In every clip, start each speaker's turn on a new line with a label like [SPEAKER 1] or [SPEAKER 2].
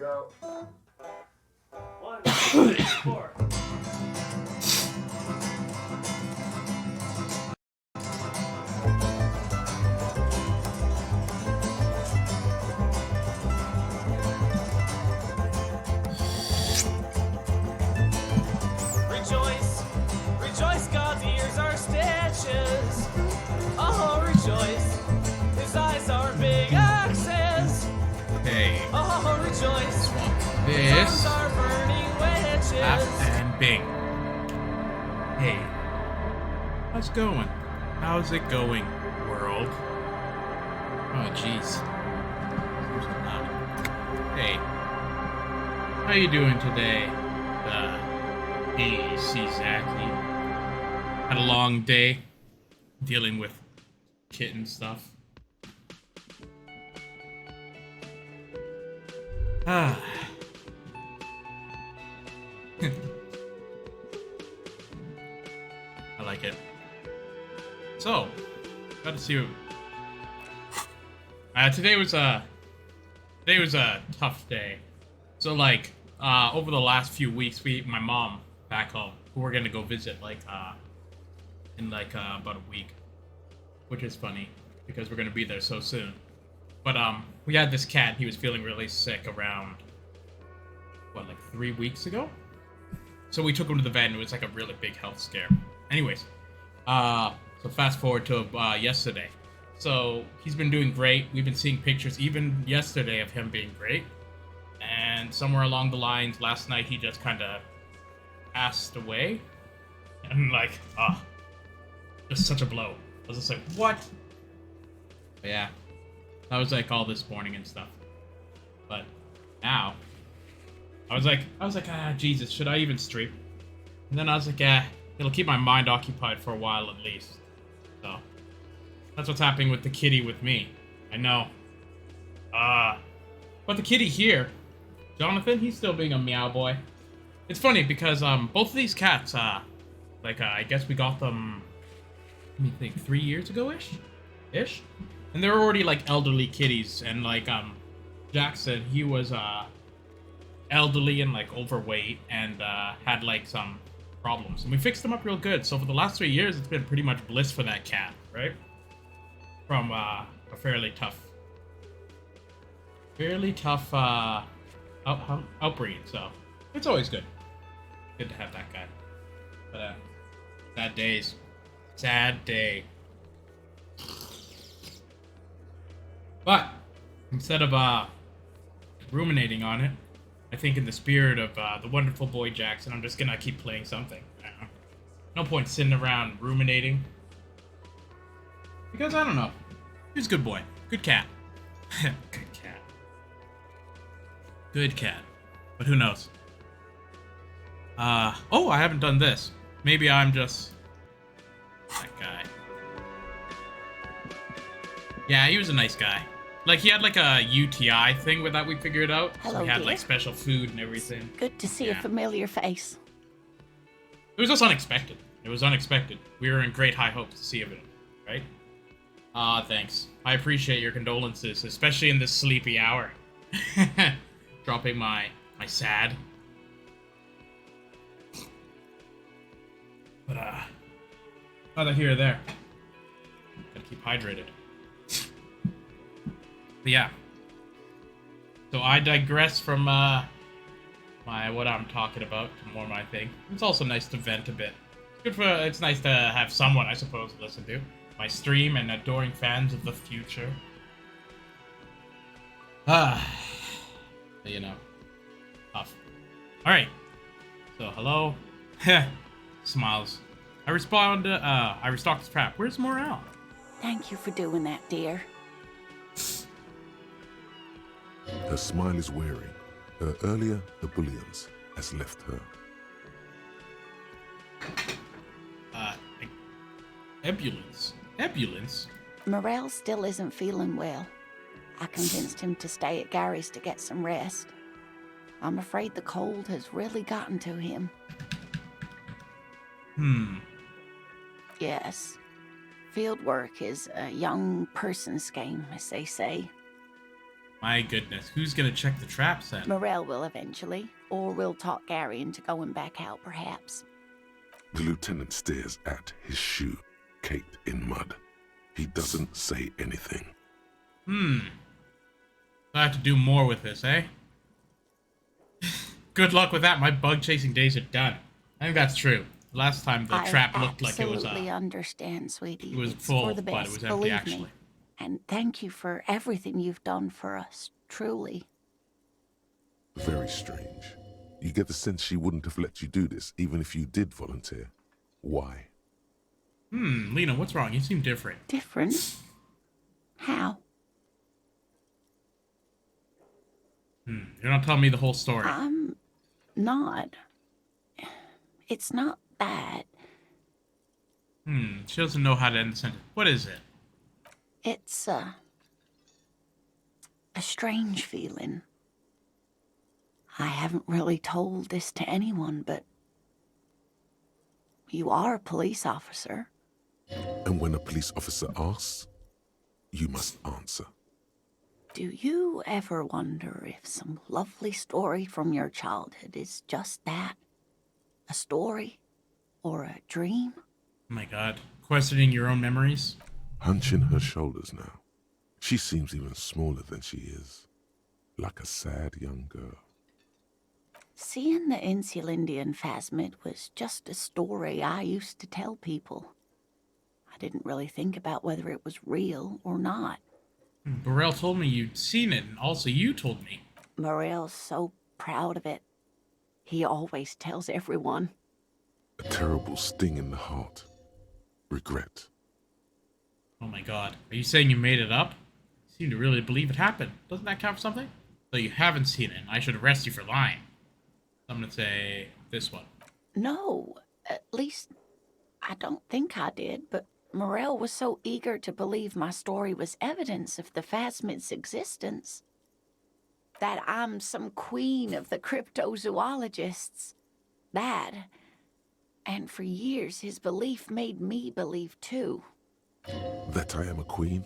[SPEAKER 1] Go. 1, 2, 3, 4.
[SPEAKER 2] Rejoice, rejoice, God's ears are stitches. Oh, rejoice, his eyes are big axes.
[SPEAKER 3] Hey.
[SPEAKER 2] Oh, rejoice, his
[SPEAKER 3] This.
[SPEAKER 2] arms are burning
[SPEAKER 3] Tap
[SPEAKER 2] witches.
[SPEAKER 3] and bing. Hey. How's it going? How's it going, world? Oh, jeez. Seems so loud. Hey. How you doing today? Hey, Zachary. Had a long day dealing with kitten stuff. Ah. I like it. So, got to see what... today was a tough day. So like, over the last few weeks, my mom back home, who we're gonna go visit in about a week, which is funny because we're gonna be there so soon. But we had this cat. He was feeling really sick around like 3 weeks ago. So we took him to the vet, and it was like a really big health scare. Anyways, so fast forward to yesterday. So he's been doing great. We've been seeing pictures even yesterday of him being great. And somewhere along the lines, last night he just kind of passed away. And like, just such a blow. I was just like, what? But yeah, that was like all this morning and stuff. But now, I was like, Jesus, should I even stream? And then I was like, it'll keep my mind occupied for a while at least. So, that's what's happening with the kitty with me. I know. But the kitty here, Jonathan, he's still being a meow boy. It's funny because both of these cats, I guess we got them, let me think, 3 years ago-ish? And they're already like elderly kitties, and like Jackson, he was elderly and like overweight and had like some problems, and we fixed him up real good. So for the last 3 years, it's been pretty much bliss for that cat, right? From a fairly tough outbreed, so it's always good to have that guy. But sad day. But instead of ruminating on it, I think in the spirit of the wonderful boy Jackson, I'm just gonna keep playing something. No point sitting around ruminating, because I don't know. He's a good boy, good cat. Good cat. But who knows? Oh, I haven't done this. Maybe I'm just that guy. Yeah, he was a nice guy. Like, he had like a UTI thing with that we figured out.
[SPEAKER 4] Hello,
[SPEAKER 3] so he had
[SPEAKER 4] dear.
[SPEAKER 3] like special food and everything.
[SPEAKER 4] Good to see a familiar face.
[SPEAKER 3] It was just unexpected. We were in great high hopes to see him, right? Thanks. I appreciate your condolences, especially in this sleepy hour. Dropping my sad. But neither here or there. Gotta keep hydrated. But yeah. So I digress from what I'm talking about to more my thing. It's also nice to vent a bit. It's nice to have someone, I suppose, to listen to my stream and adoring fans of the future. You know, tough. All right. So hello. Smiles. I restocked his trap. Where's Morale?
[SPEAKER 4] Thank you for doing that, dear.
[SPEAKER 5] Her smile is wearing. Her earlier ebullience has left her.
[SPEAKER 3] Ebullience?
[SPEAKER 4] Morel still isn't feeling well. I convinced him to stay at Gary's to get some rest. I'm afraid the cold has really gotten to him. Yes. Field work is a young person's game, as they say.
[SPEAKER 3] My goodness, who's gonna check the traps then?
[SPEAKER 4] Morel will eventually, or we'll talk Gary into going back out, perhaps.
[SPEAKER 5] The lieutenant stares at his shoe, caked in mud. He doesn't say anything.
[SPEAKER 3] I have to do more with this, eh? Good luck with that. My bug chasing days are done. I think that's true. Last time the trap looked like it was
[SPEAKER 4] absolutely understand, sweetie.
[SPEAKER 3] it was
[SPEAKER 4] It's
[SPEAKER 3] full,
[SPEAKER 4] for the
[SPEAKER 3] but
[SPEAKER 4] best,
[SPEAKER 3] it was empty
[SPEAKER 4] believe
[SPEAKER 3] actually.
[SPEAKER 4] me. And thank you for everything you've done for us, truly.
[SPEAKER 5] Very strange. You get the sense she wouldn't have let you do this, even if you did volunteer. Why?
[SPEAKER 3] Lena, what's wrong? You seem different.
[SPEAKER 4] Different? How?
[SPEAKER 3] You're not telling me the whole story.
[SPEAKER 4] I'm not. It's not that.
[SPEAKER 3] She doesn't know how to end the sentence. What is it?
[SPEAKER 4] It's a strange feeling. I haven't really told this to anyone, but you are a police officer.
[SPEAKER 5] And when a police officer asks, you must answer.
[SPEAKER 4] Do you ever wonder if some lovely story from your childhood is just that? A story? Or a dream?
[SPEAKER 3] Oh my god. Questioning your own memories?
[SPEAKER 5] Hunching her shoulders now. She seems even smaller than she is. Like a sad young girl.
[SPEAKER 4] Seeing the Insulindian phasmid was just a story I used to tell people. I didn't really think about whether it was real or not.
[SPEAKER 3] Burrell told me you'd seen it, and also you told me.
[SPEAKER 4] Morel's so proud of it. He always tells everyone.
[SPEAKER 5] A terrible sting in the heart. Regret.
[SPEAKER 3] Oh my god. Are you saying you made it up? You seem to really believe it happened. Doesn't that count for something? So you haven't seen it, and I should arrest you for lying. I'm gonna say this one.
[SPEAKER 4] No, at least I don't think I did, but Morel was so eager to believe my story was evidence of the phasmid's existence. That I'm some queen of the cryptozoologists. That. And for years, his belief made me believe too.
[SPEAKER 5] That I am a queen?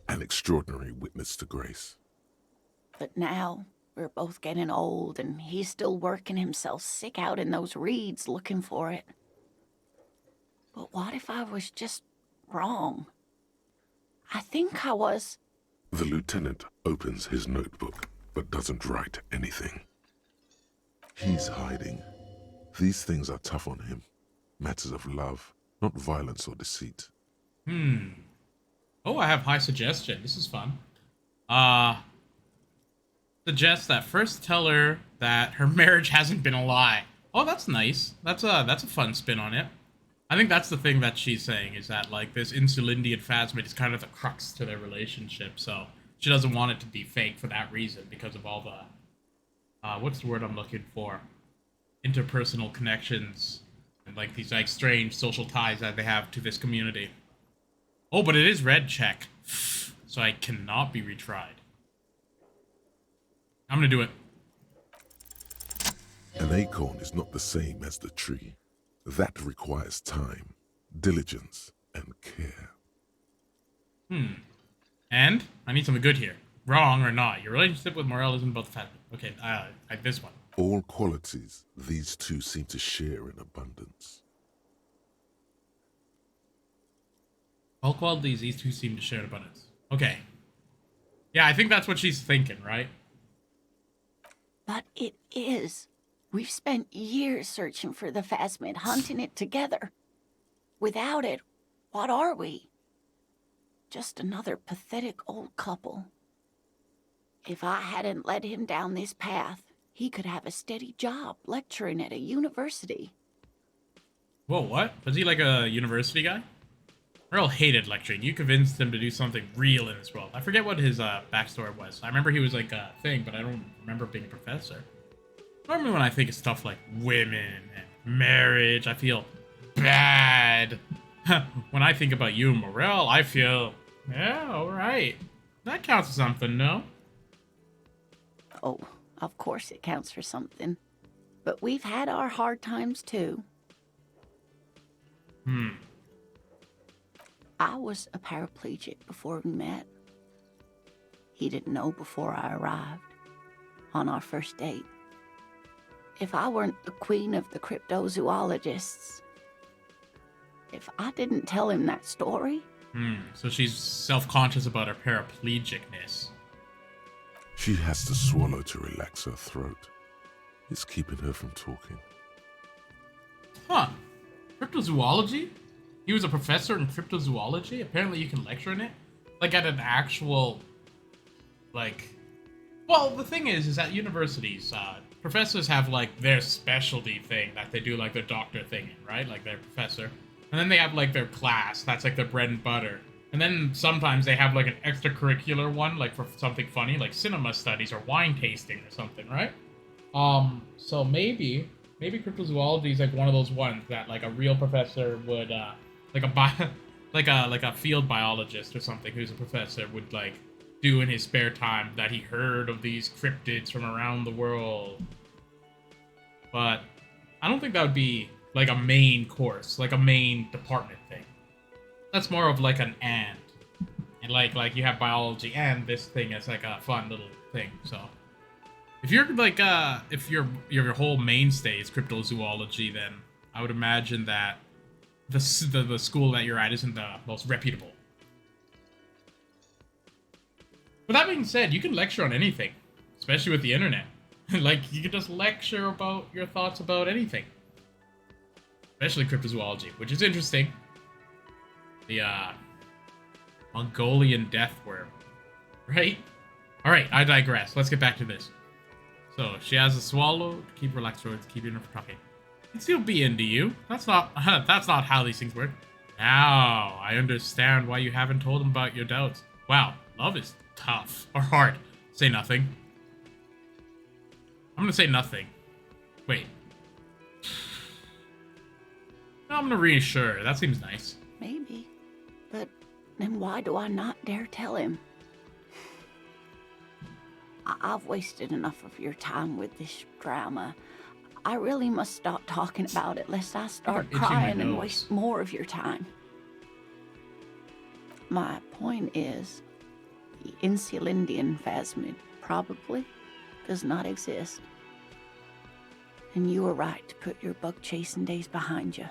[SPEAKER 5] An extraordinary witness to grace.
[SPEAKER 4] But now, we're both getting old, and he's still working himself sick out in those reeds looking for it. But what if I was just wrong? I think I was.
[SPEAKER 5] The lieutenant opens his notebook, but doesn't write anything. He's hiding. These things are tough on him. Matters of love, not violence or deceit.
[SPEAKER 3] Oh, I have high suggestion. This is fun. Suggest that first tell her that her marriage hasn't been a lie. Oh, that's nice. That's a fun spin on it. I think that's the thing that she's saying, is that, like, this Insulindian phasmid is kind of the crux to their relationship, so she doesn't want it to be fake for that reason, because of all the, what's the word I'm looking for? Interpersonal connections, and, like, these, like, strange social ties that they have to this community. Oh, but it is red check, so I cannot be retried. I'm gonna do it.
[SPEAKER 5] An acorn is not the same as the tree. That requires time, diligence, and care.
[SPEAKER 3] And I need something good here. Wrong or not, your relationship with Morel isn't both fat. Okay, this one.
[SPEAKER 5] All qualities these two seem to share in abundance.
[SPEAKER 3] All qualities these two seem to share in abundance. Okay. Yeah, I think that's what she's thinking, right?
[SPEAKER 4] But it is. We've spent years searching for the phasmid, hunting it together. Without it, what are we? Just another pathetic old couple. If I hadn't led him down this path, he could have a steady job lecturing at a university.
[SPEAKER 3] Whoa, what? Was he like a university guy? Earl hated lecturing. You convinced him to do something real in this world. I forget what his backstory was. I remember he was like a thing, but I don't remember being a professor. Normally when I think of stuff like women and marriage, I feel bad. When I think about you and Morel, I feel, yeah, alright. That counts for something, no?
[SPEAKER 4] Oh, of course it counts for something. But we've had our hard times too. I was a paraplegic before we met. He didn't know before I arrived, on our first date. If I weren't the queen of the cryptozoologists, if I didn't tell him that story...
[SPEAKER 3] So she's self-conscious about her paraplegicness.
[SPEAKER 5] She has to swallow to relax her throat. It's keeping her from talking.
[SPEAKER 3] Huh. Cryptozoology? He was a professor in cryptozoology? Apparently you can lecture in it? Like at an actual... like... Well, the thing is at universities, professors have like their specialty thing that they do like their doctor thing in, right? Like their professor. And then they have like their class, that's like their bread and butter. And then sometimes they have like an extracurricular one, like for something funny, like cinema studies or wine tasting or something, right? So maybe cryptozoology is like one of those ones that like a real professor would, like a field biologist or something who's a professor would like do in his spare time that he heard of these cryptids from around the world. But I don't think that would be like a main course, like a main department thing. That's more of like an and like you have biology and this thing as like a fun little thing. So if you're like if your whole mainstay is cryptozoology, then I would imagine that the school that you're at isn't the most reputable. But that being said, you can lecture on anything, especially with the internet. Like you can just lecture about your thoughts about anything. Especially cryptozoology, which is interesting. The Mongolian death worm, right? All right, I digress. Let's get back to this. So she has a swallow to keep her electrodes, keeping her from talking. He'd still be into you. That's not how these things work. Now I understand why you haven't told him about your doubts. Wow, love is tough or hard. Say nothing. I'm gonna say nothing. Wait. No, I'm gonna reassure. That seems nice.
[SPEAKER 4] Maybe. But then why do I not dare tell him? I've wasted enough of your time with this drama. I really must stop talking about it lest I start
[SPEAKER 3] itching my
[SPEAKER 4] crying and
[SPEAKER 3] nose.
[SPEAKER 4] waste more of your time. My point is, the Insulindian phasmid probably does not exist. And you were right to put your bug-chasing days behind you.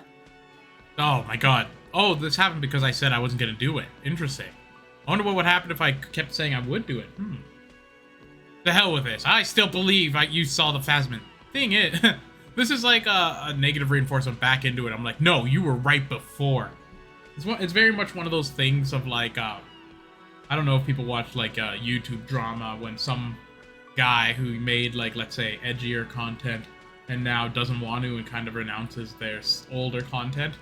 [SPEAKER 3] Oh my god. Oh, this happened because I said I wasn't gonna do it. Interesting. I wonder what would happen if I kept saying I would do it. The hell with this. I still believe you saw the phasmid. Thing is, this is like a negative reinforcement back into it. I'm like, no, you were right before. It's very much one of those things of like, I don't know if people watch like YouTube drama when some guy who made like, let's say, edgier content and now doesn't want to and kind of renounces their older content.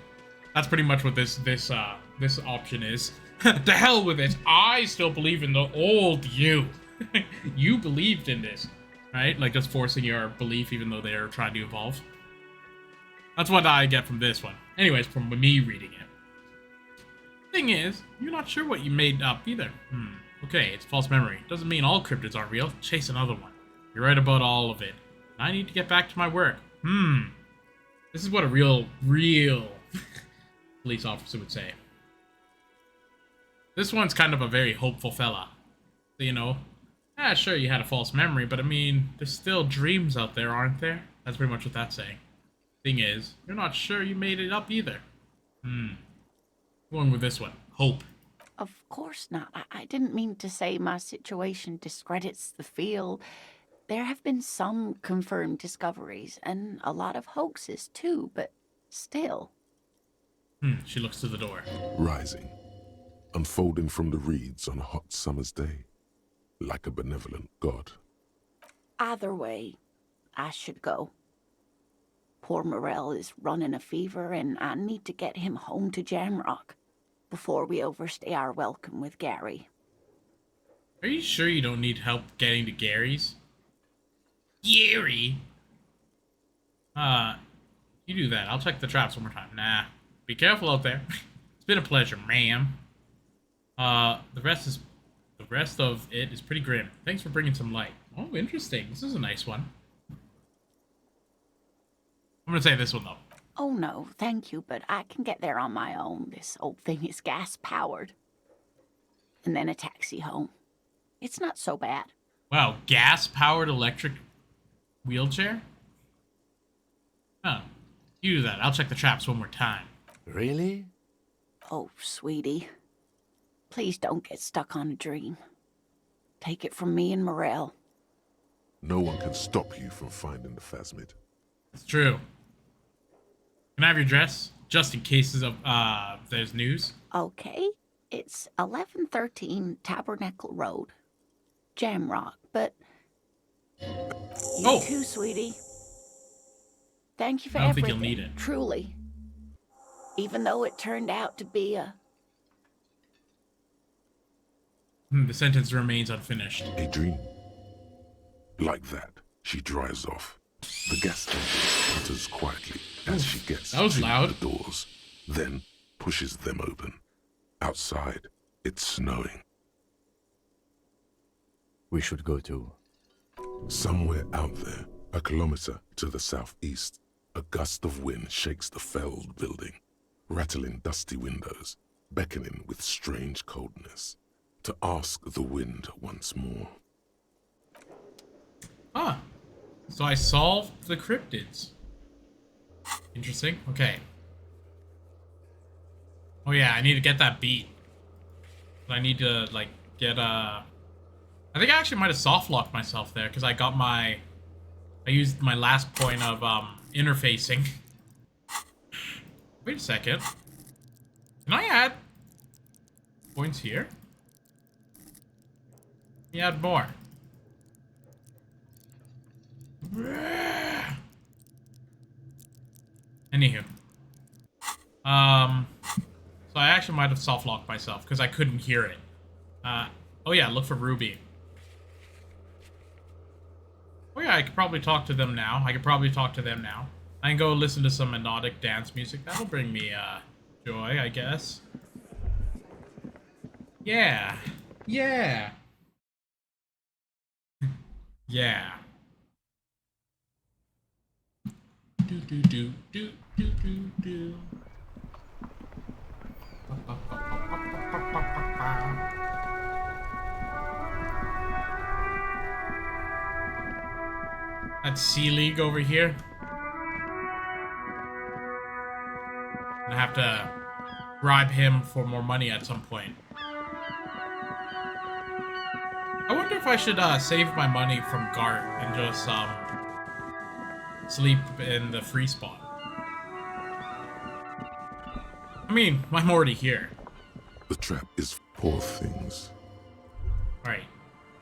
[SPEAKER 3] That's pretty much what this option is. The hell with it. I still believe in the old you. You believed in this, right? Like just forcing your belief even though they're trying to evolve. That's what I get from this one. Anyways, from me reading it. Thing is, you're not sure what you made up either. Okay, it's false memory. Doesn't mean all cryptids aren't real. Chase another one. You're right about all of it. I need to get back to my work. This is what a real police officer would say. This one's kind of a very hopeful fella. You know, sure you had a false memory, but I mean, there's still dreams out there, aren't there? That's pretty much what that's saying. Thing is, you're not sure you made it up either. Going with this one. Hope.
[SPEAKER 4] Of course not. I didn't mean to say my situation discredits the field. There have been some confirmed discoveries, and a lot of hoaxes too, but still.
[SPEAKER 3] She looks to the door.
[SPEAKER 5] Rising, unfolding from the reeds on a hot summer's day, like a benevolent god.
[SPEAKER 4] Either way, I should go. Poor Morel is running a fever, and I need to get him home to Jamrock before we overstay our welcome with Gary.
[SPEAKER 3] Are you sure you don't need help getting to Gary's? Gary? You do that. I'll check the traps one more time. Nah. Be careful out there. It's been a pleasure, ma'am. The rest of it is pretty grim. Thanks for bringing some light. Oh, interesting. This is a nice one. I'm gonna say this one, though.
[SPEAKER 4] Oh no, thank you, but I can get there on my own. This old thing is gas-powered. And then a taxi home. It's not so bad.
[SPEAKER 3] Wow, gas-powered electric wheelchair? Huh. You do that. I'll check the traps one more time.
[SPEAKER 6] Really?
[SPEAKER 4] Oh, sweetie. Please don't get stuck on a dream. Take it from me and Morel.
[SPEAKER 5] No one can stop you from finding the Phasmid.
[SPEAKER 3] It's true. Can I have your address? Just in cases of, there's news.
[SPEAKER 4] Okay, it's 1113 Tabernacle Road. Jamrock, but... You too, sweetie. Thank you for
[SPEAKER 3] I don't think
[SPEAKER 4] everything,
[SPEAKER 3] you'll need it.
[SPEAKER 4] truly. Even though it turned out to be a...
[SPEAKER 3] The sentence remains unfinished.
[SPEAKER 5] A dream. Like that, she drives off. The gas engine sputters quietly as she gets
[SPEAKER 3] that was
[SPEAKER 5] to
[SPEAKER 3] loud.
[SPEAKER 5] the doors, then pushes them open. Outside, it's snowing.
[SPEAKER 6] We should go too.
[SPEAKER 5] Somewhere out there, a kilometer to the southeast, a gust of wind shakes the felled building, rattling dusty windows, beckoning with strange coldness, to ask the wind once more.
[SPEAKER 3] Ah, so I solved the cryptids. Interesting. Okay. Oh yeah, I need to get that beat. I need to like get I think I actually might have soft locked myself there because I used my last point of interfacing. Wait a second. Can I add points here? Let me add more. Anywho. So I actually might have soft locked myself because I couldn't hear it. Oh yeah, look for Ruby. Oh yeah, I could probably talk to them now. I can go listen to some melodic dance music. That'll bring me, joy, I guess. Yeah. Yeah. Yeah. Do do do do do do do. That's Sea League over here. I have to bribe him for more money at some point. I wonder if I should save my money from Gart and just sleep in the free spot. I mean, I'm already here.
[SPEAKER 5] The trap is poor things.
[SPEAKER 3] Alright,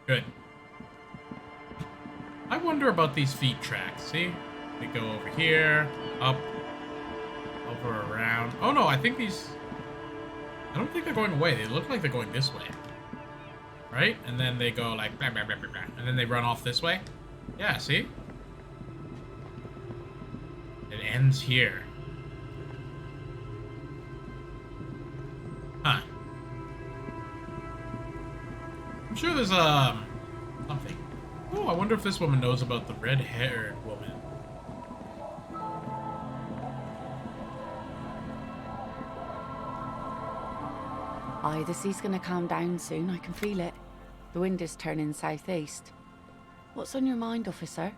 [SPEAKER 3] good. I wonder about these feet tracks, see? They go over here, up, over, around. Oh no, I think these... I don't think they're going away. They look like they're going this way. Right? And then they go like blah, blah, blah, blah, blah. And then they run off this way. Yeah, see? It ends here. Huh. I'm sure there's something. Oh, I wonder if this woman knows about the red-haired woman.
[SPEAKER 4] Aye, the sea's gonna calm down soon. I can feel it. The wind is turning southeast. What's on your mind, officer?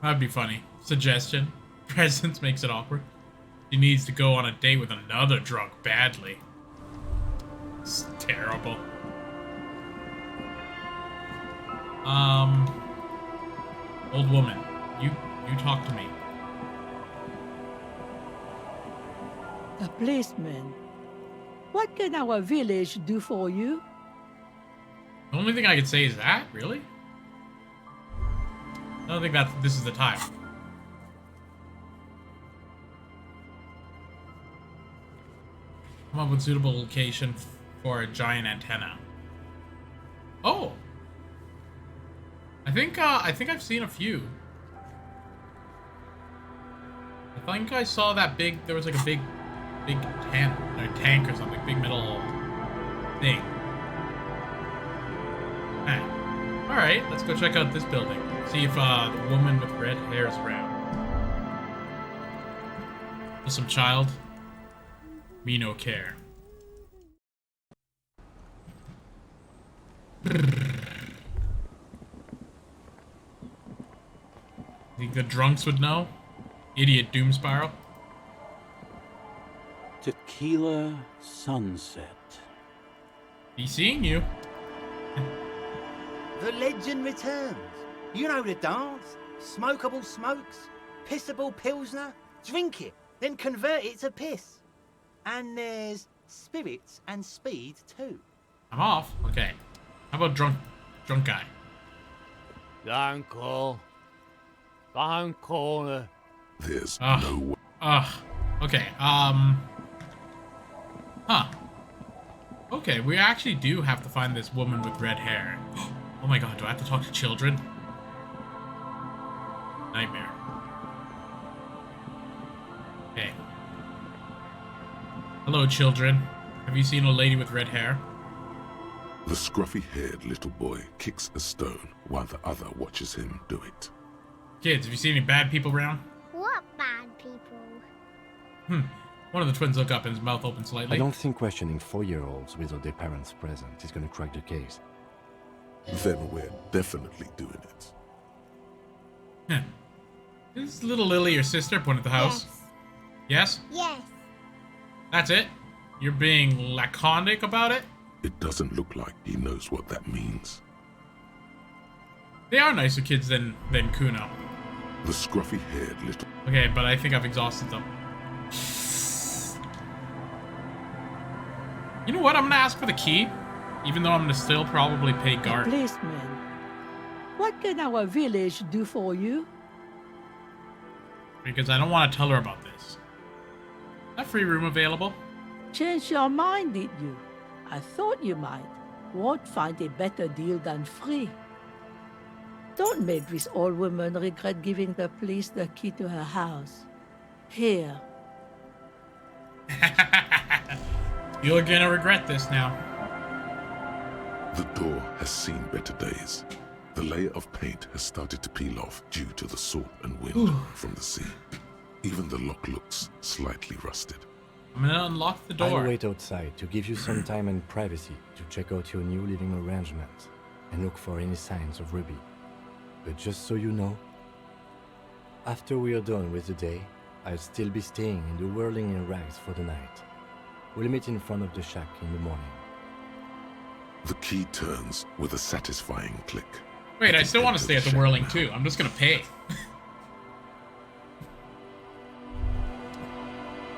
[SPEAKER 3] That'd be funny. Suggestion. Presence makes it awkward. She needs to go on a date with another drunk badly. It's terrible. Old woman, you talk to me.
[SPEAKER 7] A policeman. What can our village do for you?
[SPEAKER 3] The only thing I could say is that, really? I don't think this is the time. Come up with suitable location for a giant antenna. Oh! I think I've seen a few. I think I saw that big, there was like a big tank or something, big metal thing. Alright, let's go check out this building. See if the woman with red hair is around. Just some child. Me no care. Think the drunks would know? Idiot Doom Spiral.
[SPEAKER 8] Tequila sunset.
[SPEAKER 3] He's seeing you.
[SPEAKER 9] The legend returns. You know the dance. Smokable smokes, pissable pilsner. Drink it, then convert it to piss. And there's spirits and speed too.
[SPEAKER 3] I'm off. Okay. How about drunk guy?
[SPEAKER 6] Don't call. Don't call her.
[SPEAKER 5] There's
[SPEAKER 3] Ugh.
[SPEAKER 5] no way.
[SPEAKER 3] Okay. Huh. Okay, we actually do have to find this woman with red hair. Oh my god, do I have to talk to children? Nightmare. Okay. Hello, children. Have you seen a lady with red hair?
[SPEAKER 5] The scruffy-haired little boy kicks a stone while the other watches him do it.
[SPEAKER 3] Kids, have you seen any bad people around?
[SPEAKER 10] What bad people?
[SPEAKER 3] One of the twins look up and his mouth opens
[SPEAKER 6] I
[SPEAKER 3] slightly.
[SPEAKER 6] don't think questioning 4-year-olds without their parents present is going to crack the case.
[SPEAKER 5] Then we're definitely doing it.
[SPEAKER 3] Huh. Is little Lily your sister? Point at the house. Yes?
[SPEAKER 10] Yes.
[SPEAKER 3] That's it? You're being laconic about it?
[SPEAKER 5] It doesn't look like he knows what that means.
[SPEAKER 3] They are nicer kids than Kuno.
[SPEAKER 5] The scruffy-haired little...
[SPEAKER 3] Okay, but I think I've exhausted them. You know what? I'm gonna ask for the key, even though I'm gonna still probably pay
[SPEAKER 7] A
[SPEAKER 3] guard.
[SPEAKER 7] policeman. What can our village do for you?
[SPEAKER 3] Because I don't want to tell her about this. Is that free room available?
[SPEAKER 7] Change your mind, did you? I thought you might. Won't find a better deal than free. Don't make this old woman regret giving the police the key to her house. Here.
[SPEAKER 3] You're gonna regret this now.
[SPEAKER 5] The door has seen better days. The layer of paint has started to peel off due to the salt and wind from the sea. Even the lock looks slightly rusted.
[SPEAKER 3] I'm gonna unlock the
[SPEAKER 6] I'll
[SPEAKER 3] door.
[SPEAKER 6] wait outside to give you some time and privacy to check out your new living arrangements and look for any signs of Ruby. But just so you know, after we are done with the day, I'll still be staying in the whirling in rags for the night. We'll meet in front of the shack in the morning.
[SPEAKER 5] The key turns with a satisfying click.
[SPEAKER 3] Wait, I still want to
[SPEAKER 5] Enter
[SPEAKER 3] stay at the
[SPEAKER 5] shack
[SPEAKER 3] whirling
[SPEAKER 5] now.
[SPEAKER 3] too. I'm just gonna pay.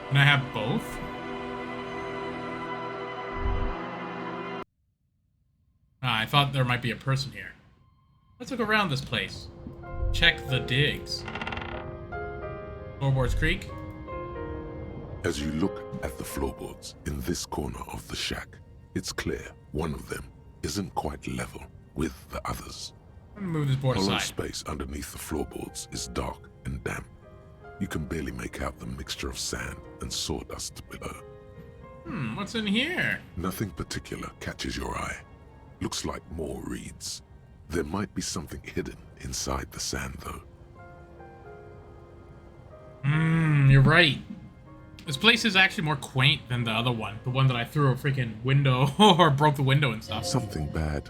[SPEAKER 3] Can I have both? I thought there might be a person here. Let's look around this place. Check the digs. Floorboards Creek.
[SPEAKER 5] As you look at the floorboards in this corner of the shack, it's clear one of them isn't quite level with the others.
[SPEAKER 3] I'm gonna move this board
[SPEAKER 5] Hollow
[SPEAKER 3] aside.
[SPEAKER 5] space underneath the floorboards is dark and damp. You can barely make out the mixture of sand and sawdust below.
[SPEAKER 3] What's in here?
[SPEAKER 5] Nothing particular catches your eye. Looks like more reeds. There might be something hidden inside the sand, though.
[SPEAKER 3] You're right. This place is actually more quaint than the other one. The one that I threw a freaking window or broke the window and stuff.
[SPEAKER 5] Something bad.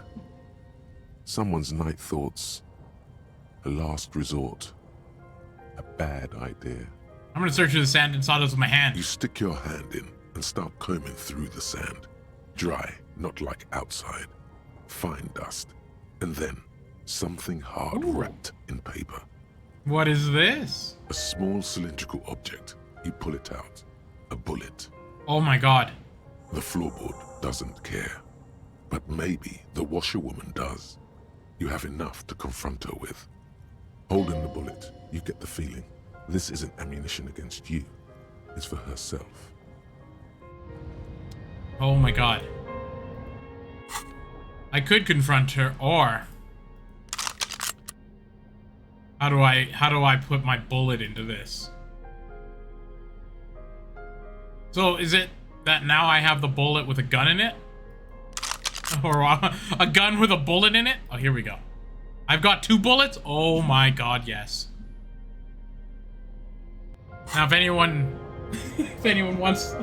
[SPEAKER 5] Someone's night thoughts. A last resort. A bad idea.
[SPEAKER 3] I'm gonna search through the sand and sawdust with my hand.
[SPEAKER 5] You stick your hand in and start combing through the sand. Dry, not like outside. Fine dust. And then something hard wrapped in paper.
[SPEAKER 3] What is this?
[SPEAKER 5] A small cylindrical object. You pull it out. A bullet.
[SPEAKER 3] Oh my god.
[SPEAKER 5] The floorboard doesn't care. But maybe the washerwoman does. You have enough to confront her with. Holding the bullet, you get the feeling this isn't ammunition against you. It's for herself.
[SPEAKER 3] Oh my god. I could confront her, or how do I put my bullet into this? So is it that now I have the bullet with a gun in it? Or a gun with a bullet in it? Oh, here we go. I've got 2 bullets? Oh my god, yes. Now if anyone wants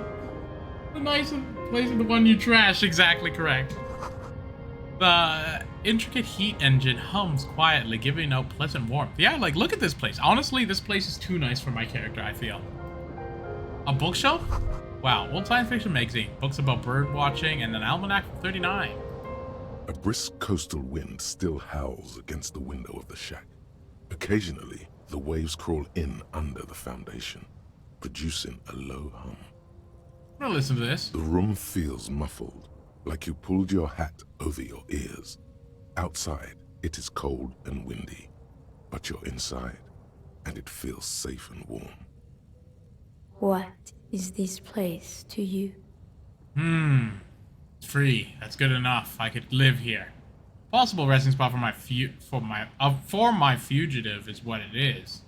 [SPEAKER 3] the nice place of the one you trash, exactly correct. intricate heat engine hums quietly, giving out pleasant warmth. Yeah, like, look at this place. Honestly, this place is too nice for my character, I feel. A bookshelf? Wow, old science fiction magazine. Books about bird watching and an almanac from 39.
[SPEAKER 5] A brisk coastal wind still howls against the window of the shack. Occasionally, the waves crawl in under the foundation, producing a low hum.
[SPEAKER 3] I'm gonna listen to this.
[SPEAKER 5] The room feels muffled, like you pulled your hat over your ears. Outside, it is cold and windy, but you're inside, and it feels safe and warm.
[SPEAKER 11] What is this place to you?
[SPEAKER 3] It's free. That's good enough. I could live here. Possible resting spot for my fugitive is what it is.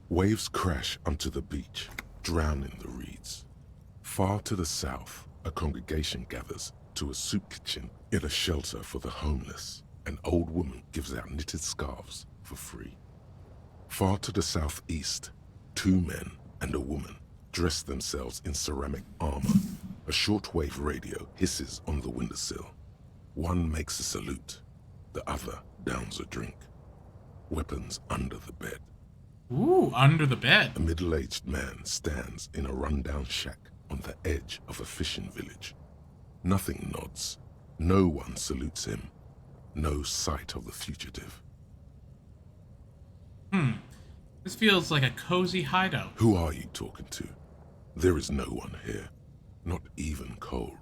[SPEAKER 5] Waves crash onto the beach, drowning the reeds. Far to the south, a congregation gathers to a soup kitchen in a shelter for the homeless. An old woman gives out knitted scarves for free. Far to the southeast, 2 men and a woman dress themselves in ceramic armor. A shortwave radio hisses on the windowsill. One makes a salute, the other downs a drink. Weapons under the bed.
[SPEAKER 3] Ooh, under the bed.
[SPEAKER 5] A middle-aged man stands in a rundown shack on the edge of a fishing village. Nothing nods. No one salutes him. No sight of the fugitive.
[SPEAKER 3] This feels like a cozy hideout.
[SPEAKER 5] Who are you talking to? There is no one here. Not even cold.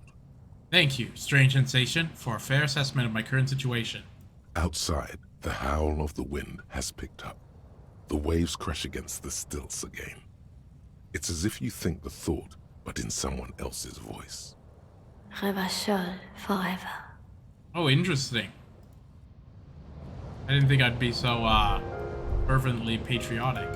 [SPEAKER 3] Thank you, strange sensation, for a fair assessment of my current situation.
[SPEAKER 5] Outside, the howl of the wind has picked up. The waves crash against the stilts again. It's as if you think the thought, but in someone else's voice.
[SPEAKER 11] Revachol forever.
[SPEAKER 3] Oh, interesting. I didn't think I'd be so, fervently patriotic.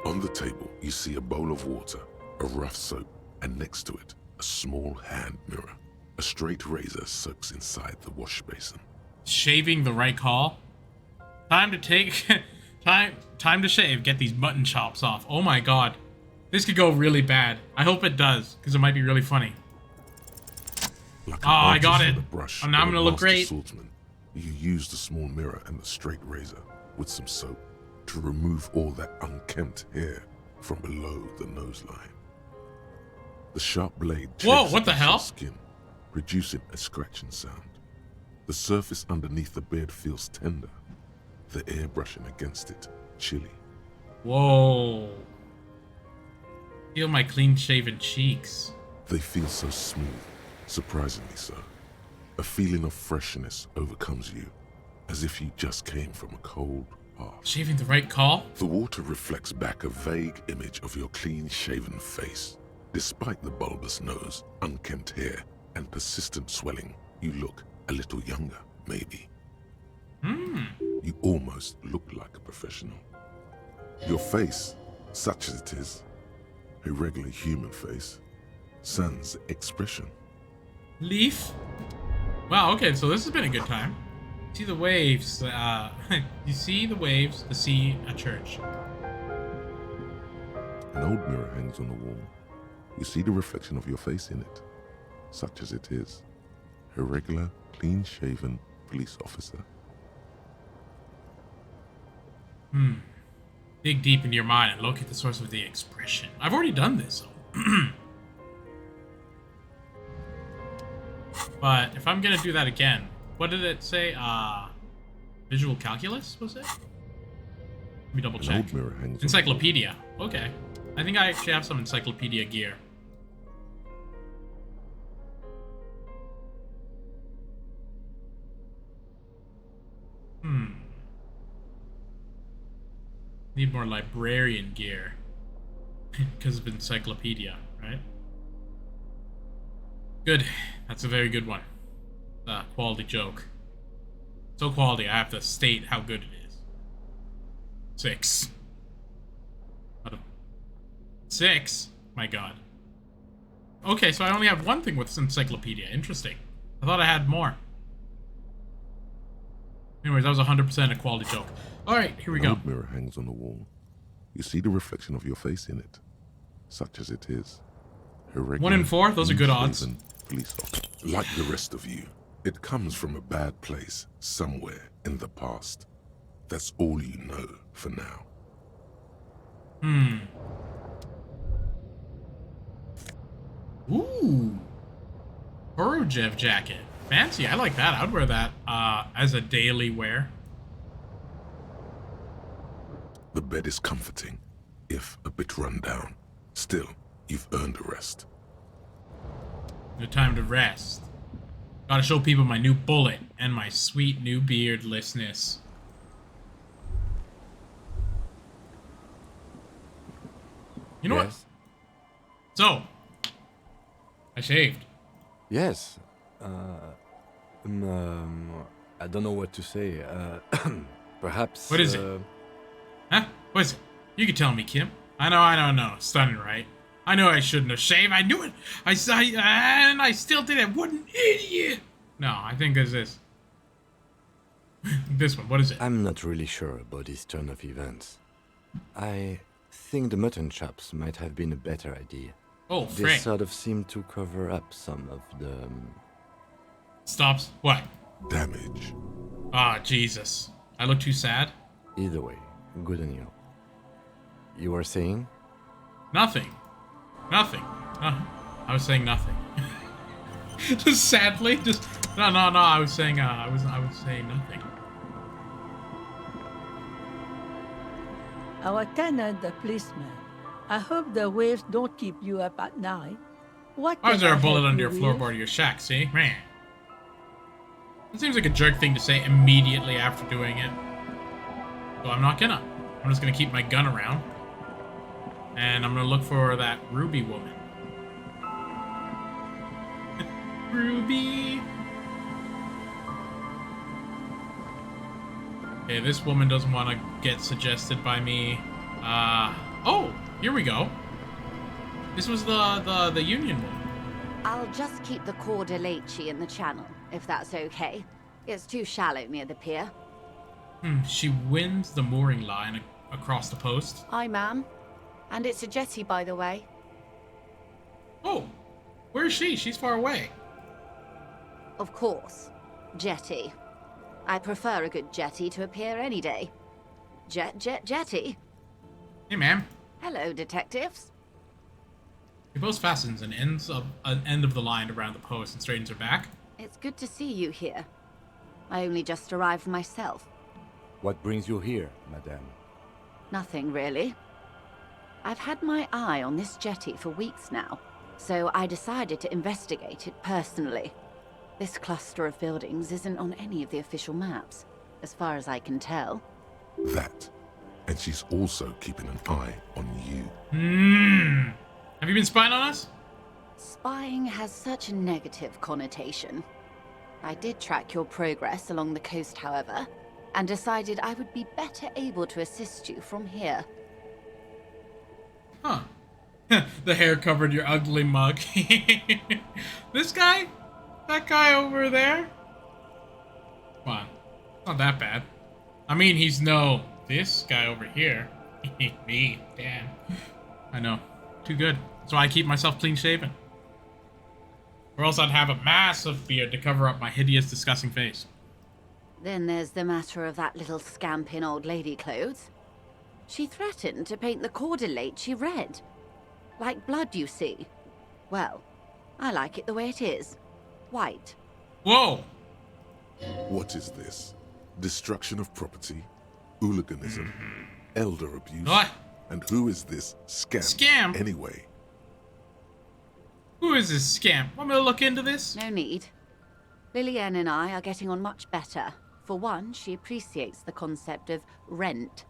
[SPEAKER 5] On the table, you see a bowl of water, a rough soap, and next to it, a small hand mirror. A straight razor soaks inside the wash basin.
[SPEAKER 3] Shaving the right call? Time to take... time to shave. Get these mutton chops off. Oh my god. This could go really bad. I hope it does, because it might be really funny.
[SPEAKER 5] Like
[SPEAKER 3] oh, I got
[SPEAKER 5] artist
[SPEAKER 3] it.
[SPEAKER 5] with a brush
[SPEAKER 3] Oh, now I'm
[SPEAKER 5] or a
[SPEAKER 3] gonna look
[SPEAKER 5] master
[SPEAKER 3] great.
[SPEAKER 5] Swordsman, you use the small mirror and the straight razor with some soap to remove all that unkempt hair from below the nose line. The sharp blade
[SPEAKER 3] Whoa,
[SPEAKER 5] chips
[SPEAKER 3] what the
[SPEAKER 5] against your
[SPEAKER 3] hell?
[SPEAKER 5] skin, producing a scratching sound. The surface underneath the beard feels tender, the air brushing against it chilly.
[SPEAKER 3] Whoa. Feel my clean-shaven cheeks.
[SPEAKER 5] They feel so smooth, surprisingly so. A feeling of freshness overcomes you, as if you just came from a cold bath.
[SPEAKER 3] Shaving the right call?
[SPEAKER 5] The water reflects back a vague image of your clean-shaven face. Despite the bulbous nose, unkempt hair, and persistent swelling, you look a little younger, maybe. You almost look like a professional. Your face, such as it is, a regular human face, sans expression.
[SPEAKER 3] Leaf? Wow, okay, so this has been a good time. See the waves, you see the waves, the sea, a church.
[SPEAKER 5] An old mirror hangs on the wall. You see the reflection of your face in it, such as it is, a regular, clean-shaven police officer.
[SPEAKER 3] Dig deep into your mind and locate the source of the expression. I've already done this. But if I'm gonna do that again, what did it say? Visual calculus, was it? Let me double
[SPEAKER 5] An
[SPEAKER 3] check.
[SPEAKER 5] old mirror hangs
[SPEAKER 3] Encyclopedia. Okay. I think I actually have some encyclopedia gear. Need more librarian gear. Because of encyclopedia, right? Good. That's a very good one. Quality joke. So quality, I have to state how good it is. 6. Out of 6? My god. Okay, so I only have one thing with this encyclopedia. Interesting. I thought I had more. Anyways, that was 100% a quality joke. Alright, here we
[SPEAKER 5] An
[SPEAKER 3] go.
[SPEAKER 5] old mirror hangs on the wall. You see the reflection of your face in it, such as it is. A regular,
[SPEAKER 3] 1 in 4? Those are good odds.
[SPEAKER 5] clean-shaven police officer. Like the rest of you, it comes from a bad place somewhere in the past. That's all you know for now.
[SPEAKER 3] Ooh. Borujev jacket. Fancy. I like that. I'd wear that as a daily wear.
[SPEAKER 5] The bed is comforting, if a bit run down. Still, you've earned a rest.
[SPEAKER 3] No time to rest. Gotta show people my new bullet and my sweet new beardlessness. You know what? So, I shaved.
[SPEAKER 6] Yes. I don't know what to say. Perhaps.
[SPEAKER 3] What is it? Huh? What is it? You can tell me, Kim. I know. Stunning, right? I know I shouldn't have shaved. I knew it. And I still did it. What an idiot! No, I think it's this. This one. What is it?
[SPEAKER 6] I'm not really sure about this turn of events. I think the mutton chops might have been a better idea.
[SPEAKER 3] Oh,
[SPEAKER 6] They
[SPEAKER 3] frick.
[SPEAKER 6] sort of seem to cover up some of the...
[SPEAKER 3] Stops. What?
[SPEAKER 5] Damage.
[SPEAKER 3] Ah, Jesus. I look too sad?
[SPEAKER 6] Either way, good on you. You were saying?
[SPEAKER 3] Nothing. Nothing. I was saying nothing. Just sadly. Just no. I was saying. I was saying nothing.
[SPEAKER 7] Our tenant, the policeman. I hope the waves don't keep you up at night. What
[SPEAKER 3] Why is
[SPEAKER 7] can
[SPEAKER 3] there
[SPEAKER 7] I
[SPEAKER 3] a bullet
[SPEAKER 7] help
[SPEAKER 3] under
[SPEAKER 7] you
[SPEAKER 3] your
[SPEAKER 7] with?
[SPEAKER 3] floorboard of your shack? See, man. It seems like a jerk thing to say immediately after doing it. So I'm not gonna. I'm just gonna keep my gun around. And I'm gonna look for that Ruby woman. Ruby! Okay, this woman doesn't want to get suggested by me. Oh, here we go. This was the Union woman.
[SPEAKER 12] I'll just keep the Corda Lacey in the channel, if that's okay. It's too shallow near the pier.
[SPEAKER 3] She wins the mooring line across the post.
[SPEAKER 12] Hi, ma'am. And it's a jetty, by the way.
[SPEAKER 3] Oh, where is she? She's far away.
[SPEAKER 12] Of course. Jetty. I prefer a good jetty to a pier any day. Jetty.
[SPEAKER 3] Hey, ma'am.
[SPEAKER 12] Hello, detectives.
[SPEAKER 3] She post fastens and ends of an end of the line around the post and straightens her back.
[SPEAKER 12] It's good to see you here. I only just arrived myself.
[SPEAKER 6] What brings you here, madame?
[SPEAKER 12] Nothing, really. I've had my eye on this jetty for weeks now, so I decided to investigate it personally. This cluster of buildings isn't on any of the official maps, as far as I can tell.
[SPEAKER 5] That. And she's also keeping an eye on you.
[SPEAKER 3] Have you been spying on us?
[SPEAKER 12] Spying has such a negative connotation. I did track your progress along the coast, however, and decided I would be better able to assist you from here.
[SPEAKER 3] Huh. The hair covered your ugly mug. This guy? That guy over there? Come on. It's not that bad. I mean, he's no... This guy over here. Me. Damn. I know. Too good. That's why I keep myself clean shaven. Or else I'd have a massive beard to cover up my hideous, disgusting face.
[SPEAKER 12] Then there's the matter of that little scamp in old lady clothes. She threatened to paint the cordelate red. Like blood, you see. Well, I like it the way it is. White.
[SPEAKER 3] Whoa!
[SPEAKER 5] What is this? Destruction of property? Hooliganism? Elder abuse?
[SPEAKER 3] What?
[SPEAKER 5] And who is this scamp?
[SPEAKER 3] Scamp?
[SPEAKER 5] Anyway.
[SPEAKER 3] Who is this scamp? Want me to look into this?
[SPEAKER 12] No need. Lillian and I are getting on much better. For one, she appreciates the concept of rent.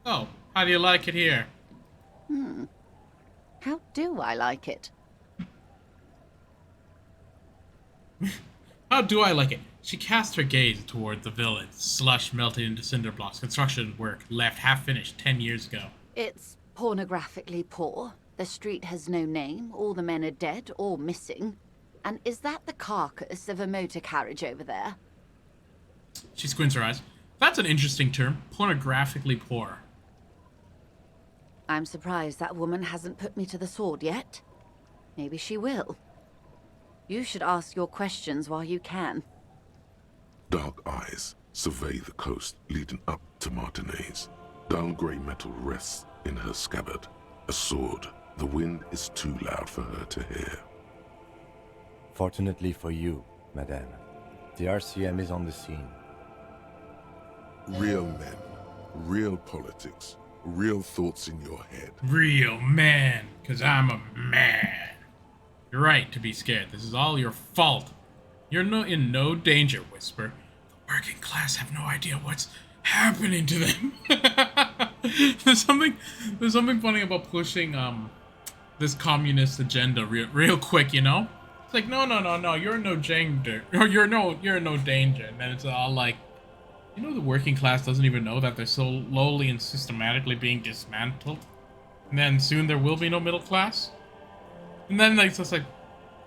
[SPEAKER 3] Oh, how do you like it here?
[SPEAKER 12] How do I like it?
[SPEAKER 3] How do I like it? She cast her gaze toward the village, slush melted into cinder blocks, construction work left half-finished 10 years ago.
[SPEAKER 12] It's pornographically poor. The street has no name, all the men are dead or missing. And is that the carcass of a motor carriage over there?
[SPEAKER 3] She squints her eyes. That's an interesting term, pornographically poor.
[SPEAKER 12] I'm surprised that woman hasn't put me to the sword yet. Maybe she will. You should ask your questions while you can.
[SPEAKER 5] Dark eyes survey the coast leading up to Martinez. Dull grey metal rests in her scabbard. A sword. The wind is too loud for her to hear.
[SPEAKER 6] Fortunately for you, madame, the RCM is on the scene.
[SPEAKER 5] Real men, real politics, real thoughts in your head.
[SPEAKER 3] Real man, because I'm a man. You're right to be scared. This is all your fault. You're in no danger, Whisper. The working class have no idea what's happening to them. there's something funny about pushing this communist agenda real quick, you know? It's like, no, you're in no danger. Or you're in no danger. And then it's all like, you know, the working class doesn't even know that they're slowly and systematically being dismantled. And then soon there will be no middle class. And then like, it's just like,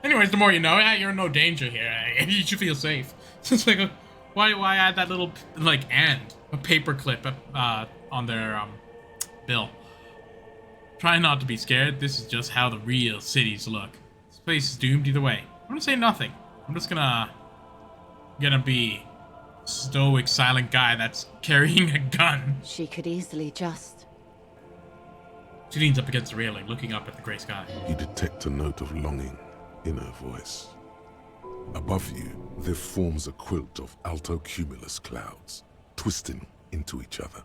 [SPEAKER 3] anyways, the more you know, you're in no danger here. You should feel safe. So it's like, why add that little, like, a paperclip on their bill? Try not to be scared. This is just how the real cities look. This place is doomed either way. I'm gonna say nothing. I'm just gonna be stoic, silent guy that's carrying a gun.
[SPEAKER 12] She could easily just...
[SPEAKER 3] She leans up against the railing, looking up at the grey sky.
[SPEAKER 5] You detect a note of longing in her voice. Above you, there forms a quilt of alto-cumulus clouds, twisting into each other.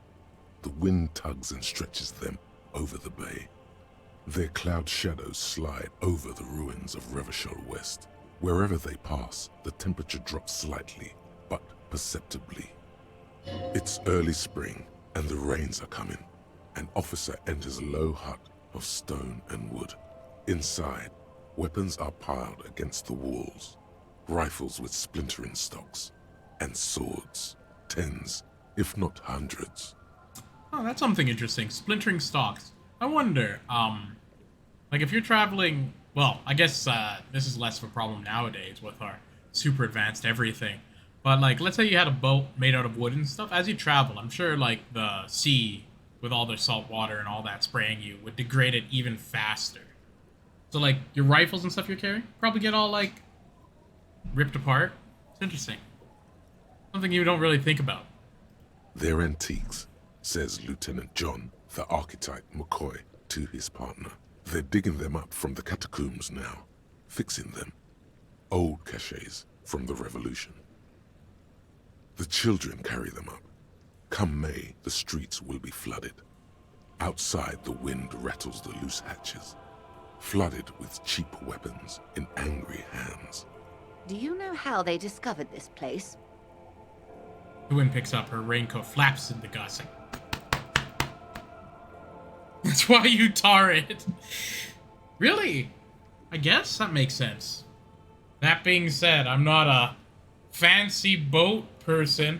[SPEAKER 5] The wind tugs and stretches them over the bay. Their cloud shadows slide over the ruins of Revachol West. Wherever they pass, the temperature drops slightly, but perceptibly. It's early spring, and the rains are coming. An officer enters a low hut of stone and wood. Inside, weapons are piled against the walls. Rifles with splintering stocks, and swords. Tens, if not hundreds.
[SPEAKER 3] Oh, that's something interesting. Splintering stocks. I wonder, like if you're traveling, well, I guess this is less of a problem nowadays with our super advanced everything. But like, let's say you had a boat made out of wood and stuff. As you travel, I'm sure like the sea with all the salt water and all that spraying you would degrade it even faster. So like your rifles and stuff you're carrying probably get all like ripped apart. It's interesting. Something you don't really think about.
[SPEAKER 5] They're antiques, says Lieutenant John, the archetype McCoy, to his partner. They're digging them up from the catacombs now, fixing them. Old caches from the revolution. The children carry them up. Come May, the streets will be flooded. Outside, the wind rattles the loose hatches, flooded with cheap weapons in angry hands.
[SPEAKER 12] Do you know how they discovered this place?
[SPEAKER 3] The wind picks up, her raincoat flaps in the gust. That's why you tar it. Really? I guess that makes sense. That being said, I'm not a fancy boat person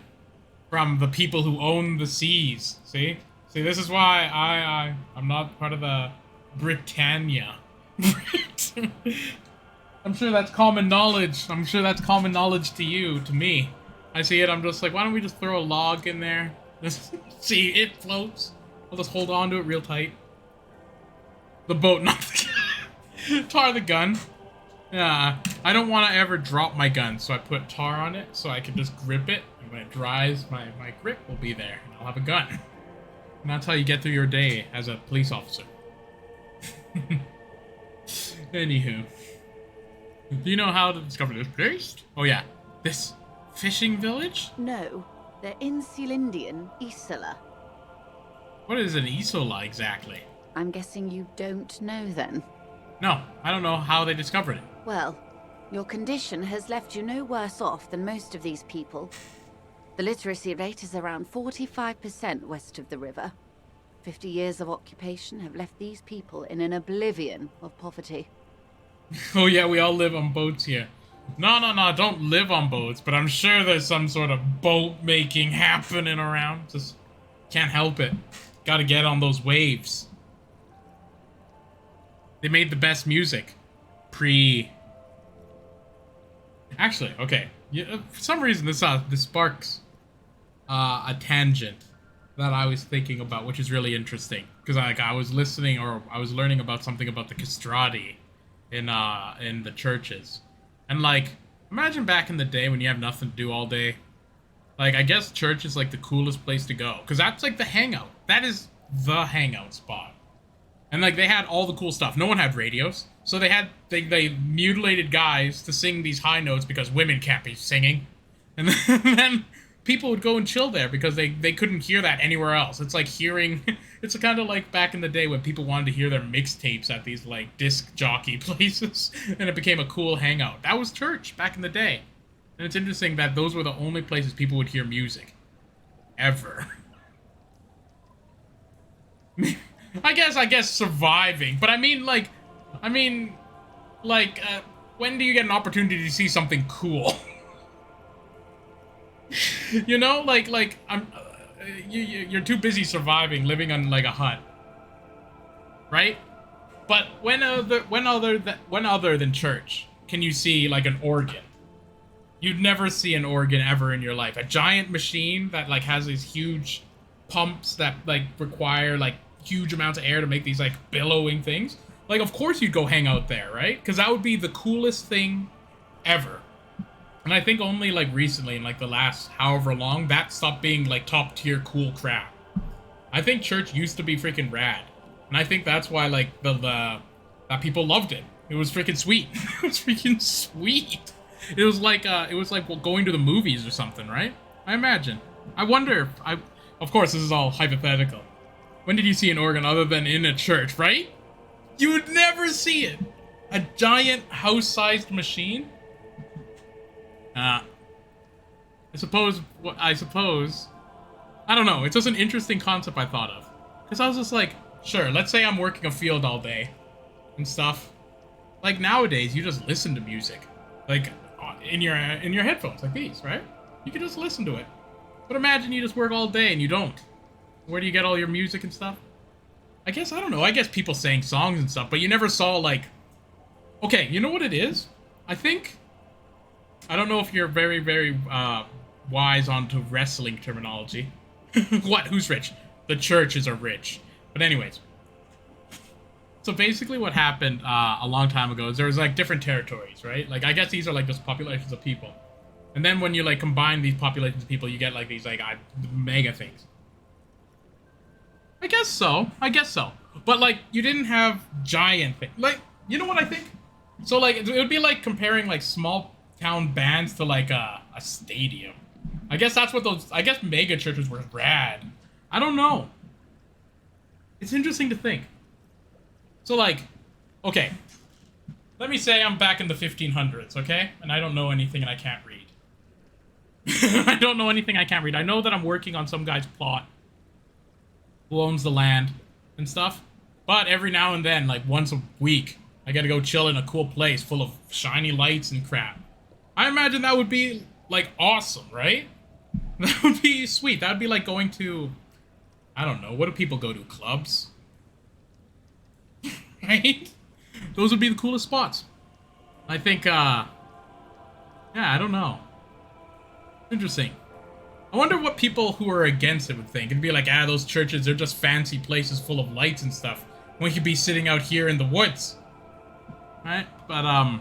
[SPEAKER 3] from the people who own the seas. See, this is why I'm not part of the Britannia. I'm sure that's common knowledge. I'm sure that's common knowledge to you, to me. I see it, I'm just like, why don't we just throw a log in there? Just see, it floats. I'll just hold on to it real tight. The boat, not the tar the gun. Yeah, I don't want to ever drop my gun, so I put tar on it so I can just grip it. And when it dries, my grip will be there, and I'll have a gun. And that's how you get through your day as a police officer. Anywho. Do you know how to discover this place? Oh yeah, this fishing village?
[SPEAKER 12] No, they're in Celindian, Isola.
[SPEAKER 3] What is an Isola exactly?
[SPEAKER 12] I'm guessing you don't know then.
[SPEAKER 3] No, I don't know how they discovered it.
[SPEAKER 12] Well, your condition has left you no worse off than most of these people. The literacy rate is around 45% west of the river. 50 years of occupation have left these people in an oblivion of poverty.
[SPEAKER 3] Oh yeah, we all live on boats here. No, don't live on boats, but I'm sure there's some sort of boat making happening around. Just can't help it. Gotta get on those waves. They made the best music. Actually, okay. Yeah, for some reason, this sparks a tangent that I was thinking about, which is really interesting. Because I was listening, or I was learning about something about the castrati in the churches. And like, imagine back in the day when you have nothing to do all day. Like, I guess church is like the coolest place to go. Because that's like the hangout. That is the hangout spot. And like, they had all the cool stuff. No one had radios. So they mutilated guys to sing these high notes because women can't be singing. And then people would go and chill there because they couldn't hear that anywhere else. It's like hearing... It's kind of like back in the day when people wanted to hear their mixtapes at these like disc jockey places. And it became a cool hangout. That was church back in the day. And it's interesting that those were the only places people would hear music. Ever. I guess surviving. But I mean, when do you get an opportunity to see something cool? You know, you're too busy surviving, living on like a hut, right? But when other than church can you see like an organ? You'd never see an organ ever in your life. A giant machine that like has these huge pumps that like require like huge amounts of air to make these like billowing things. Like, of course you'd go hang out there, right? Because that would be the coolest thing ever. And I think only like recently, in like the last however long, that stopped being like top tier cool crap. I think church used to be freaking rad, and I think that's why like that people loved it. It was freaking sweet. It was freaking sweet. It was like going to the movies or something, right? I imagine. I wonder. Of course, this is all hypothetical. When did you see an organ other than in a church, right? You would never see it. A giant house-sized machine. I suppose, I don't know, it's just an interesting concept I thought of. Because I was just like, sure, let's say I'm working a field all day and stuff. Like, nowadays, you just listen to music. Like, in your headphones, like these, right? You can just listen to it. But imagine you just work all day and you don't. Where do you get all your music and stuff? I don't know, I guess people sang songs and stuff, but you never saw, like... Okay, you know what it is? I don't know if you're very, very wise onto wrestling terminology. What? Who's rich? The churches are rich. But anyways. So basically what happened a long time ago is there was like different territories, right? Like I guess these are like just populations of people. And then when you like combine these populations of people, you get like these like mega things. I guess so. But like you didn't have giant things. Like, you know what I think? So like it would be like comparing like small town bands to like a stadium. I guess that's what I guess mega churches were rad. I don't know. It's interesting to think. So like, okay. Let me say I'm back in the 1500s, okay? And I don't know anything and I can't read. I don't know anything I can't read. I know that I'm working on some guy's plot who owns the land and stuff. But every now and then, like once a week, I gotta go chill in a cool place full of shiny lights and crap. I imagine that would be, like, awesome, right? That would be sweet. That would be like going to... I don't know. What do people go to? Clubs? Right? Those would be the coolest spots. I think, yeah, I don't know. Interesting. I wonder what people who are against it would think. It'd be like, those churches, they're just fancy places full of lights and stuff. We could be sitting out here in the woods. Right? But,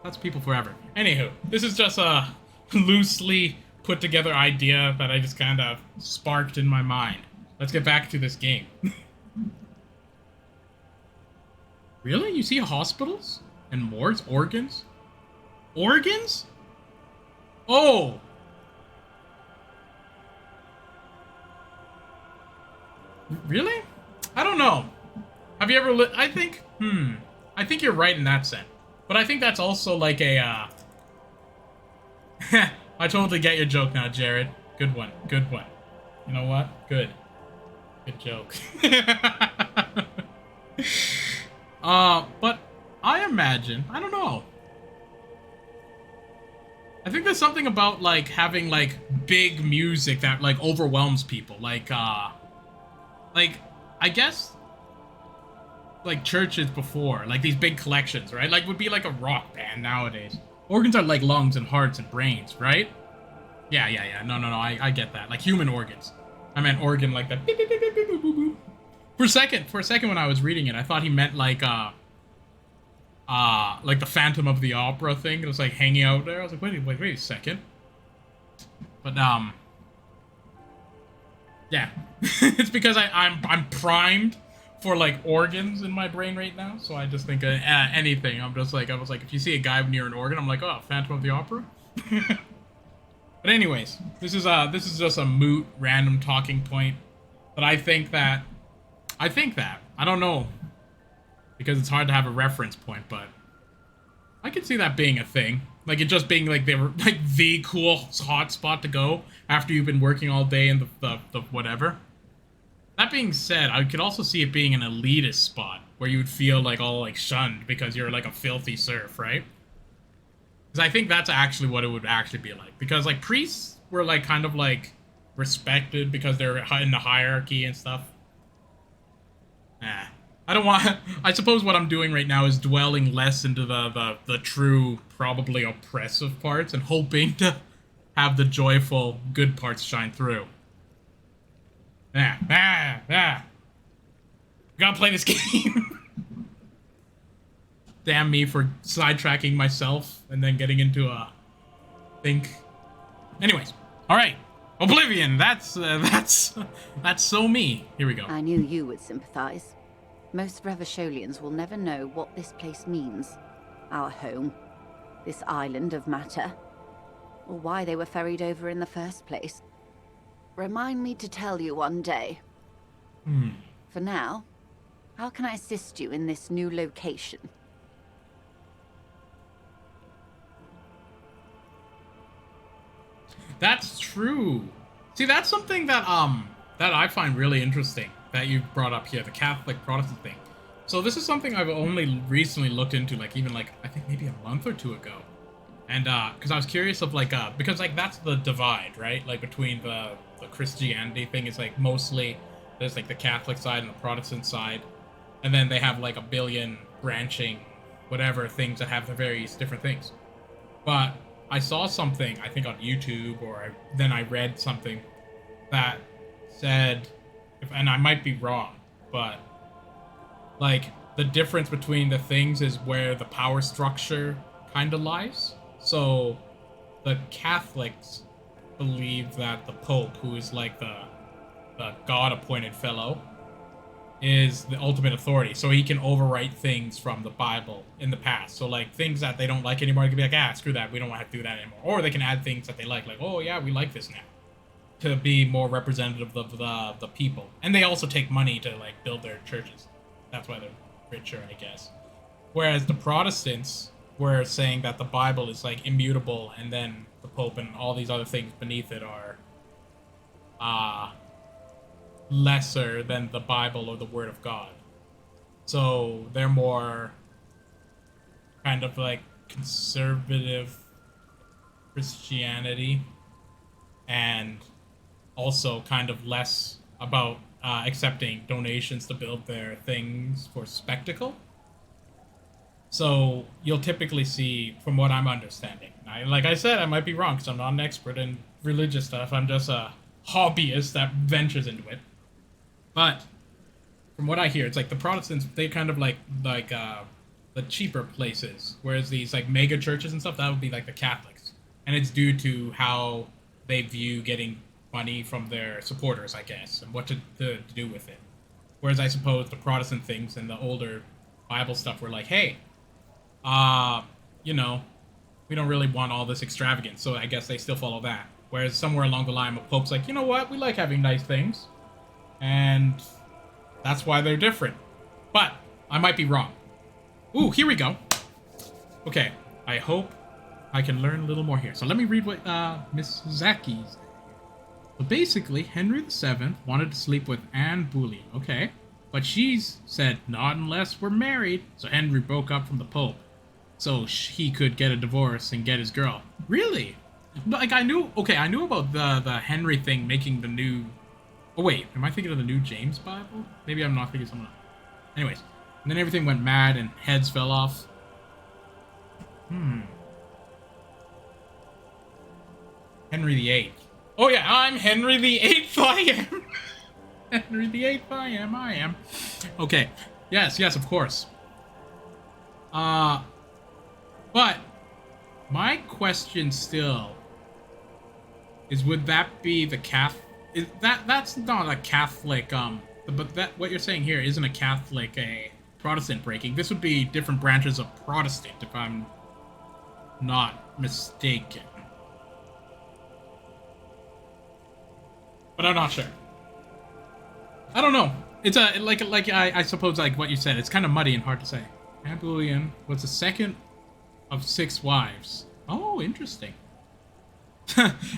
[SPEAKER 3] that's people forever. Anywho, this is just a loosely put together idea that I just kind of sparked in my mind. Let's get back to this game. Really? You see hospitals? And morgues? Organs? Organs? Oh! Really? I don't know. Have you ever I think you're right in that sense. But I think that's also like a, I totally get your joke now, Jared. Good one. Good one. You know what? Good. Good joke. But I imagine, I don't know. I think there's something about, like, having, like, big music that, like, overwhelms people. Like, I guess... like churches before, like these big collections, right? Like would be like a rock band nowadays. Organs are like lungs and hearts and brains, right? Yeah. No, I get that. Like human organs. I meant organ like that. Beep, beep, beep, beep, beep, beep, beep. For a second when I was reading it, I thought he meant like like the Phantom of the Opera thing. It was like hanging out there. I was like, wait a second. But yeah, it's because I'm primed for like organs in my brain right now. So I just think anything. I was like, if you see a guy near an organ, I'm like, oh, Phantom of the Opera. But anyways, this is just a moot random talking point. But I think that I don't know, because it's hard to have a reference point, but I could see that being a thing. Like it just being like the cool hot spot to go after you've been working all day in the whatever. That being said, I could also see it being an elitist spot where you would feel like all like shunned because you're like a filthy serf, right? Because I think that's actually what it would actually be like. Because like priests were like kind of like respected because they're in the hierarchy and stuff. I don't want. I suppose what I'm doing right now is dwelling less into the true, probably oppressive parts and hoping to have the joyful, good parts shine through. We gotta play this game. Damn me for sidetracking myself and then getting into a think. Anyways, all right, Oblivion. That's so me. Here we go.
[SPEAKER 12] I knew you would sympathize. Most Revacholians will never know what this place means. Our home. This island of matter. Or why they were ferried over in the first place. Remind me to tell you one day. For now, how can I assist you in this new location?
[SPEAKER 3] That's true. See, that's something that that I find really interesting that you brought up here, the Catholic Protestant thing. So this is something I've only recently looked into, like even like I think maybe a month or two ago. And because I was curious of like because like that's the divide, right? Like between the Christianity thing is like mostly there's like the Catholic side and the Protestant side. And then they have like a billion branching whatever things that have the various different things. But I saw something, I think on YouTube, or then I read something that said, and I might be wrong, but like the difference between the things is where the power structure kind of lies. So the Catholics believe that the Pope, who is like the God-appointed fellow, is the ultimate authority. So he can overwrite things from the Bible in the past. So like things that they don't like anymore, they can be like, screw that, we don't want to do that anymore. Or they can add things that they like, oh yeah, we like this now, to be more representative of the people. And they also take money to like build their churches. That's why they're richer, I guess. Whereas the Protestants were saying that the Bible is like immutable, and then the Pope and all these other things beneath it are lesser than the Bible or the Word of God. So they're more kind of like conservative Christianity, and also kind of less about accepting donations to build their things for spectacle. So you'll typically see, from what I'm understanding, like I said, I might be wrong because I'm not an expert in religious stuff. I'm just a hobbyist that ventures into it. But from what I hear, it's like the Protestants, they kind of like the cheaper places, whereas these like mega churches and stuff, that would be like the Catholics. And it's due to how they view getting money from their supporters, I guess, and what to do with it. Whereas I suppose the Protestant things and the older Bible stuff were like, hey, you know, we don't really want all this extravagance, so I guess they still follow that. Whereas somewhere along the line, the Pope's like, you know what, we like having nice things, and that's why they're different. But I might be wrong. Ooh, here we go. Okay, I hope I can learn a little more here. So let me read what Miss Zaki's. So basically, Henry VII wanted to sleep with Anne Boleyn, okay? But she's said, not unless we're married. So Henry broke up from the Pope, so he could get a divorce and get his girl. Really? Like, I knew about the Henry thing making the new... Oh, wait, am I thinking of the new James Bible? Maybe I'm not thinking of something else. Anyways, and then everything went mad and heads fell off. Henry VIII. Oh yeah, I'm Henry VIII, I am. Henry VIII, I am. Okay, yes, of course. But my question still is, would that be the that's not a Catholic, but that what you're saying here isn't a Catholic, a Protestant breaking. This would be different branches of Protestant, if I'm not mistaken. But I'm not sure. I don't know. It's I suppose like what you said. It's kind of muddy and hard to say. Napoleon was the second of 6 wives. Oh, interesting.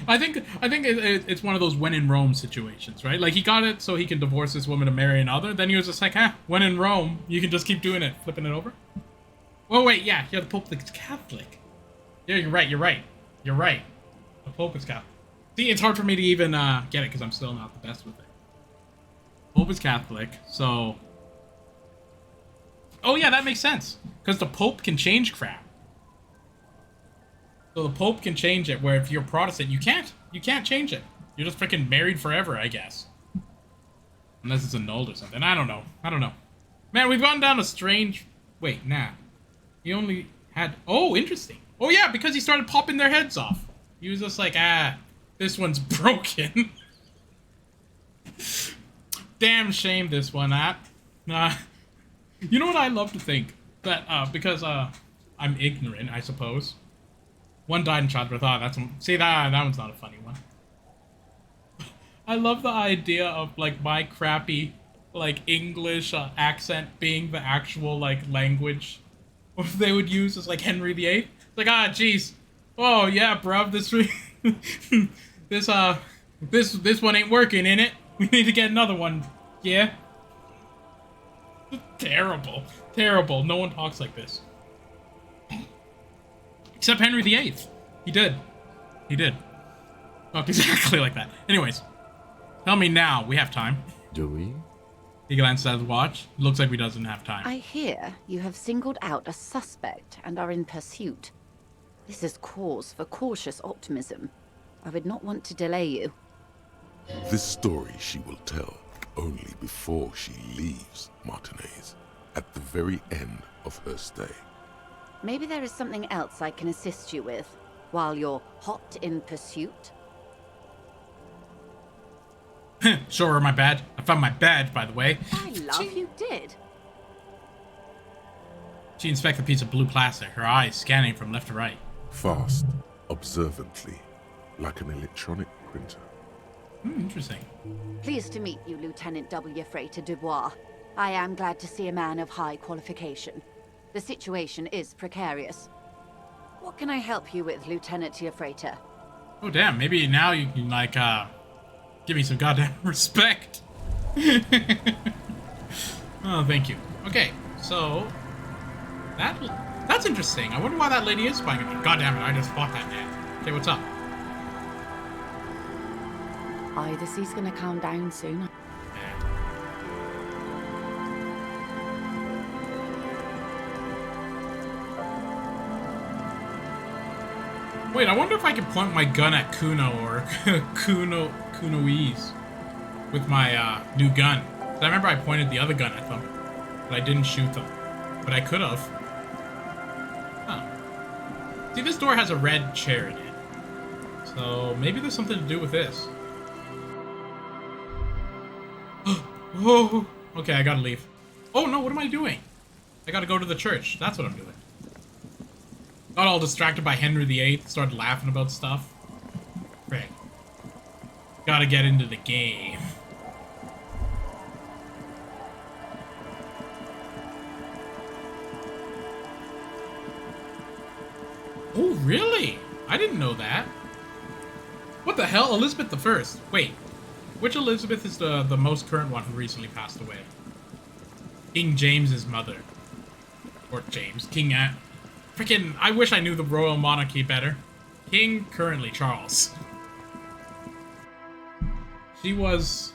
[SPEAKER 3] I think it's one of those when in Rome situations, right? Like he got it so he can divorce this woman to marry another. Then he was just like, when in Rome, you can just keep doing it, flipping it over. Oh wait, yeah, the Pope is Catholic. Yeah, you're right. The Pope is Catholic. See, it's hard for me to even get it because I'm still not the best with it. Pope is Catholic, so. Oh yeah, that makes sense because the Pope can change crap. So the Pope can change it, where if you're Protestant, you can't. You can't change it. You're just freaking married forever, I guess. Unless it's annulled or something. I don't know. Man, we've gone down a strange... Wait, nah. He only had... Oh, interesting. Oh, yeah, because he started popping their heads off. He was just like, this one's broken. Damn shame this one, you know what I love to think? That, because, I'm ignorant, I suppose. One died in childbirth. See, that one's not a funny one. I love the idea of, like, my crappy, like, English accent being the actual, like, language they would use as, like, Henry VIII. It's like, jeez. Oh, yeah, bruv, this one ain't working, innit? We need to get another one. Yeah? Terrible. Terrible. No one talks like this. Except Henry VIII. He did. Talked exactly like that. Anyways. Tell me now. We have time.
[SPEAKER 6] Do we?
[SPEAKER 3] He glanced at his watch. Looks like we doesn't have time.
[SPEAKER 12] I hear you have singled out a suspect and are in pursuit. This is cause for cautious optimism. I would not want to delay you.
[SPEAKER 5] This story she will tell only before she leaves Martinez, at the very end of her stay.
[SPEAKER 12] Maybe there is something else I can assist you with, while you're hot in pursuit?
[SPEAKER 3] Show her my badge. I found my badge, by the way.
[SPEAKER 12] I love you did.
[SPEAKER 3] She inspects a piece of blue plastic, her eyes scanning from left to right.
[SPEAKER 5] Fast, observantly, like an electronic printer.
[SPEAKER 3] Interesting.
[SPEAKER 12] Pleased to meet you, Lieutenant W. Freighter Dubois. I am glad to see a man of high qualification. The situation is precarious. What can I help you with, Lieutenant Freighter?
[SPEAKER 3] Oh, damn. Maybe now you can, like, give me some goddamn respect. Oh, thank you. Okay, so... That's interesting. I wonder why that lady is spying on me. God damn it, I just fought that man. Okay, what's up?
[SPEAKER 12] Either he's gonna calm down soon.
[SPEAKER 3] Wait, I wonder if I can point my gun at Kuno or Kunoese with my new gun. I remember I pointed the other gun at them, but I didn't shoot them. But I could have. Huh. See, this door has a red chair in it. So maybe there's something to do with this. Oh, okay, I gotta leave. Oh no, what am I doing? I gotta go to the church. That's what I'm doing. Got all distracted by Henry VIII, started laughing about stuff. Right. Gotta get into the game. Oh, really? I didn't know that. What the hell? Elizabeth I. Wait. Which Elizabeth is the most current one who recently passed away? King James's mother. Or James. King Freaking, I wish I knew the royal monarchy better. King, currently, Charles. She was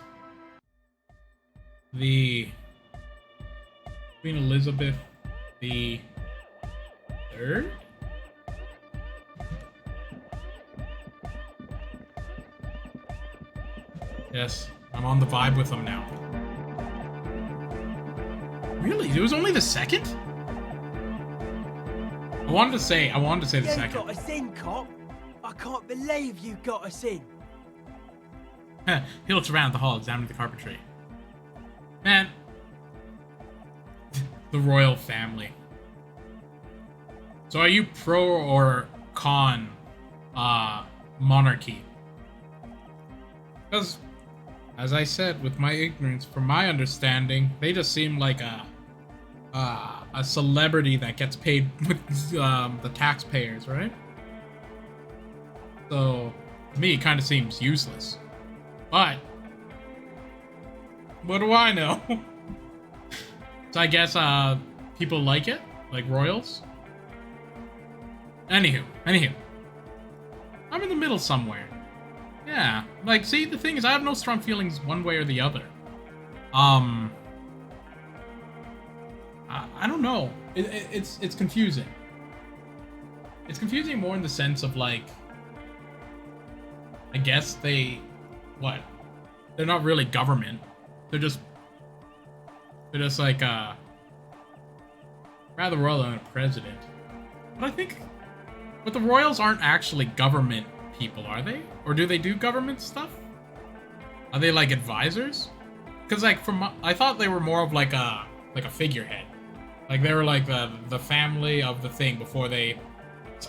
[SPEAKER 3] the Queen Elizabeth the Third? Yes, I'm on the vibe with them now. Really? It was only the second? I wanted to say the
[SPEAKER 13] You
[SPEAKER 3] second.
[SPEAKER 13] got us in, cop. I can't believe you got us in.
[SPEAKER 3] He looks around the hall, examining the carpentry. Man, the royal family. So are you pro or con monarchy? Because, as I said, with my ignorance, from my understanding, they just seem like a celebrity that gets paid with the taxpayers, right? So, to me, it kind of seems useless. But, what do I know? So I guess people like it, like royals. Anywho, I'm in the middle somewhere. Yeah, like, see, the thing is, I have no strong feelings one way or the other. I don't know. It's confusing. It's confusing more in the sense of, like, I guess they're not really government. They're just like, rather royal than a president. But I think, but the royals aren't actually government people, are they? Or do they do government stuff? Are they like advisors? Because like I thought they were more of like a figurehead. Like they were like the family of the thing before they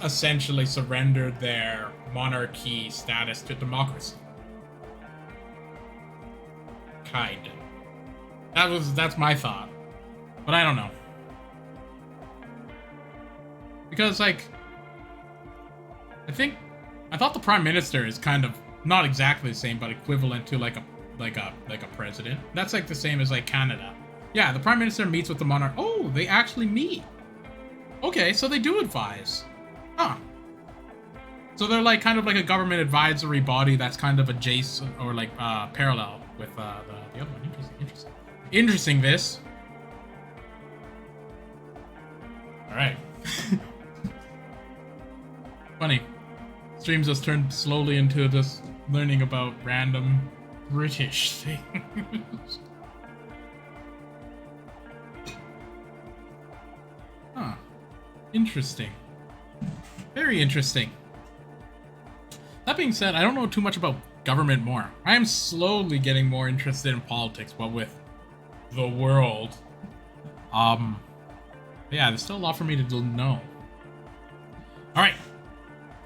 [SPEAKER 3] essentially surrendered their monarchy status to democracy. Kind of. That's my thought. But I don't know. Because like I thought the prime minister is kind of not exactly the same, but equivalent to like a president. That's like the same as like Canada. Yeah, the prime minister meets with the monarch. Oh, they actually meet. Okay, so they do advise. Huh. So they're like kind of like a government advisory body that's kind of adjacent or like parallel with the other one. Interesting this. Alright. Funny. Streams just turned slowly into just learning about random British things. Huh. Interesting. Very interesting. That being said, I don't know too much about government more. I am slowly getting more interested in politics, but with the world. Yeah, there's still a lot for me to know. Alright.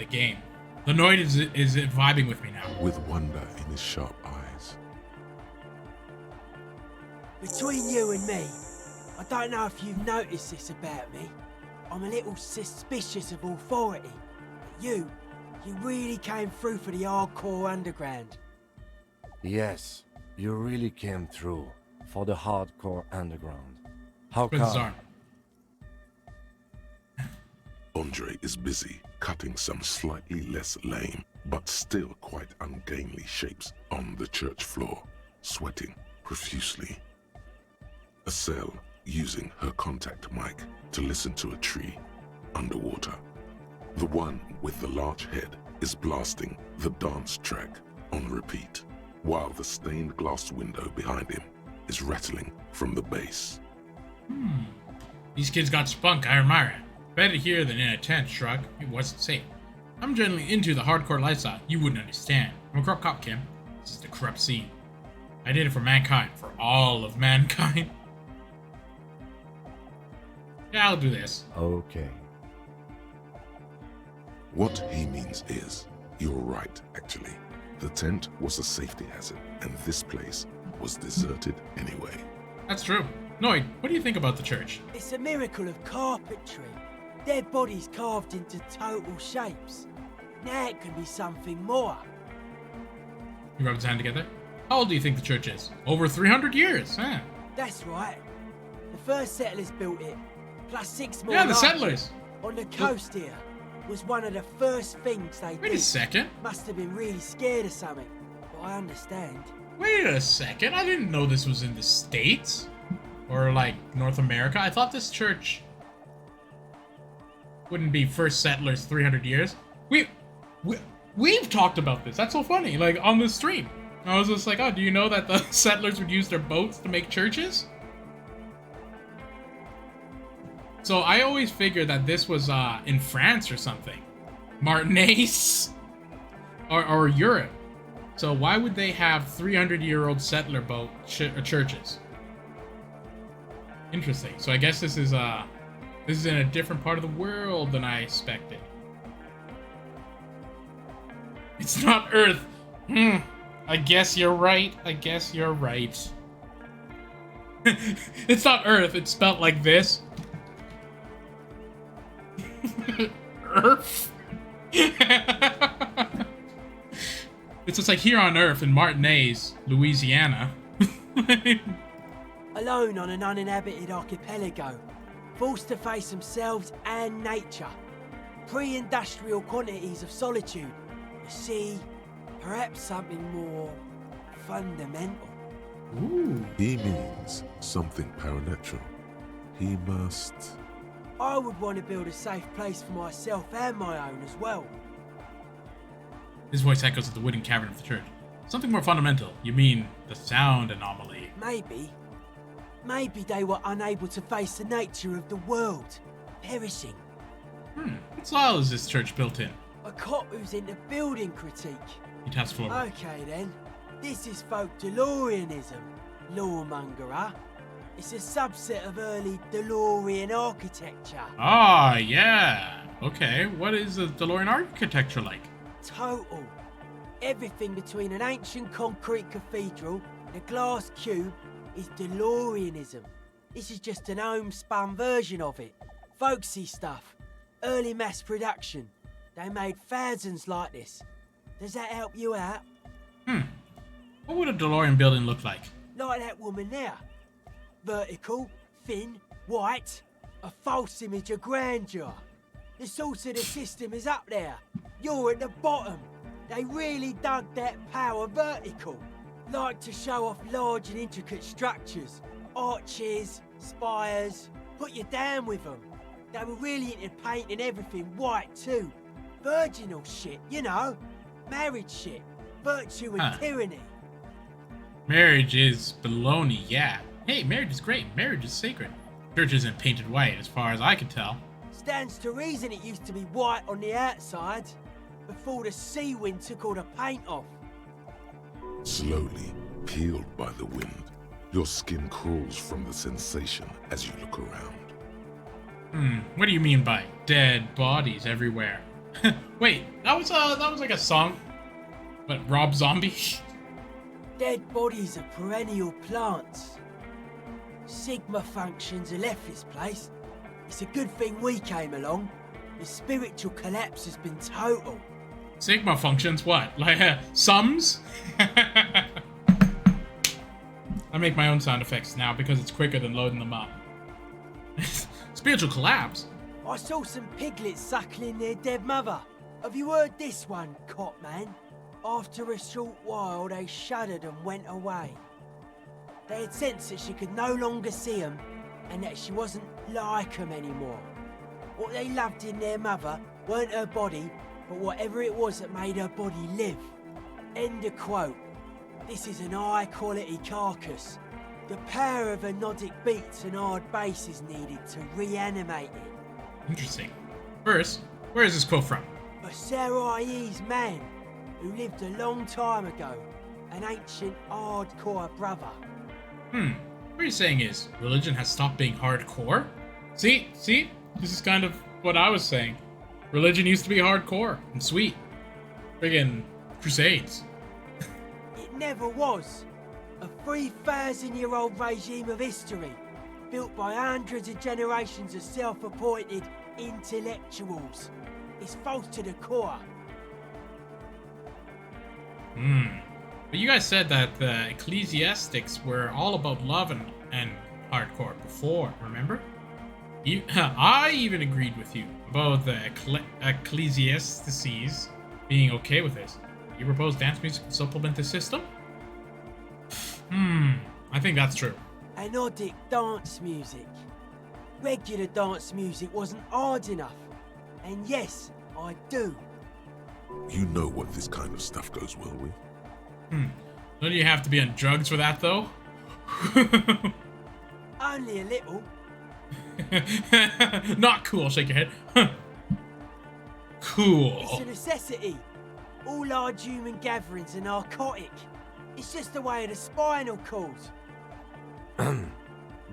[SPEAKER 3] The game. The Noid is vibing with me now.
[SPEAKER 5] With wonder in his sharp eyes.
[SPEAKER 13] Between you and me, I don't know if you've noticed this about me. I'm a little suspicious of authority. But you really came through for the hardcore underground.
[SPEAKER 6] Yes, you really came through for the hardcore underground. How come?
[SPEAKER 3] Bizarre.
[SPEAKER 5] Andre is busy cutting some slightly less lame, but still quite ungainly shapes on the church floor, sweating profusely. Estelle using her contact mic to listen to a tree underwater. The one with the large head is blasting the dance track on repeat, while the stained glass window behind him is rattling from the bass.
[SPEAKER 3] These kids got spunk, I admire it. Better here than in a tent, shrug. It wasn't safe. I'm generally into the hardcore lifestyle. You wouldn't understand. I'm a corrupt cop, Kim. This is the corrupt scene. I did it for mankind. For all of mankind. Yeah, I'll do this.
[SPEAKER 6] Okay.
[SPEAKER 5] What he means is, you're right, actually. The tent was a safety hazard, and this place was deserted anyway.
[SPEAKER 3] That's true. Noid, what do you think about the church?
[SPEAKER 13] It's a miracle of carpentry. Dead bodies carved into total shapes. Now it can be something more.
[SPEAKER 3] You rub his hand together. How old do you think the church is? Over 300 years, huh?
[SPEAKER 13] That's right. The first settlers built it, plus 6 more.
[SPEAKER 3] Yeah, the
[SPEAKER 13] large
[SPEAKER 3] settlers.
[SPEAKER 13] on the coast here was one of the first things they did.
[SPEAKER 3] Wait a second.
[SPEAKER 13] Must have been really scared of something, but I understand.
[SPEAKER 3] Wait a second. I didn't know this was in the States. Or, like, North America. I thought this church wouldn't be first settlers 300 years. We've talked about this. That's so funny. Like, on the stream. I was just like, oh, do you know that the settlers would use their boats to make churches? So I always figured that this was in France or something. Martinaise? Or Europe. So why would they have 300-year-old settler boat churches? Interesting. So I guess this is in a different part of the world than I expected. It's not Earth. I guess you're right. I guess you're right. It's not Earth. It's spelled like this. Earth. It's just like here on Earth in Martinaise, Louisiana.
[SPEAKER 13] Alone on an uninhabited archipelago, forced to face themselves and nature. Pre-industrial quantities of solitude. You see, perhaps something more fundamental.
[SPEAKER 5] Ooh. He means something paranatural. He must...
[SPEAKER 13] I would want to build a safe place for myself and my own as well.
[SPEAKER 3] His voice echoes at the wooden cavern of the church. Something more fundamental. You mean the sound anomaly?
[SPEAKER 13] Maybe. Maybe they were unable to face the nature of the world, perishing.
[SPEAKER 3] What style is this church built in?
[SPEAKER 13] A cop who's into building critique.
[SPEAKER 3] He taps forward.
[SPEAKER 13] Okay then. This is folk DeLoreanism, lawmongerer. It's a subset of early DeLorean architecture.
[SPEAKER 3] Ah, yeah. Okay, what is the DeLorean architecture like?
[SPEAKER 13] Total. Everything between an ancient concrete cathedral and a glass cube is DeLoreanism. This is just an homespun version of it. Folksy stuff. Early mass production. They made thousands like this. Does that help you out?
[SPEAKER 3] What would a DeLorean building look like?
[SPEAKER 13] Like that woman there. Vertical, thin, white. A false image of grandeur. The source of the system is up there. You're at the bottom. They really dug that power vertical. Like to show off large and intricate structures. Arches, spires. Put you down with them. They were really into painting everything white too. Virginal shit, you know. Marriage shit. Virtue and tyranny.
[SPEAKER 3] Marriage is baloney, yeah. Hey, marriage is great. Marriage is sacred. Church isn't painted white as far as I can tell.
[SPEAKER 13] Stands to reason it used to be white on the outside before the sea wind took all the paint off.
[SPEAKER 5] Slowly, peeled by the wind, your skin crawls from the sensation as you look around.
[SPEAKER 3] What do you mean by dead bodies everywhere? Wait, that was like a song, but Rob Zombie.
[SPEAKER 13] Dead bodies are perennial plants. Sigma functions have left this place. It's a good thing we came along. The spiritual collapse has been total.
[SPEAKER 3] Sigma functions what? Like sums? I make my own sound effects now because it's quicker than loading them up. Spiritual collapse?
[SPEAKER 13] I saw some piglets suckling their dead mother. Have you heard this one, cop man? After a short while, they shuddered and went away. They had sensed that she could no longer see them and that she wasn't like them anymore. What they loved in their mother weren't her body, but whatever it was that made her body live. End of quote. This is an high-quality carcass. The power of anodic beats and hard bass is needed to reanimate it.
[SPEAKER 3] Interesting. First, where is this quote from?
[SPEAKER 13] A Sarai's man who lived a long time ago. An ancient hardcore brother.
[SPEAKER 3] What you're saying is, religion has stopped being hardcore? See? This is kind of what I was saying. Religion used to be hardcore and sweet. Friggin' crusades.
[SPEAKER 13] It never was. A 3,000-year-old regime of history, built by hundreds of generations of self-appointed intellectuals. It's false to the core.
[SPEAKER 3] But you guys said that the ecclesiastics were all about love and hardcore before, remember? I even agreed with you about the ecclesiastices being okay with this. You propose dance music to supplement the system? I think that's true.
[SPEAKER 13] Anodic dance music. Regular dance music wasn't hard enough. And yes, I do.
[SPEAKER 5] You know what this kind of stuff goes well with.
[SPEAKER 3] Don't you have to be on drugs for that, though?
[SPEAKER 13] Only a little.
[SPEAKER 3] Not cool. Shake your head. Huh. Cool.
[SPEAKER 13] It's a necessity. All large human gatherings are narcotic. It's just the way of the spinal cord.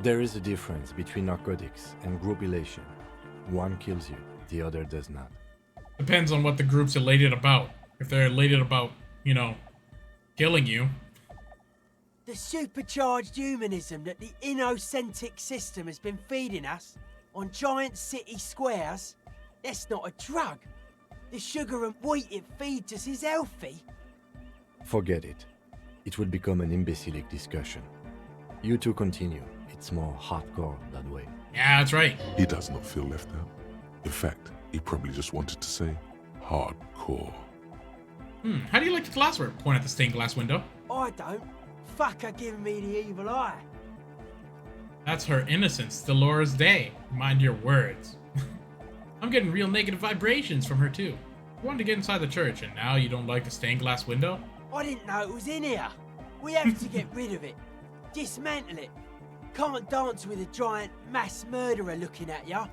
[SPEAKER 6] There is a difference between narcotics and group elation. One kills you, the other does not.
[SPEAKER 3] Depends on what the group's elated about. If they're elated about, you know, killing you.
[SPEAKER 13] The supercharged humanism that the innocentic system has been feeding us on giant city squares, that's not a drug. The sugar and wheat it feeds us is healthy.
[SPEAKER 6] Forget it. It will become an imbecilic discussion. You two continue. It's more hardcore that way.
[SPEAKER 3] Yeah, that's right.
[SPEAKER 5] He does not feel left out. In fact, he probably just wanted to say hardcore.
[SPEAKER 3] How do you like the glassware? Point at the stained glass window.
[SPEAKER 13] I don't. Fuck her giving me the evil eye.
[SPEAKER 3] That's her innocence, Dolores Day. Mind your words. I'm getting real negative vibrations from her too. You wanted to get inside the church, and now you don't like the stained glass window?
[SPEAKER 13] I didn't know it was in here. We have to get rid of it. Dismantle it. Can't dance with a giant mass murderer looking at ya.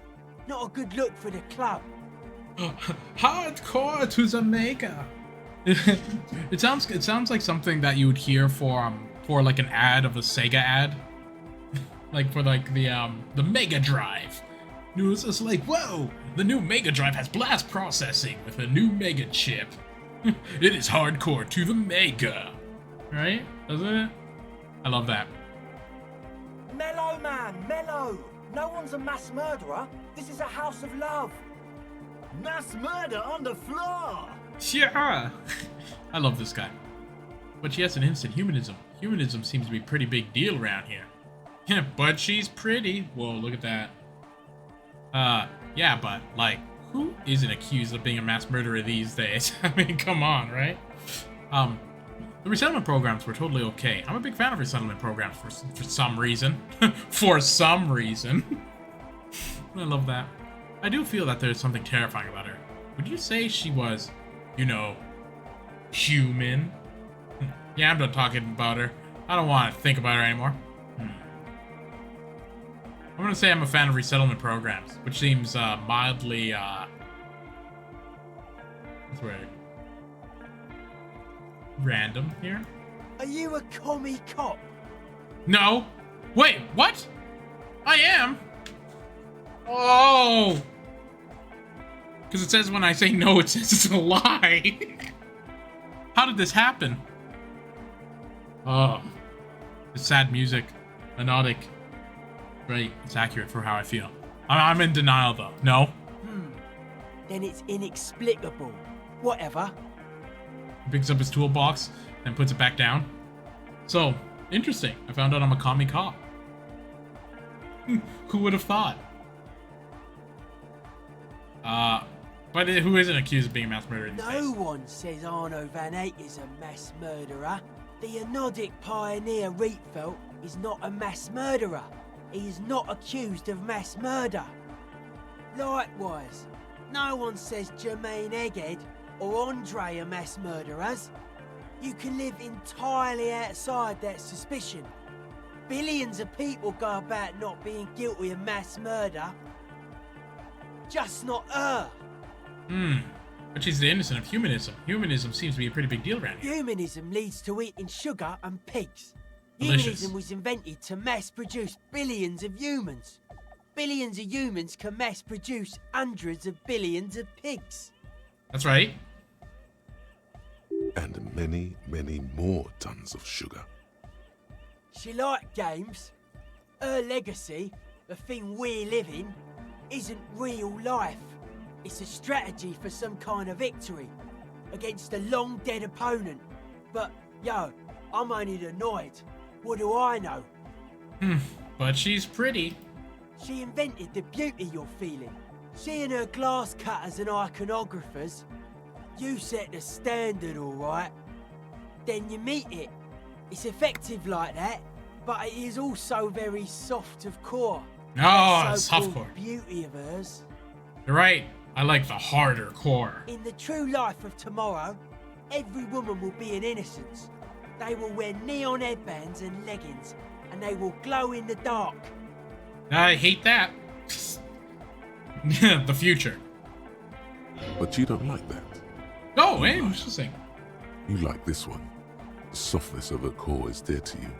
[SPEAKER 13] Not a good look for the club.
[SPEAKER 3] Hardcore to Jamaica. It sounds like something that you would hear for like an ad of a Sega ad. Like for like the Mega Drive. It was just like, whoa, the new Mega Drive has blast processing with a new Mega chip. It is hardcore to the Mega. Right? Doesn't it? I love that.
[SPEAKER 9] Mellow, man, mellow. No one's a mass murderer. This is a house of love. Mass murder on the floor.
[SPEAKER 3] Yeah. I love this guy. But she has an instant humanism. Humanism seems to be a pretty big deal around here. Yeah, but she's pretty. Whoa, look at that. Yeah, but, like, who isn't accused of being a mass murderer these days? I mean, come on, right? The resettlement programs were totally okay. I'm a big fan of resettlement programs for some reason. For some reason. I love that. I do feel that there's something terrifying about her. Would you say she was, you know, human? Yeah, I'm done talking about her. I don't want to think about her anymore. I'm gonna say I'm a fan of resettlement programs, which seems mildly what's the word? Random here.
[SPEAKER 13] Are you a commie cop?
[SPEAKER 3] No. Wait, what? I am. Oh. Because it says when I say no, it says it's a lie. How did this happen? Oh. The sad music. Hypnotic. Right, it's accurate for how I feel. I'm in denial though. No?
[SPEAKER 13] Then it's inexplicable. Whatever.
[SPEAKER 3] He picks up his toolbox and puts it back down. So, interesting. I found out I'm a commie cop. Who would have thought? But who isn't accused of being a mass murderer these days?
[SPEAKER 13] No one says Arno van Eyck is a mass murderer. The Anodic pioneer Rietveld is not a mass murderer. He is not accused of mass murder. Likewise, no one says Jermaine Egghead or Andre are mass murderers. You can live entirely outside that suspicion. Billions of people go about not being guilty of mass murder. Just not her.
[SPEAKER 3] But she's the innocent of humanism. Humanism seems to be a pretty big deal around here.
[SPEAKER 13] Humanism leads to eating sugar and pigs.
[SPEAKER 3] Delicious.
[SPEAKER 13] Humanism was invented to mass-produce billions of humans. Billions of humans can mass-produce hundreds of billions of pigs.
[SPEAKER 3] That's right.
[SPEAKER 5] And many, many more tons of sugar.
[SPEAKER 13] She liked games. Her legacy, the thing we live in, isn't real life. It's a strategy for some kind of victory against a long-dead opponent. But, yo, I'm only annoyed. What do I know?
[SPEAKER 3] But she's pretty.
[SPEAKER 13] She invented the beauty you're feeling. She and her glass cutters and iconographers. You set the standard, alright. Then you meet it. It's effective like that, but it is also very soft of core.
[SPEAKER 3] Oh, soft core.
[SPEAKER 13] Beauty of hers.
[SPEAKER 3] You're right. I like the harder core.
[SPEAKER 13] In the true life of tomorrow, every woman will be an innocence. They will wear neon headbands and leggings, and they will glow in the dark.
[SPEAKER 3] I hate that. The future.
[SPEAKER 5] But you don't like that.
[SPEAKER 3] Oh, interesting.
[SPEAKER 5] You like this one. The softness of her core is there to you.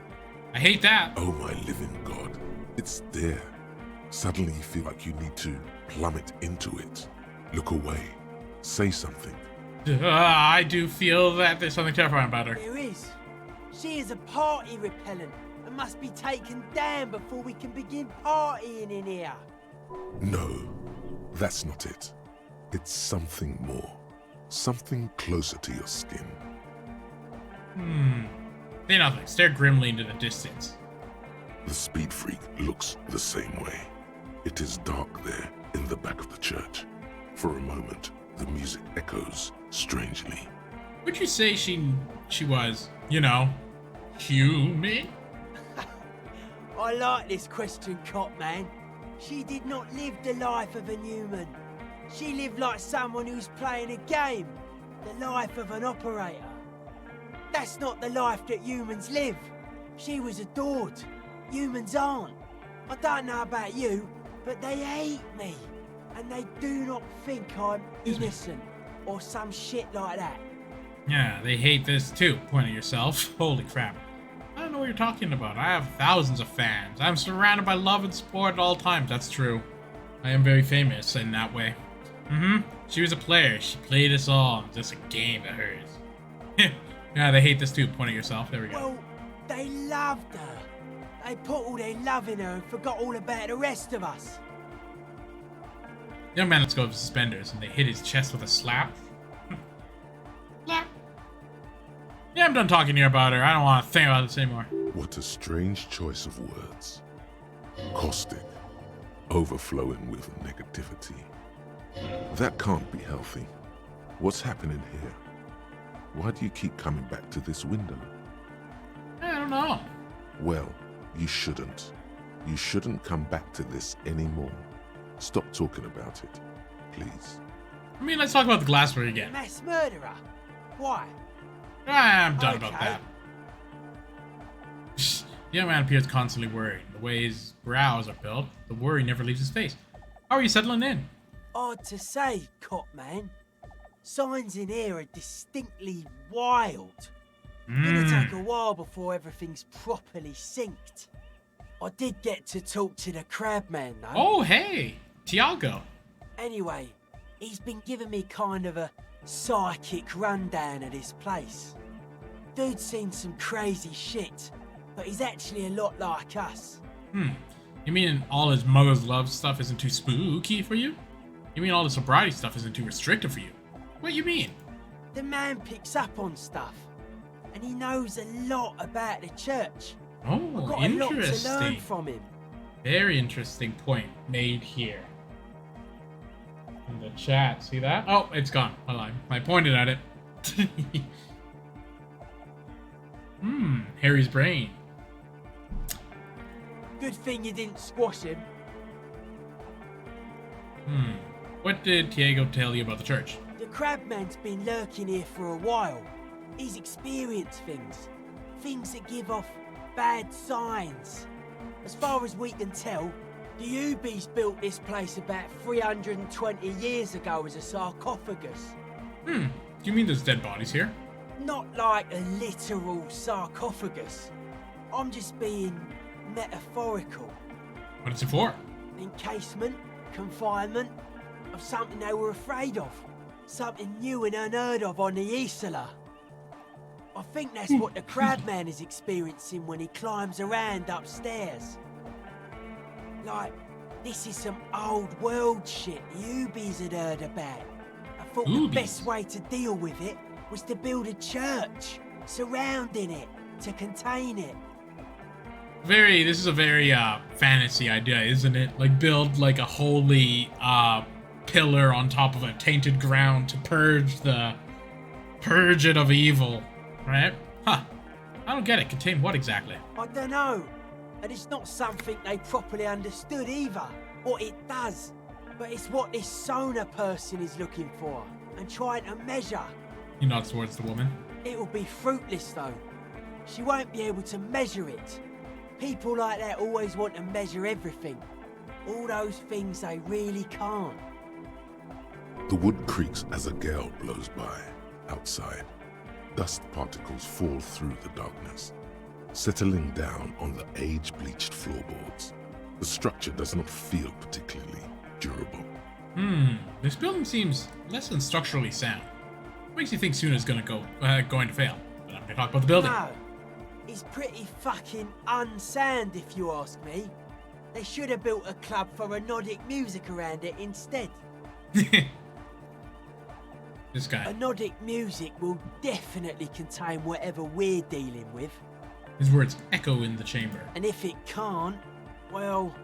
[SPEAKER 3] I hate that.
[SPEAKER 5] Oh my living God. It's there. Suddenly you feel like you need to plummet into it. Look away. Say something.
[SPEAKER 3] I do feel that there's something terrifying about her.
[SPEAKER 13] There is. She is a party repellent and must be taken down before we can begin partying in here.
[SPEAKER 5] No, that's not it. It's something more. Something closer to your skin.
[SPEAKER 3] Say nothing. Stare grimly into the distance.
[SPEAKER 5] The speed freak looks the same way. It is dark there in the back of the church. For a moment, the music echoes strangely.
[SPEAKER 3] Would you say she was, you know, human?
[SPEAKER 13] I like this question, Cop Man. She did not live the life of a human. She lived like someone who's playing a game. The life of an operator. That's not the life that humans live. She was adored. Humans aren't. I don't know about you, but they hate me. And they do not think I'm innocent or some shit like that.
[SPEAKER 3] Yeah, they hate this too, point at yourself. Holy crap. I don't know what you're talking about. I have thousands of fans. I'm surrounded by love and support at all times. That's true. I am very famous in that way. She was a player. She played us all. Just a game of hers. Yeah, they hate this too, point at yourself. There we go.
[SPEAKER 13] Well, they loved her. They put all their love in her and forgot all about the rest of us.
[SPEAKER 3] Young man lets go of his suspenders and they hit his chest with a slap. Slap. Yeah, I'm done talking to you about her. I don't want to think about this anymore.
[SPEAKER 5] What a strange choice of words. Caustic, overflowing with negativity. That can't be healthy. What's happening here? Why do you keep coming back to this window?
[SPEAKER 3] I don't know.
[SPEAKER 5] Well, you shouldn't. You shouldn't come back to this anymore. Stop talking about it, please.
[SPEAKER 3] I mean, let's talk about the glassware again.
[SPEAKER 13] Mass murderer? Why?
[SPEAKER 3] I'm done about that. The young man appears constantly worried. The way his brows are built, the worry never leaves his face. How are you settling in?
[SPEAKER 13] Odd to say, Cop Man. Signs in here are distinctly wild. Gonna take a while before everything's properly synced. I did get to talk to the Crabman though.
[SPEAKER 3] Oh, hey, Tiago.
[SPEAKER 13] Anyway, he's been giving me kind of a psychic rundown of this place. Dude's seen some crazy shit, but he's actually a lot like us.
[SPEAKER 3] You mean all his mother's love stuff isn't too spooky for you? You mean all the sobriety stuff isn't too restrictive for you? What you mean?
[SPEAKER 13] The man picks up on stuff, and he knows a lot about the church.
[SPEAKER 3] Oh,
[SPEAKER 13] I've got
[SPEAKER 3] interesting.
[SPEAKER 13] a lot to learn from him.
[SPEAKER 3] Very interesting point made here. In the chat, see that? Oh, it's gone. I pointed at it. Harry's brain.
[SPEAKER 13] Good thing you didn't squash him.
[SPEAKER 3] What did Tiago tell you about the church?
[SPEAKER 13] The Crabman's been lurking here for a while. He's experienced things. Things that give off bad signs. As far as we can tell, the Ubies built this place about 320 years ago as a sarcophagus.
[SPEAKER 3] Do you mean there's dead bodies here?
[SPEAKER 13] Not like a literal sarcophagus. I'm just being metaphorical.
[SPEAKER 3] What is it for?
[SPEAKER 13] Encasement, confinement, of something they were afraid of. Something new and unheard of on the Isla. I think that's what the Crabman is experiencing when he climbs around upstairs. Like, this is some old world shit Ubies had heard about. I thought the best way to deal with it was to build a church surrounding it to contain it.
[SPEAKER 3] This is a very fantasy idea, isn't it? Like build like a holy pillar on top of a tainted ground to purge it of evil, right? Huh. I don't get it. Contain what exactly?
[SPEAKER 13] I don't know. And it's not something they properly understood either, what it does. But it's what this Sona person is looking for and trying to measure.
[SPEAKER 3] He nods towards the woman.
[SPEAKER 13] It will be fruitless though. She won't be able to measure it. People like that always want to measure everything. All those things they really can't.
[SPEAKER 5] The wood creaks as a gale blows by. Outside, dust particles fall through the darkness, settling down on the age-bleached floorboards. The structure does not feel particularly durable.
[SPEAKER 3] This building seems less than structurally sound. What makes you think Suna's going to fail? But I'm going to talk about the building.
[SPEAKER 13] No, it's pretty fucking unsound if you ask me. They should have built a club for Nordic music around it instead.
[SPEAKER 3] This guy.
[SPEAKER 13] Nordic music will definitely contain whatever we're dealing with.
[SPEAKER 3] His words echo in the chamber.
[SPEAKER 13] And if it can't, well...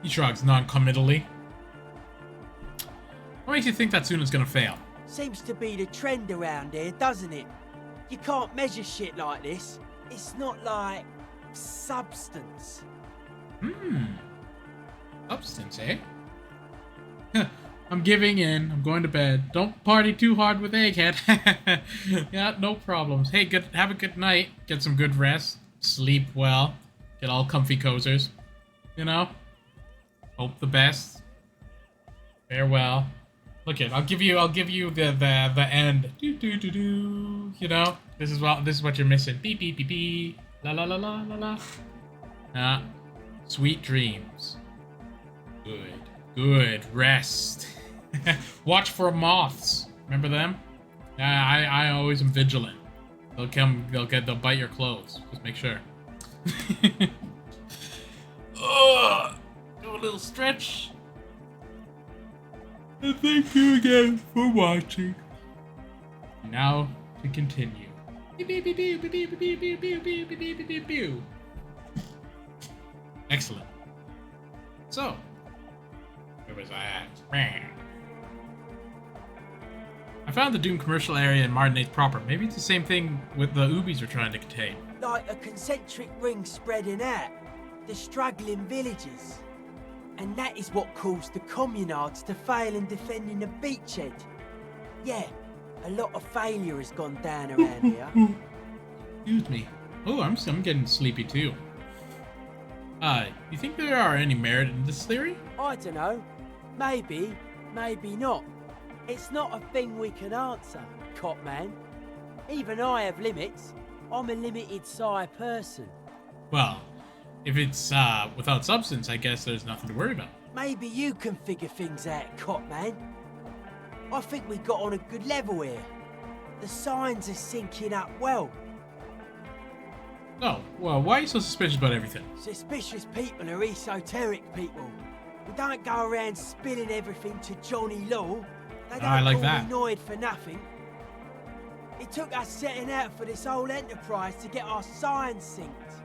[SPEAKER 3] He shrugs non-committally. What makes you think that Suna's gonna fail?
[SPEAKER 13] Seems to be the trend around here, doesn't it? You can't measure shit like this. It's not like... substance.
[SPEAKER 3] Substance, eh? I'm giving in. I'm going to bed. Don't party too hard with Egghead. Yeah, no problems. Hey, have a good night. Get some good rest. Sleep well. Get all comfy cozers. You know? Hope the best. Farewell. Look it. I'll give you the end. Do. You know? This is what you're missing. Beep beep beep beep. La la la la la la. Sweet dreams. Good rest. Watch for moths. Remember them? I always am vigilant. They'll bite your clothes. Just make sure. Do a little stretch. And thank you again for watching. Now to continue. Excellent. So, where was I at? I found the Doom commercial area in Martinaise proper. Maybe it's the same thing with the Ubies we're trying to contain.
[SPEAKER 13] Like a concentric ring spreading out, the struggling villages. And that is what caused the communards to fail in defending the beachhead. Yeah, a lot of failure has gone down around here.
[SPEAKER 3] Excuse me. Oh, I'm getting sleepy too. You think there are any merit in this theory?
[SPEAKER 13] I don't know. Maybe, maybe not. It's not a thing we can answer, Copman. Even I have limits. I'm a limited psi person.
[SPEAKER 3] Well, if it's without substance, I guess there's nothing to worry about.
[SPEAKER 13] Maybe you can figure things out, Copman. I think we got on a good level here. The signs are syncing up well.
[SPEAKER 3] Oh, well, why are you so suspicious about everything?
[SPEAKER 13] Suspicious people are esoteric people. We don't go around spilling everything to Johnny Law. They don't
[SPEAKER 3] I like
[SPEAKER 13] call
[SPEAKER 3] that.
[SPEAKER 13] me Noid for nothing. It took us setting out for this whole enterprise to get our signs synced.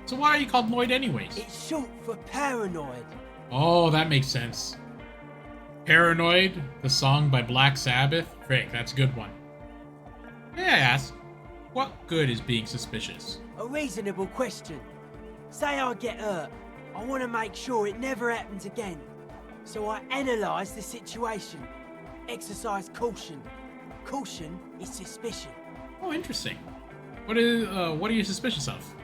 [SPEAKER 3] So why are you called Noid anyways?
[SPEAKER 13] It's short for paranoid.
[SPEAKER 3] Oh, that makes sense. Paranoid, the song by Black Sabbath? Frick, that's a good one. May I ask, what good is being suspicious?
[SPEAKER 13] A reasonable question. Say I get hurt. I want to make sure it never happens again. So I analyse the situation. Exercise caution. Caution is suspicion.
[SPEAKER 3] Oh, interesting. What are you suspicious of?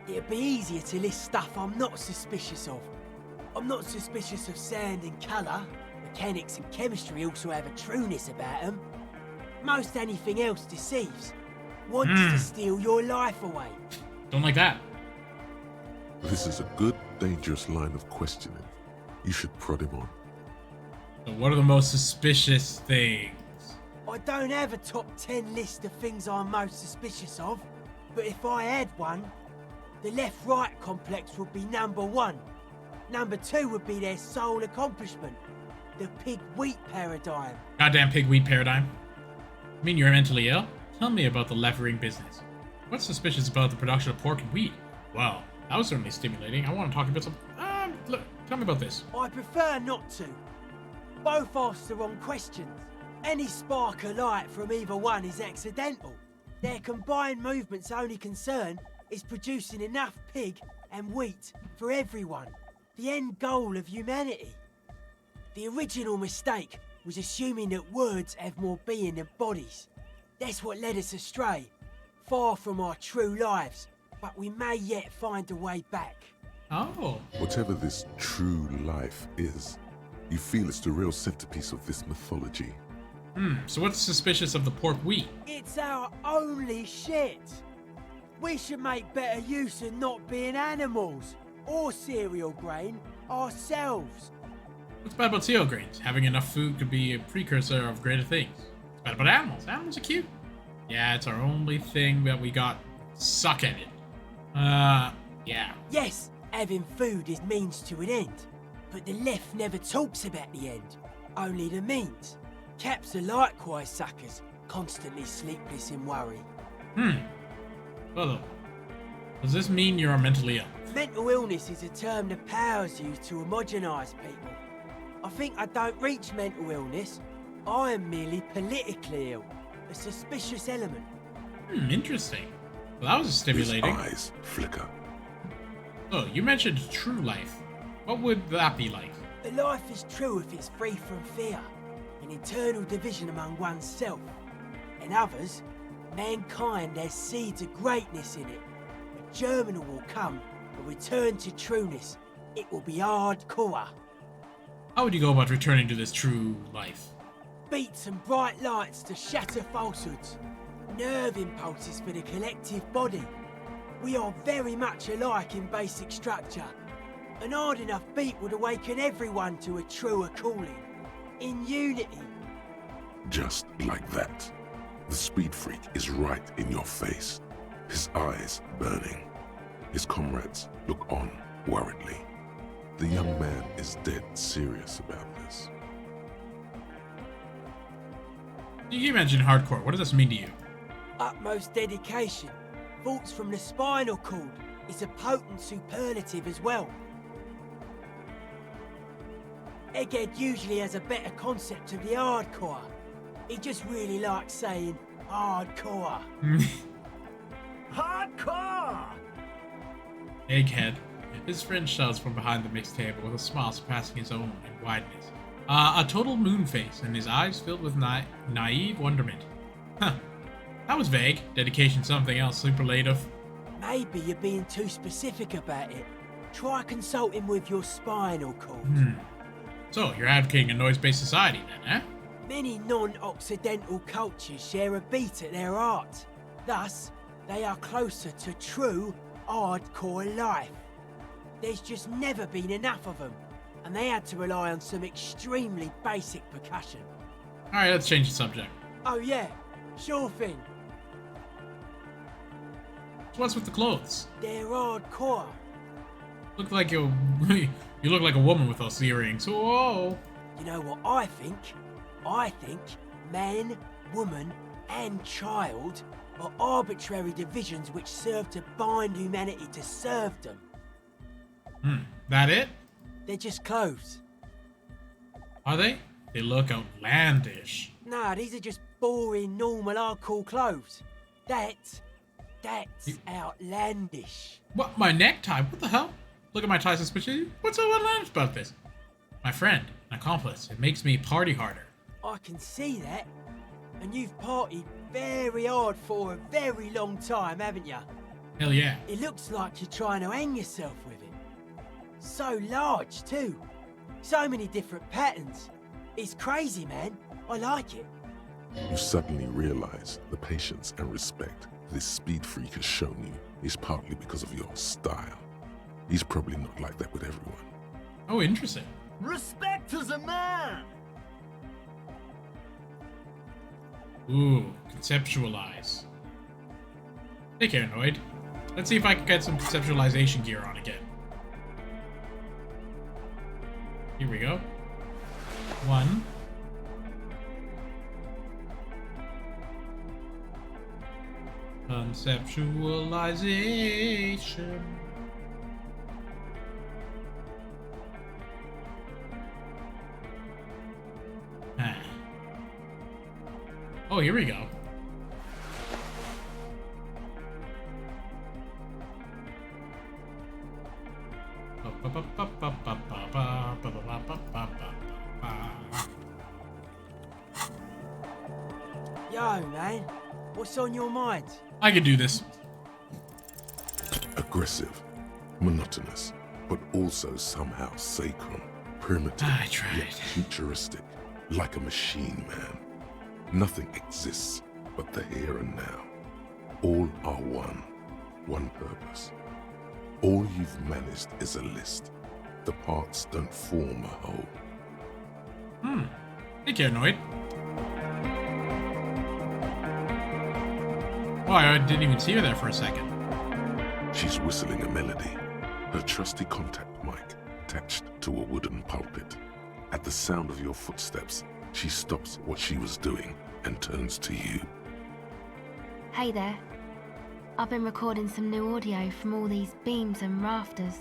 [SPEAKER 13] It'd be easier to list stuff I'm not suspicious of. I'm not suspicious of sound and colour. Mechanics and chemistry also have a trueness about them. Most anything else deceives. Wants to steal your life away.
[SPEAKER 3] Don't like that.
[SPEAKER 5] This is a good, dangerous line of questioning. You should prod him on.
[SPEAKER 3] So what are the most suspicious things?
[SPEAKER 13] I don't have a top 10 list of things I'm most suspicious of, but if I had one, the left-right complex would be number 1. Number 2 would be their sole accomplishment, the pig-wheat paradigm.
[SPEAKER 3] Goddamn pig-wheat paradigm. I mean, you're mentally ill? Tell me about the levering business. What's suspicious about the production of pork and wheat? Well, that was certainly stimulating. I want to talk about some... look, tell me about this.
[SPEAKER 13] I prefer not to. Both ask the wrong questions. Any spark of light from either one is accidental. Their combined movement's only concern is producing enough pig and wheat for everyone. The end goal of humanity. The original mistake was assuming that words have more being than bodies. That's what led us astray, far from our true lives, but we may yet find a way back.
[SPEAKER 3] Oh.
[SPEAKER 5] Whatever this true life is, you feel it's the real centerpiece of this mythology.
[SPEAKER 3] So what's suspicious of the pork wheat?
[SPEAKER 13] It's our only shit. We should make better use of not being animals or cereal grain ourselves.
[SPEAKER 3] What's bad about cereal grains? Having enough food could be a precursor of greater things. What's bad about animals? Animals are cute. Yeah, it's our only thing that we got. Suck at it. Yeah.
[SPEAKER 13] Yes, having food is means to an end. But the left never talks about the end, only the means. Caps are likewise suckers, constantly sleepless in worry.
[SPEAKER 3] Well, does this mean you're mentally ill?
[SPEAKER 13] Mental illness is a term that powers use to homogenise people. I think I don't reach mental illness. I am merely politically ill, a suspicious element.
[SPEAKER 3] Interesting. Well, that was stimulating.
[SPEAKER 5] His eyes flicker.
[SPEAKER 3] Oh, you mentioned true life. What would that be like?
[SPEAKER 13] The life is true if it's free from fear, an internal division among oneself. In others, mankind has seeds of greatness in it. A germinal will come, a return to trueness. It will be hardcore.
[SPEAKER 3] How would you go about returning to this true life?
[SPEAKER 13] Beats and bright lights to shatter falsehoods. Nerve impulses for the collective body. We are very much alike in basic structure. An hard enough beat would awaken everyone to a truer calling. In unity.
[SPEAKER 5] Just like that. The speed freak is right in your face. His eyes burning. His comrades look on worriedly. The young man is dead serious about this.
[SPEAKER 3] You mentioned hardcore. What does this mean to you?
[SPEAKER 13] Utmost dedication. Thoughts from the spinal cord is a potent superlative as well. Egghead usually has a better concept of the hardcore. He just really likes saying hardcore.
[SPEAKER 9] Hardcore!
[SPEAKER 3] Egghead. His friend shouts from behind the mixed table with a smile surpassing his own in wideness. A total moon face, and his eyes filled with naive wonderment. Huh. That was vague. Dedication something else superlative.
[SPEAKER 13] Maybe you're being too specific about it. Try consulting with your spinal cord.
[SPEAKER 3] So, you're advocating a noise-based society then, eh?
[SPEAKER 13] Many non-Occidental cultures share a beat at their art. Thus, they are closer to true, hardcore life. There's just never been enough of them, and they had to rely on some extremely basic percussion.
[SPEAKER 3] Alright, let's change the subject.
[SPEAKER 13] Oh yeah, sure thing.
[SPEAKER 3] So what's with the clothes?
[SPEAKER 13] They're hardcore.
[SPEAKER 3] Look like you look like a woman with those earrings. Whoa!
[SPEAKER 13] You know what I think? I think man, woman, and child are arbitrary divisions which serve to bind humanity to serfdom.
[SPEAKER 3] That it?
[SPEAKER 13] They're just clothes.
[SPEAKER 3] Are they? They look outlandish.
[SPEAKER 13] Nah, these are just boring, normal, hardcore clothes. That's outlandish.
[SPEAKER 3] What? My necktie? What the hell? Look at my tie suspiciously. What's so outlandish about this? My friend, an accomplice. It makes me party harder.
[SPEAKER 13] I can see that. And you've partied very hard for a very long time, haven't you?
[SPEAKER 3] Hell yeah.
[SPEAKER 13] It looks like you're trying to hang yourself with it. So large, too. So many different patterns. It's crazy, man. I like it.
[SPEAKER 5] You suddenly realize the patience and respect this speed freak has shown you is partly because of your style. He's probably not like that with everyone.
[SPEAKER 3] Oh, interesting.
[SPEAKER 9] Respect as a man!
[SPEAKER 3] Ooh, conceptualize. Take care, Noid. Let's see if I can get some conceptualization gear on again. Here we go. 1. Conceptualization. Oh, here we go.
[SPEAKER 13] Yo, man. What's on your mind?
[SPEAKER 3] I can do this.
[SPEAKER 5] Aggressive, monotonous, but also somehow sacred, primitive,
[SPEAKER 3] I tried.
[SPEAKER 5] yet futuristic, like a machine, man. Nothing exists but the here and now. All are one purpose. All you've managed is a list. The parts don't form a whole.
[SPEAKER 3] Take care, Noid. Oh, I didn't even see her there for a second.
[SPEAKER 5] She's whistling a melody, her trusty contact mic attached to a wooden pulpit. At the sound of your footsteps, she stops what she was doing and turns to you.
[SPEAKER 11] Hey there. I've been recording some new audio from all these beams and rafters.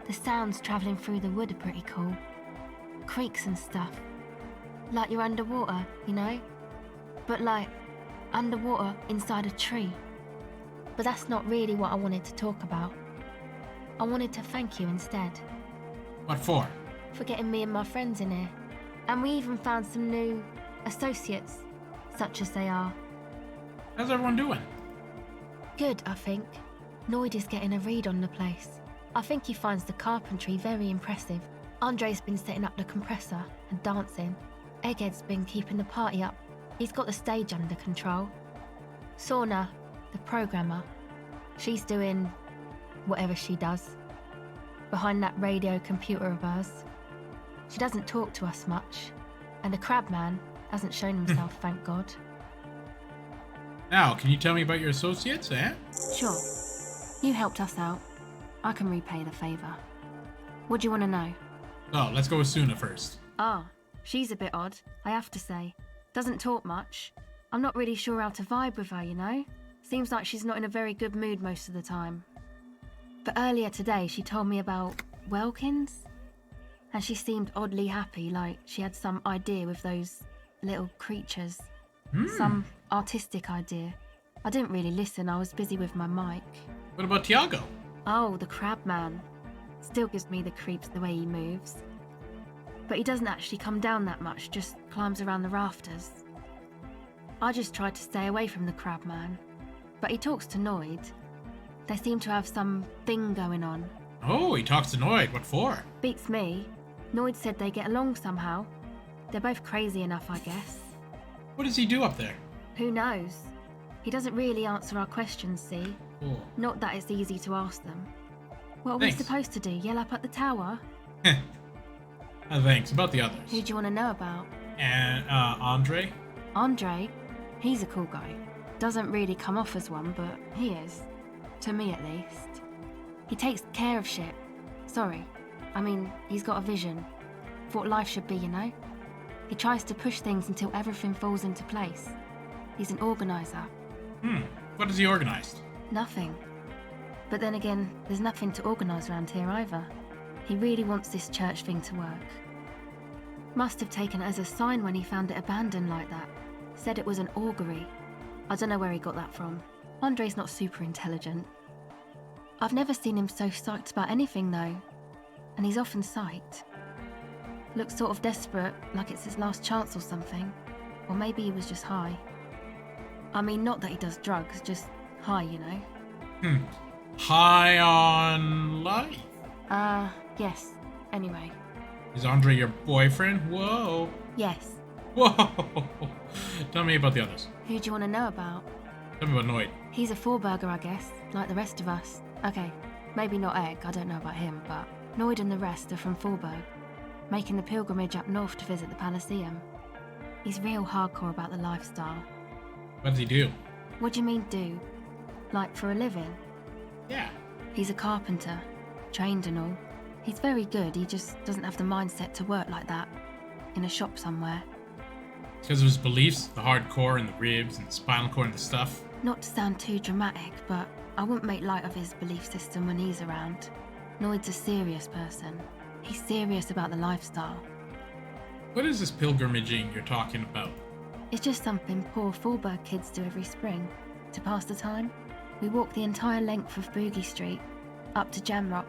[SPEAKER 11] The sounds travelling through the wood are pretty cool. Creaks and stuff. Like you're underwater, you know? But like, underwater inside a tree. But that's not really what I wanted to talk about. I wanted to thank you instead.
[SPEAKER 3] What for?
[SPEAKER 11] For getting me and my friends in here. And we even found some new associates, such as they are.
[SPEAKER 3] How's everyone doing?
[SPEAKER 11] Good, I think. Noid is getting a read on the place. I think he finds the carpentry very impressive. Andre's been setting up the compressor and dancing. Egghead's been keeping the party up. He's got the stage under control. Sauna, the programmer, she's doing whatever she does. Behind that radio computer of hers. She doesn't talk to us much. And the crab man hasn't shown himself, thank God.
[SPEAKER 3] Now, can you tell me about your associates, eh?
[SPEAKER 11] Sure. You helped us out. I can repay the favour. What do you want to know?
[SPEAKER 3] Oh, let's go with Suna first.
[SPEAKER 11] Ah, she's a bit odd, I have to say. Doesn't talk much. I'm not really sure how to vibe with her, you know? Seems like she's not in a very good mood most of the time. But earlier today she told me about Welkins. And she seemed oddly happy, like she had some idea with those little creatures. Some artistic idea. I didn't really listen, I was busy with my mic.
[SPEAKER 3] What about Tiago?
[SPEAKER 11] Oh, the crab man. Still gives me the creeps the way he moves. But he doesn't actually come down that much, just climbs around the rafters. I just tried to stay away from the crab man. But he talks to Noid. They seem to have some thing going on.
[SPEAKER 3] Oh, he talks to Noid. What for?
[SPEAKER 11] Beats me. Noid said they get along somehow. They're both crazy enough, I guess.
[SPEAKER 3] What does he do up there?
[SPEAKER 11] Who knows? He doesn't really answer our questions, see?
[SPEAKER 3] Oh.
[SPEAKER 11] Not that it's easy to ask them. What are
[SPEAKER 3] Thanks.
[SPEAKER 11] we supposed to do? Yell up at the tower?
[SPEAKER 3] Thanks. About the others.
[SPEAKER 11] Who do you want to know about?
[SPEAKER 3] And, Andre?
[SPEAKER 11] Andre? He's a cool guy. Doesn't really come off as one, but he is. To me, at least. He takes care of shit. Sorry. I mean, he's got a vision. For what life should be, you know? He tries to push things until everything falls into place. He's an organizer.
[SPEAKER 3] What has he organized?
[SPEAKER 11] Nothing. But then again, there's nothing to organise around here either. He really wants this church thing to work. Must have taken it as a sign when he found it abandoned like that. Said it was an augury. I don't know where he got that from. Andre's not super intelligent. I've never seen him so psyched about anything though. And he's often psyched. Looks sort of desperate, like it's his last chance or something. Or maybe he was just high. I mean, not that he does drugs, just high, you know?
[SPEAKER 3] High on life?
[SPEAKER 11] Yes. Anyway.
[SPEAKER 3] Is Andre your boyfriend? Whoa.
[SPEAKER 11] Yes.
[SPEAKER 3] Whoa. Tell me about the others.
[SPEAKER 11] Who do you want to know about?
[SPEAKER 3] Tell me about Noid.
[SPEAKER 11] He's a four-burger, I guess, like the rest of us. Okay, maybe not Egg, I don't know about him, but Noid and the rest are from Forburg, making the pilgrimage up north to visit the Elysium. He's real hardcore about the lifestyle.
[SPEAKER 3] What does he do?
[SPEAKER 11] What do you mean do? Like for a living?
[SPEAKER 3] Yeah.
[SPEAKER 11] He's a carpenter, trained and all. He's very good, he just doesn't have the mindset to work like that, in a shop somewhere.
[SPEAKER 3] Because of his beliefs, the hardcore and the ribs and the spinal cord and the stuff.
[SPEAKER 11] Not to sound too dramatic, but I wouldn't make light of his belief system when he's around. Noid's a serious person. He's serious about the lifestyle.
[SPEAKER 3] What is this pilgrimaging you're talking about?
[SPEAKER 11] It's just something poor Forburg kids do every spring. To pass the time, we walk the entire length of Boogie Street, up to Jamrock.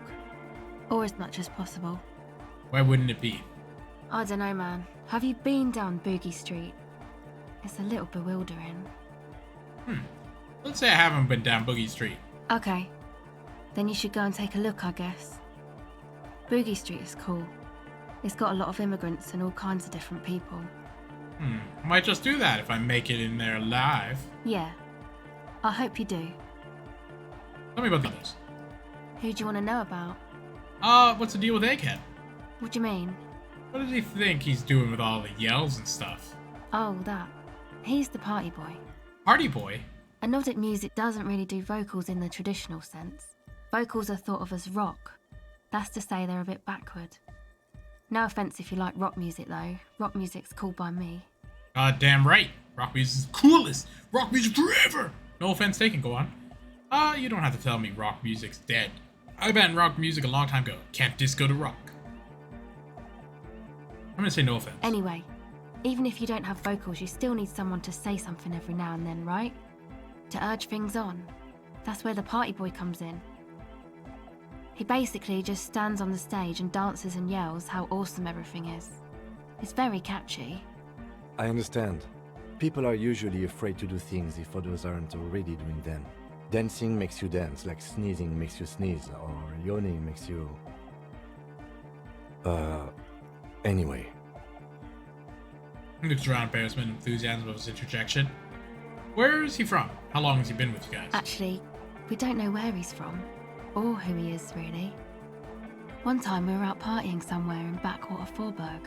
[SPEAKER 11] Or as much as possible.
[SPEAKER 3] Why wouldn't it be?
[SPEAKER 11] I don't know, man. Have you been down Boogie Street? It's a little bewildering.
[SPEAKER 3] Let's say I haven't been down Boogie Street.
[SPEAKER 11] Okay. Then you should go and take a look, I guess. Boogie Street is cool. It's got a lot of immigrants and all kinds of different people.
[SPEAKER 3] I might just do that if I make it in there alive.
[SPEAKER 11] Yeah. I hope you do.
[SPEAKER 3] Tell me about the others.
[SPEAKER 11] Who do you want to know about?
[SPEAKER 3] What's the deal with Egghead?
[SPEAKER 11] What do you mean?
[SPEAKER 3] What does he think he's doing with all the yells and stuff?
[SPEAKER 11] Oh, that. He's the party boy.
[SPEAKER 3] Party boy?
[SPEAKER 11] And Nordic music doesn't really do vocals in the traditional sense. Vocals are thought of as rock. That's to say they're a bit backward. No offense if you like rock music though. Rock music's cool by me.
[SPEAKER 3] Damn right. Rock music's the coolest. Rock music forever. No offense taken, go on. You don't have to tell me rock music's dead. I banned rock music a long time ago. Can't disco to rock. I'm gonna say no offense.
[SPEAKER 11] Anyway, even if you don't have vocals, you still need someone to say something every now and then, right? To urge things on. That's where the party boy comes in. He basically just stands on the stage and dances and yells how awesome everything is. It's very catchy.
[SPEAKER 6] I understand. People are usually afraid to do things if others aren't already doing them. Dancing makes you dance, like sneezing makes you sneeze, or yawning makes you... Anyway.
[SPEAKER 3] He looks around embarrassment and enthusiasm of his interjection. Where is he from? How long has he been with you guys?
[SPEAKER 11] Actually, we don't know where he's from. Or who he is, really. One time we were out partying somewhere in backwater Forburg.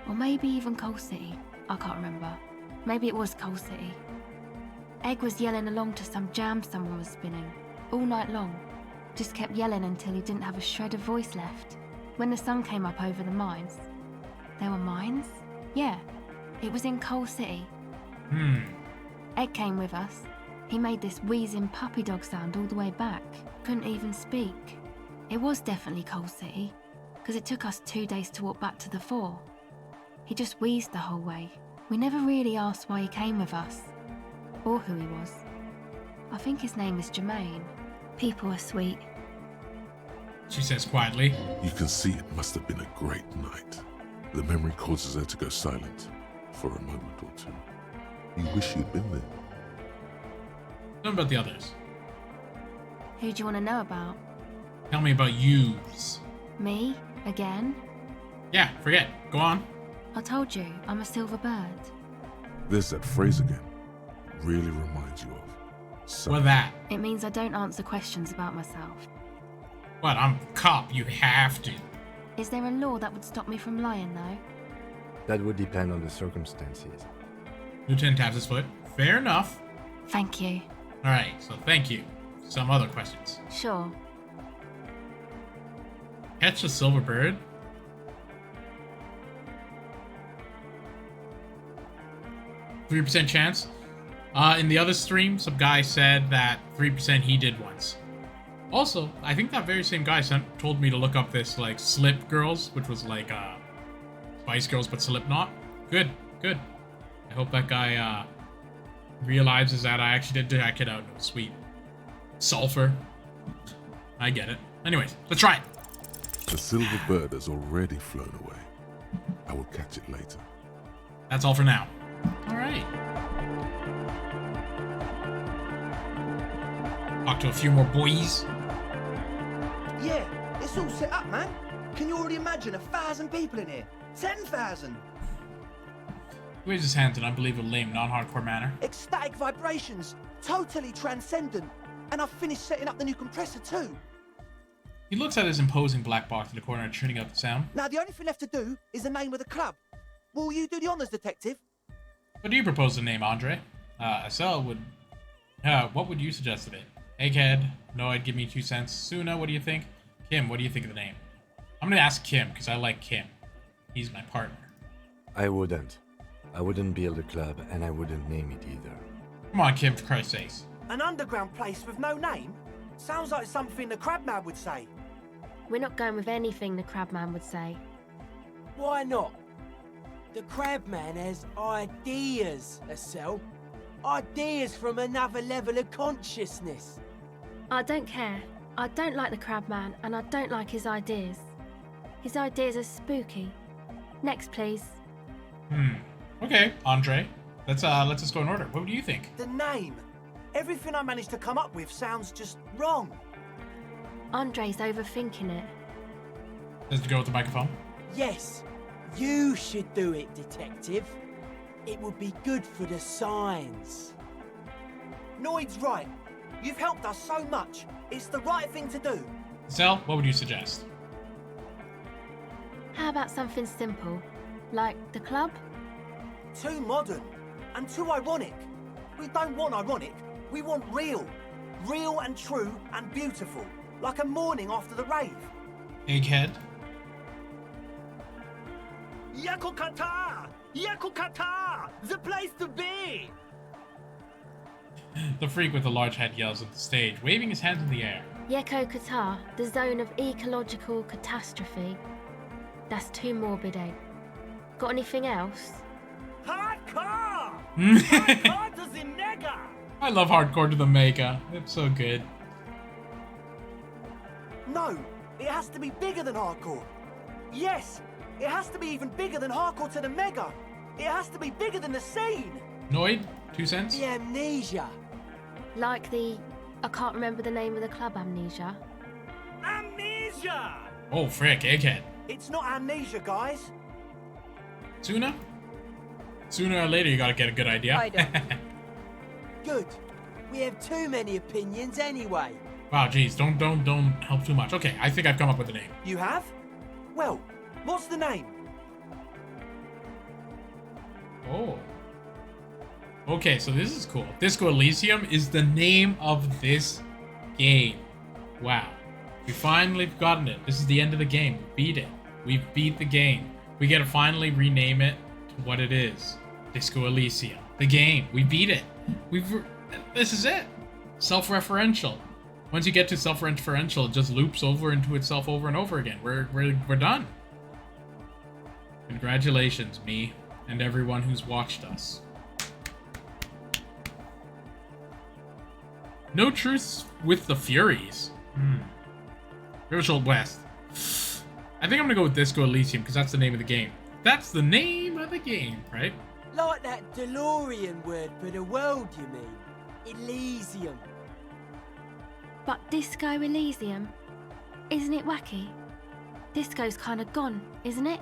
[SPEAKER 11] Or maybe even Coal City. I can't remember. Maybe it was Coal City. Egg was yelling along to some jam someone was spinning. All night long. Just kept yelling until he didn't have a shred of voice left. When the sun came up over the mines. There were mines? Yeah. It was in Coal City. Egg came with us. He made this wheezing puppy dog sound all the way back. Couldn't even speak. It was definitely Coal City, because it took us 2 days to walk back to the fort. He just wheezed the whole way. We never really asked why he came with us, or who he was. I think his name is Jermaine. People are sweet.
[SPEAKER 3] She says quietly.
[SPEAKER 5] You can see it must have been a great night. The memory causes her to go silent for a moment or two. You wish you'd been there.
[SPEAKER 3] Tell me about the others.
[SPEAKER 11] Who do you want to know about?
[SPEAKER 3] Tell me about yous.
[SPEAKER 11] Me? Again?
[SPEAKER 3] Yeah, forget. Go on.
[SPEAKER 11] I told you, I'm a silver bird.
[SPEAKER 5] There's that phrase again. Really reminds you of something.
[SPEAKER 3] What that?
[SPEAKER 11] It means I don't answer questions about myself.
[SPEAKER 3] What, I'm a cop. You have to.
[SPEAKER 11] Is there a law that would stop me from lying, though?
[SPEAKER 6] That would depend on the circumstances.
[SPEAKER 3] Lieutenant taps his foot. Fair enough.
[SPEAKER 11] Thank you.
[SPEAKER 3] Alright, so thank you. Some other questions.
[SPEAKER 11] Sure.
[SPEAKER 3] Catch a silver bird? %3 chance. In the other stream, some guy said that 3% he did once. Also, I think that very same guy told me to look up this, like, Slip Girls, which was like, Spice Girls, but Slipknot. Good, good. I hope that guy, realizes that I actually did jack it out. Sweet. Sulfur. I get it. Anyways, let's try it.
[SPEAKER 5] The silver bird has already flown away. I will catch it later.
[SPEAKER 3] That's all for now. Alright. Talk to a few more boys.
[SPEAKER 9] Yeah, it's all set up, man. Can you already imagine 1,000 people in here? 10,000!
[SPEAKER 3] He waves his hands in an unbelievable lame, non-hardcore manner.
[SPEAKER 9] Ecstatic vibrations, totally transcendent. And I've finished setting up the new compressor too.
[SPEAKER 3] He looks at his imposing black box in the corner and tuning up the sound.
[SPEAKER 9] Now the only thing left to do is the name of the club. Will you do the honors, detective?
[SPEAKER 3] What do you propose to name, Andre? Estelle would... what would you suggest of it? Egghead, Noid, give me 2 cents. Suna, what do you think? Kim, what do you think of the name? I'm gonna ask Kim, because I like Kim. He's my partner.
[SPEAKER 6] I wouldn't. I wouldn't build a club, and I wouldn't name it either.
[SPEAKER 3] Come on, Kim, for Christ's sakes.
[SPEAKER 13] An underground place with no name? Sounds like something the Crabman would say.
[SPEAKER 11] We're not going with anything the Crabman would say.
[SPEAKER 13] Why not? The Crabman has ideas, Estelle. Ideas from another level of consciousness.
[SPEAKER 11] I don't care. I don't like the Crabman, and I don't like his ideas. His ideas are spooky. Next, please.
[SPEAKER 3] Okay, Andre. Let's just go in order. What do you think?
[SPEAKER 13] The name. Everything I managed to come up with sounds just wrong.
[SPEAKER 11] Andre's overthinking it.
[SPEAKER 3] Says the girl with the microphone.
[SPEAKER 13] Yes, you should do it, detective. It would be good for the signs.
[SPEAKER 9] Noid's right. You've helped us so much. It's the right thing to do.
[SPEAKER 3] Zell, what would you suggest?
[SPEAKER 11] How about something simple, like the club?
[SPEAKER 9] Too modern and too ironic. We don't want ironic. We want real. Real and true and beautiful. Like a morning after the rave.
[SPEAKER 3] Egghead.
[SPEAKER 9] Yakokata! Yakokata! The place to be!
[SPEAKER 3] The freak with the large head yells at the stage, waving his hands in the air.
[SPEAKER 11] Yeko Qatar, the zone of ecological catastrophe. That's too morbid, eh? Got anything else?
[SPEAKER 9] Hardcore! Hardcore to the mega!
[SPEAKER 3] I love hardcore to the mega. It's so good.
[SPEAKER 9] No, it has to be bigger than hardcore. Yes, it has to be even bigger than hardcore to the mega. It has to be bigger than the scene.
[SPEAKER 3] Noid, 2 cents?
[SPEAKER 13] The amnesia.
[SPEAKER 11] Like the... I can't remember the name of the club, Amnesia.
[SPEAKER 9] Amnesia!
[SPEAKER 3] Oh, frick, Egghead.
[SPEAKER 9] It's not amnesia, guys.
[SPEAKER 3] Sooner or later, you gotta get a good idea.
[SPEAKER 13] I don't. Good. We have too many opinions anyway.
[SPEAKER 3] Wow, geez, don't help too much. Okay, I think I've come up with a name.
[SPEAKER 9] You have? Well, what's the name?
[SPEAKER 3] Oh. Okay, so this is cool. Disco Elysium is the name of this game. Wow. We finally have gotten it. This is the end of the game. We beat it. We beat the game. We gotta finally rename it to what it is. Disco Elysium. The game. We beat it. This is it. Self-referential. Once you get to self-referential, it just loops over into itself over and over again. We're done. Congratulations, me and everyone who's watched us. No truce with the Furies. Spiritual West. I think I'm gonna go with Disco Elysium because that's the name of the game. That's the name of the game, right?
[SPEAKER 13] Like that DeLorean word for the world, you mean? Elysium.
[SPEAKER 11] But Disco Elysium? Isn't it wacky? Disco's kind of gone, isn't it?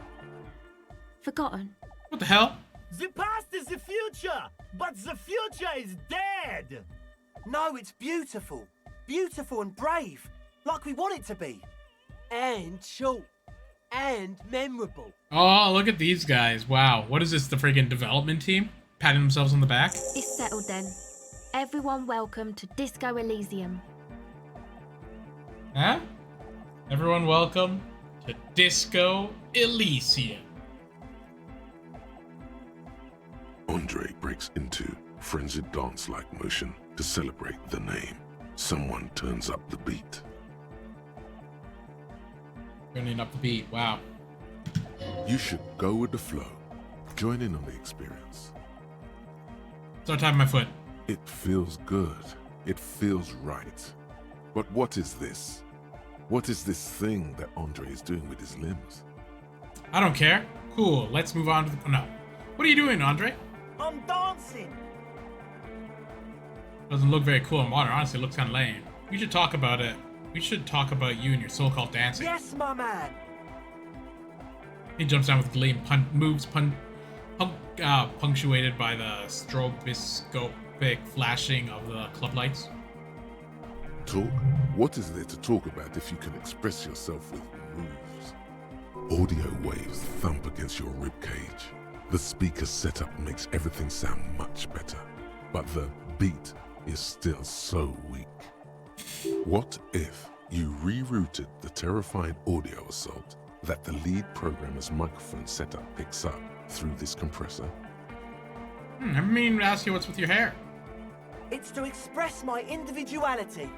[SPEAKER 11] Forgotten.
[SPEAKER 3] What the hell?
[SPEAKER 9] The past is the future, but the future is dead. No, it's beautiful. Beautiful and brave, like we want it to be.
[SPEAKER 13] And short. And memorable.
[SPEAKER 3] Oh, look at these guys. Wow. What is this, the friggin' development team? Patting themselves on the back?
[SPEAKER 11] It's settled then. Everyone welcome to Disco Elysium.
[SPEAKER 3] Huh? Everyone welcome to Disco Elysium.
[SPEAKER 5] Andre breaks into frenzied dance-like motion to celebrate the name. Someone turns up the beat.
[SPEAKER 3] Turning up the beat. Wow.
[SPEAKER 5] You should go with the flow. Join in on the experience.
[SPEAKER 3] Start tapping my foot.
[SPEAKER 5] It feels good. It feels right. But what is this? What is this thing that Andre is doing with his limbs?
[SPEAKER 3] I don't care. Cool. Let's move on to the... No. What are you doing, Andre?
[SPEAKER 9] I'm dancing.
[SPEAKER 3] Doesn't look very cool and modern. Honestly, it looks kind of lame. We should talk about it. We should talk about you and your so-called dancing.
[SPEAKER 9] Yes, my man.
[SPEAKER 3] He jumps down with glee and moves punctuated by the stroboscopic flashing of the club lights.
[SPEAKER 5] Talk? What is there to talk about if you can express yourself with moves? Audio waves thump against your ribcage. The speaker setup makes everything sound much better, but the beat is still so weak. What if you rerouted the terrifying audio assault that the lead programmer's microphone setup picks up through this compressor?
[SPEAKER 3] I mean to ask you what's with your hair.
[SPEAKER 9] It's to express my individuality.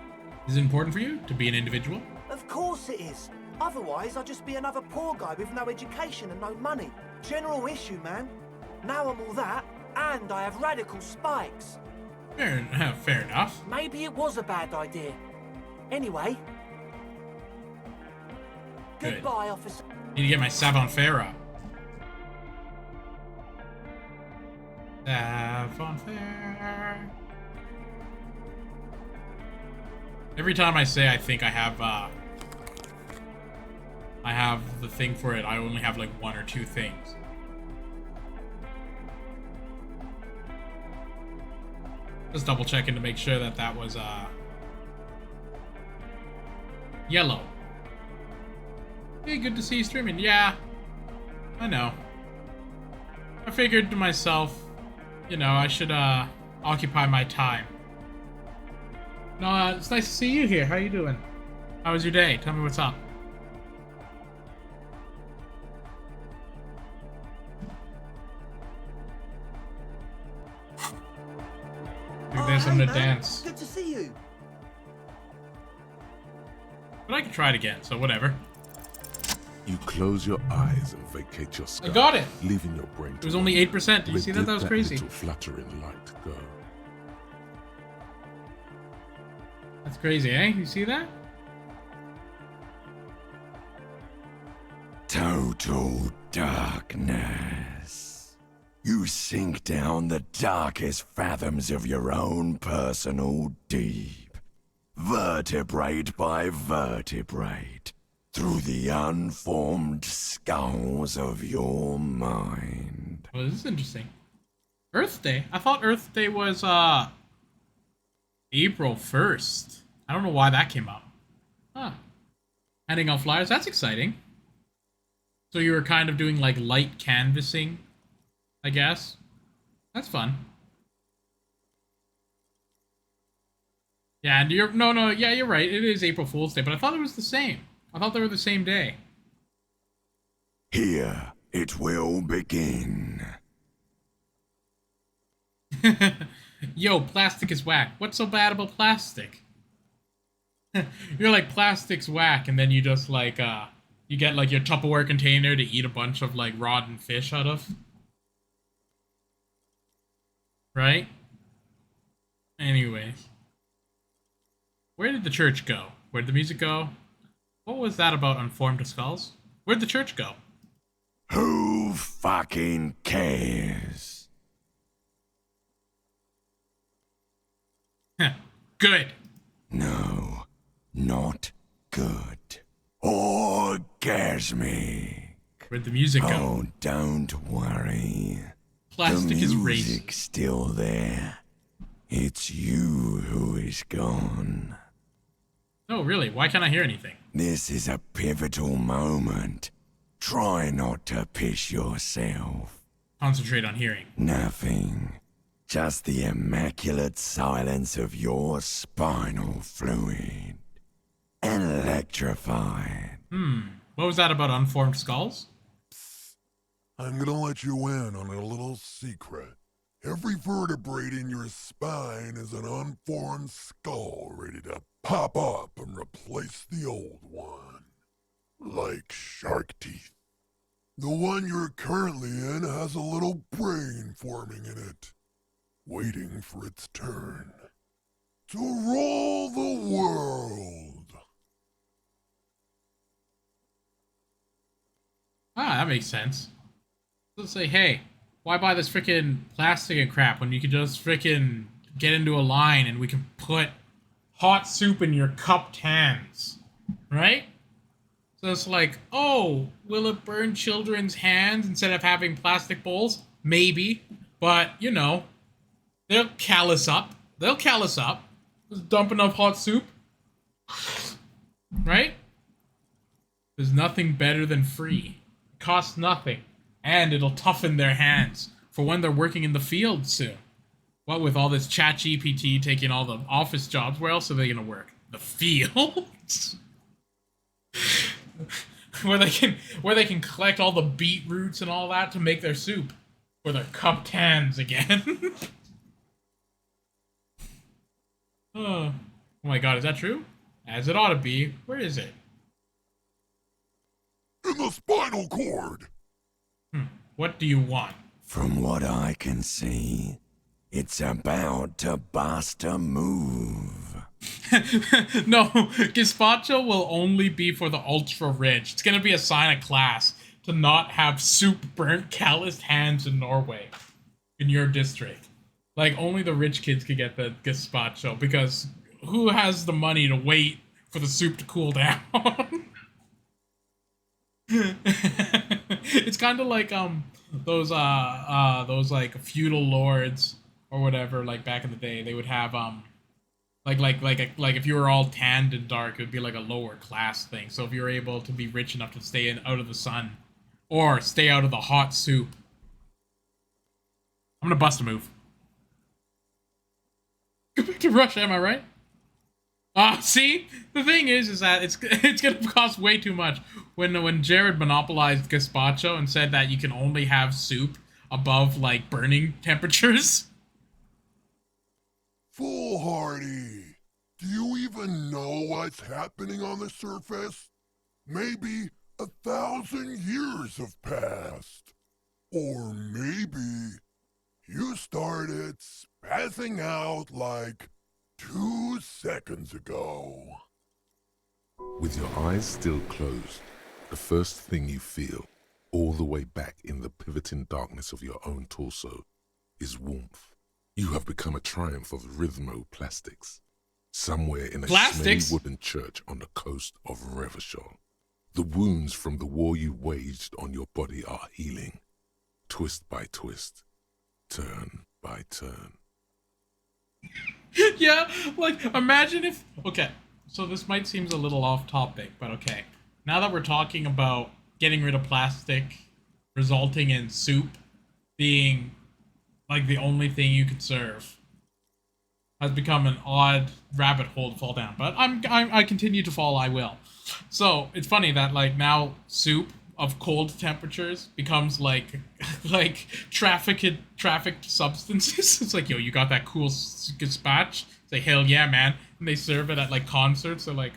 [SPEAKER 3] Is it important for you to be an individual?
[SPEAKER 9] Of course it is. Otherwise, I'd just be another poor guy with no education and no money. General issue, man. Now I'm all that, and I have radical spikes.
[SPEAKER 3] Fair enough.
[SPEAKER 9] Maybe it was a bad idea. Anyway.
[SPEAKER 3] Good.
[SPEAKER 9] Goodbye, officer.
[SPEAKER 3] Need to get my Savon Fair up. Savon Fair. Every time I say I think I have the thing for it, I only have like 1 or 2 things. Just double checking to make sure that that was yellow. Hey, good to see you streaming. Yeah, I know. I figured to myself, you know, I should occupy my time. No, it's nice to see you here. How you doing? How was your day? Tell me what's up. Maybe there's something to dance.
[SPEAKER 9] Good to see you.
[SPEAKER 3] But I can try it again, so whatever.
[SPEAKER 5] You close your eyes and vacate your sky.
[SPEAKER 3] I got it!
[SPEAKER 5] Leaving your brain
[SPEAKER 3] It was only 8%. Did you see that? That was crazy.
[SPEAKER 5] Little fluttering light go.
[SPEAKER 3] That's crazy, eh? You see that?
[SPEAKER 14] Total darkness. You sink down the darkest fathoms of your own personal deep, vertebrate by vertebrate, through the unformed skulls of your mind.
[SPEAKER 3] Well, this is interesting. Earth Day? I thought Earth Day was, April 1st. I don't know why that came up. Huh. Handing out flyers? That's exciting. So you were kind of doing, like, light canvassing, I guess? That's fun. Yeah, and you're... No, yeah, you're right. It is April Fool's Day, but I thought it was the same. I thought they were the same day.
[SPEAKER 14] Here it will begin.
[SPEAKER 3] Yo, plastic is whack. What's so bad about plastic? You're like, plastic's whack, and then you just, like, you get, like, your Tupperware container to eat a bunch of, like, rotten fish out of. Right? Anyways. Where did the church go? Where did the music go? What was that about unformed skulls? Where'd the church go?
[SPEAKER 14] Who fucking cares?
[SPEAKER 3] Good.
[SPEAKER 14] No, not good. Orgasmic.
[SPEAKER 3] Where'd the music go?
[SPEAKER 14] Oh, don't worry.
[SPEAKER 3] Plastic
[SPEAKER 14] the
[SPEAKER 3] is
[SPEAKER 14] music's
[SPEAKER 3] race.
[SPEAKER 14] still there. It's you who is gone.
[SPEAKER 3] Oh, really? Why can't I hear anything?
[SPEAKER 14] This is a pivotal moment. Try not to piss yourself.
[SPEAKER 3] Concentrate on hearing.
[SPEAKER 14] Nothing. Just the immaculate silence of your spinal fluid. Electrified.
[SPEAKER 3] What was that about unformed skulls?
[SPEAKER 5] I'm gonna let you in on a little secret. Every vertebrae in your spine is an unformed skull ready to pop up and replace the old one. Like shark teeth. The one you're currently in has a little brain forming in it, waiting for its turn to rule the world.
[SPEAKER 3] Ah, that makes sense. Let's say, hey, why buy this freaking plastic and crap when you could just freaking get into a line and we can put hot soup in your cupped hands, right? So it's like, oh, will it burn children's hands instead of having plastic bowls? Maybe, but, you know, they'll callus up. They'll callus up. Just dump enough hot soup. Right? There's nothing better than free. It costs nothing. And it'll toughen their hands for when they're working in the field soon. What with all this ChatGPT taking all the office jobs, where else are they gonna work? The fields? where they can collect all the beetroots and all that to make their soup. For their cupped hands again. Oh my god, is that true? As it ought to be. Where is it?
[SPEAKER 5] In the spinal cord!
[SPEAKER 3] What do you want?
[SPEAKER 14] From what I can see, it's about to bust a move.
[SPEAKER 3] No, gazpacho will only be for the ultra-rich. It's gonna be a sign of class to not have soup burnt calloused hands in Norway. In your district. Like, only the rich kids could get the gazpacho, because who has the money to wait for the soup to cool down? It's kind of like those like feudal lords or whatever, like back in the day. They would have like if you were all tanned and dark, it would be like a lower class thing. So if you're able to be rich enough to stay out of the sun or stay out of the hot soup. I'm gonna bust a move. Go back to Russia, am I right? See, the thing is that it's gonna cost way too much. When Jared monopolized gazpacho and said that you can only have soup above like burning temperatures.
[SPEAKER 5] Foolhardy! Do you even know what's happening on the surface? Maybe 1,000 years have passed. Or maybe you started spazzing out like 2 seconds ago. With your eyes still closed, the first thing you feel, all the way back in the pivoting darkness of your own torso, is warmth. You have become a triumph of rhythmoplastics, somewhere in a smelly wooden church on the coast of Revachol. The wounds from the war you waged on your body are healing, twist by twist, turn by turn.
[SPEAKER 3] Yeah, like, imagine if... Okay, so this might seem a little off topic, but okay. Now that we're talking about getting rid of plastic, resulting in soup being, like, the only thing you could serve, has become an odd rabbit hole to fall down. But I continue to fall, I will. So, it's funny that, like, now soup of cold temperatures becomes like trafficked substances. It's like, yo, you got that cool gazpacho? It's like, hell yeah, man. And they serve it at like concerts. They're like,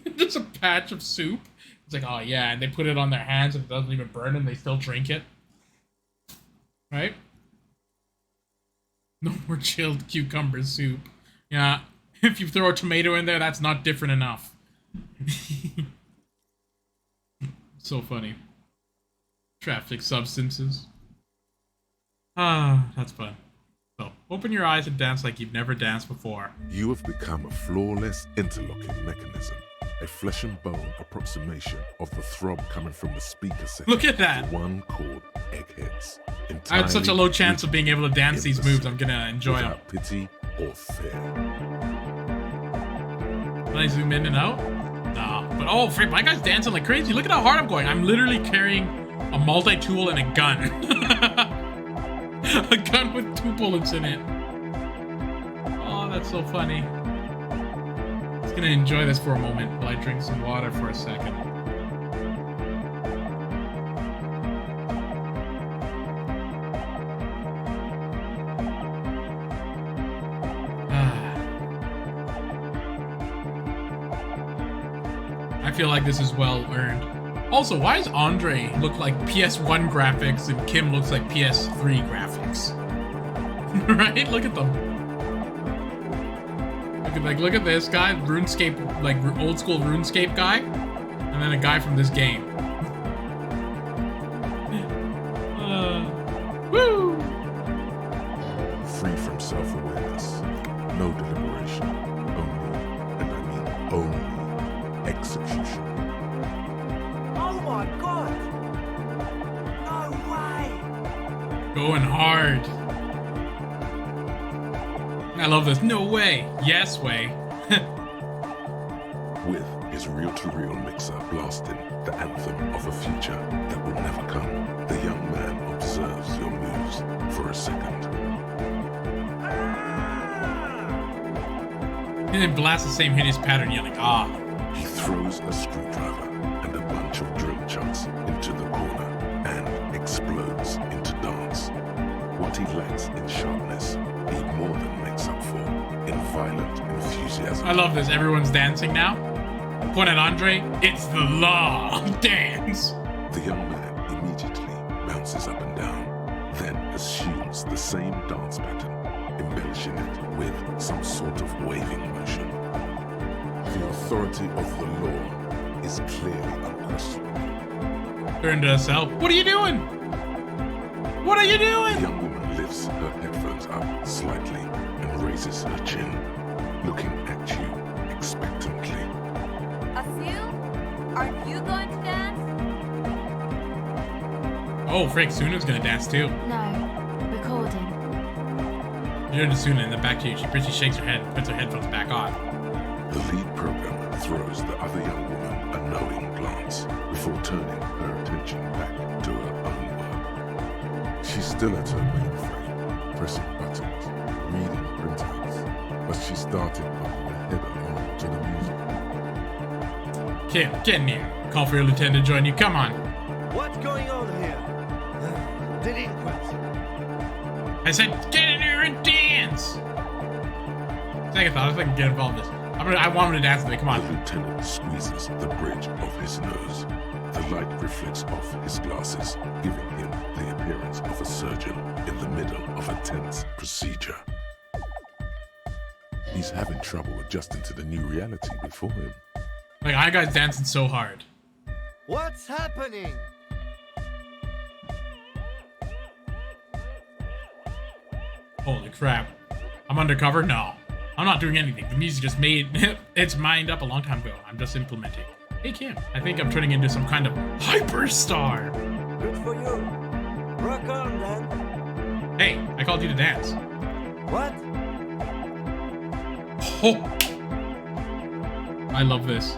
[SPEAKER 3] there's a patch of soup. It's like, oh yeah, and they put it on their hands and it doesn't even burn and they still drink it. Right? No more chilled cucumber soup. Yeah, if you throw a tomato in there, that's not different enough. So funny. Traffic substances. Ah, that's fun. So, open your eyes and dance like you've never danced before.
[SPEAKER 5] You have become a flawless interlocking mechanism, a flesh and bone approximation of the throb coming from the speaker set.
[SPEAKER 3] Look at that!
[SPEAKER 5] The one called Eggheads.
[SPEAKER 3] I had such a low chance of being able to dance these moves, I'm gonna enjoy them.
[SPEAKER 5] Without pity or fear.
[SPEAKER 3] Can I zoom in and out? Nah, but oh frick, my guy's dancing like crazy. Look at how hard I'm going. I'm literally carrying a multi-tool and a gun. A gun with 2 bullets in it. Oh, that's so funny. I'm just gonna enjoy this for a moment while I drink some water for a second. I feel like this is well earned. Also, why does Andre look like PS1 graphics and Kim looks like PS3 graphics? Right? Look at them. Look at this guy, RuneScape, like old school RuneScape guy, and then a guy from this game. Woo!
[SPEAKER 5] Free from self-awareness, no deliberation, only, and I mean only, execution.
[SPEAKER 13] Oh my god! No way!
[SPEAKER 3] Going hard. I love this. No way. Yes way.
[SPEAKER 5] With his reel-to-reel mixer blasting the anthem of a future that will never come, the young man observes your moves for a second.
[SPEAKER 3] And then blast the same hideous pattern, yelling, ah.
[SPEAKER 5] He throws a screwdriver and a bunch of drill chucks into the corner and explodes into dance. What he lacks in sharpness, he more than makes up for in violent enthusiasm.
[SPEAKER 3] I love this. Everyone's dancing now. Point at Andre. It's the law. Dance.
[SPEAKER 5] The young man immediately bounces up and down, then assumes the same dance pattern, embellishing it with some sort of waving motion. The authority of the law is clearly unquestionable.
[SPEAKER 3] Turn to herself. What are you doing? What are you doing?
[SPEAKER 5] The young woman lifts her headphones up slightly and raises her chin, looking at you expectantly.
[SPEAKER 15] Asil, are you going to dance?
[SPEAKER 3] Oh, Frank, Suna's gonna dance too.
[SPEAKER 11] No, recording.
[SPEAKER 3] You're into Suna, and then back to you. She pretty shakes her head and puts her headphones back on.
[SPEAKER 5] The lead programmer throws the other young woman a knowing glance before turning her attention back to her own work. She's still at her mainframe, pressing buttons, reading printouts, but she started putting her head along to the music.
[SPEAKER 3] Kim, get in here. Call for your lieutenant to join you. Come on.
[SPEAKER 15] What's going on here? Delinquents.
[SPEAKER 3] I said, get in here and dance. Second thought, I think I can get involved in this. I want him to dance with me. Come on.
[SPEAKER 5] The lieutenant squeezes the bridge of his nose. The light reflects off his glasses, giving him the appearance of a surgeon in the middle of a tense procedure. He's having trouble adjusting to the new reality before him.
[SPEAKER 3] Like, I guy's dancing so hard.
[SPEAKER 15] What's happening?
[SPEAKER 3] Holy crap. I'm undercover? No. I'm not doing anything. The music just made its mind up a long time ago. I'm just implementing. Hey, Kim. I think I'm turning into some kind of hyperstar.
[SPEAKER 13] Good for you. Rock on, then.
[SPEAKER 3] Hey, I called you to dance.
[SPEAKER 13] What?
[SPEAKER 3] Oh. I love this.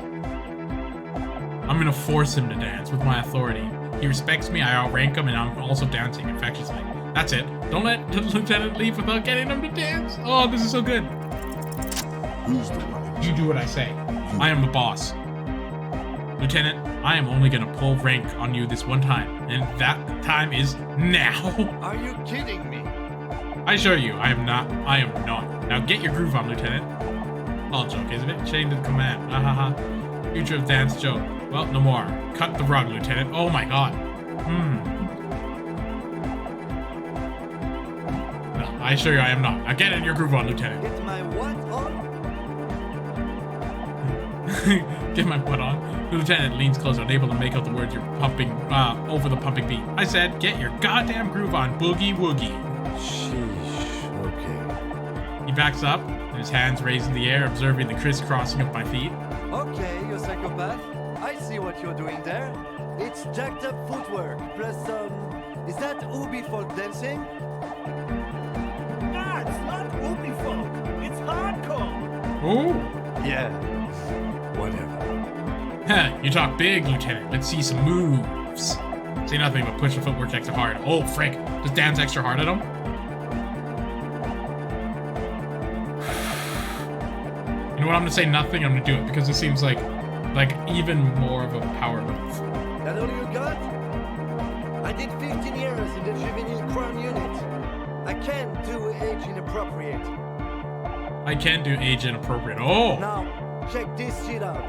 [SPEAKER 3] I'm gonna force him to dance with my authority. He respects me, I outrank him, and I'm also dancing infectiously. That's it. Don't let the lieutenant leave without getting him to dance. Oh, this is so good.
[SPEAKER 5] Who's the one?
[SPEAKER 3] You do what I say. I am the boss. Lieutenant, I am only gonna pull rank on you this one time, and that time is now.
[SPEAKER 15] Are you kidding me?
[SPEAKER 3] I assure you, I am not. I am not. Now get your groove on, Lieutenant. All joke, isn't it? Chained to the command. Ahaha. Future of dance joke. Well, no more. Cut the rug, Lieutenant. Oh my god. No, I assure you I am not. Now get in your groove on, Lieutenant.
[SPEAKER 15] Get my what on?
[SPEAKER 3] Get my what on? The lieutenant leans closer, unable to make out the words you're pumping over the pumping beat. I said, get your goddamn groove on, boogie woogie.
[SPEAKER 6] Sheesh, okay.
[SPEAKER 3] He backs up, and his hands raised in the air, observing the crisscrossing of my feet.
[SPEAKER 15] Okay, you psychopath. I see what you're doing there. It's jacked up footwork, plus is that Ubi folk dancing?
[SPEAKER 9] Nah, it's not Ubi folk. It's hardcore.
[SPEAKER 3] Oh.
[SPEAKER 15] Yeah.
[SPEAKER 6] Whatever.
[SPEAKER 3] Huh, you talk big, Lieutenant. Let's see some moves. Say nothing but push the footwork extra hard. Oh, frick. Does dance extra hard at him? You know what? I'm gonna say nothing. I'm gonna do it because it seems like even more of a power move.
[SPEAKER 15] That all you got? I did 15 years in the juvenile crime unit. I can do age inappropriate.
[SPEAKER 3] I can do age inappropriate. Oh!
[SPEAKER 15] Now, check this shit out.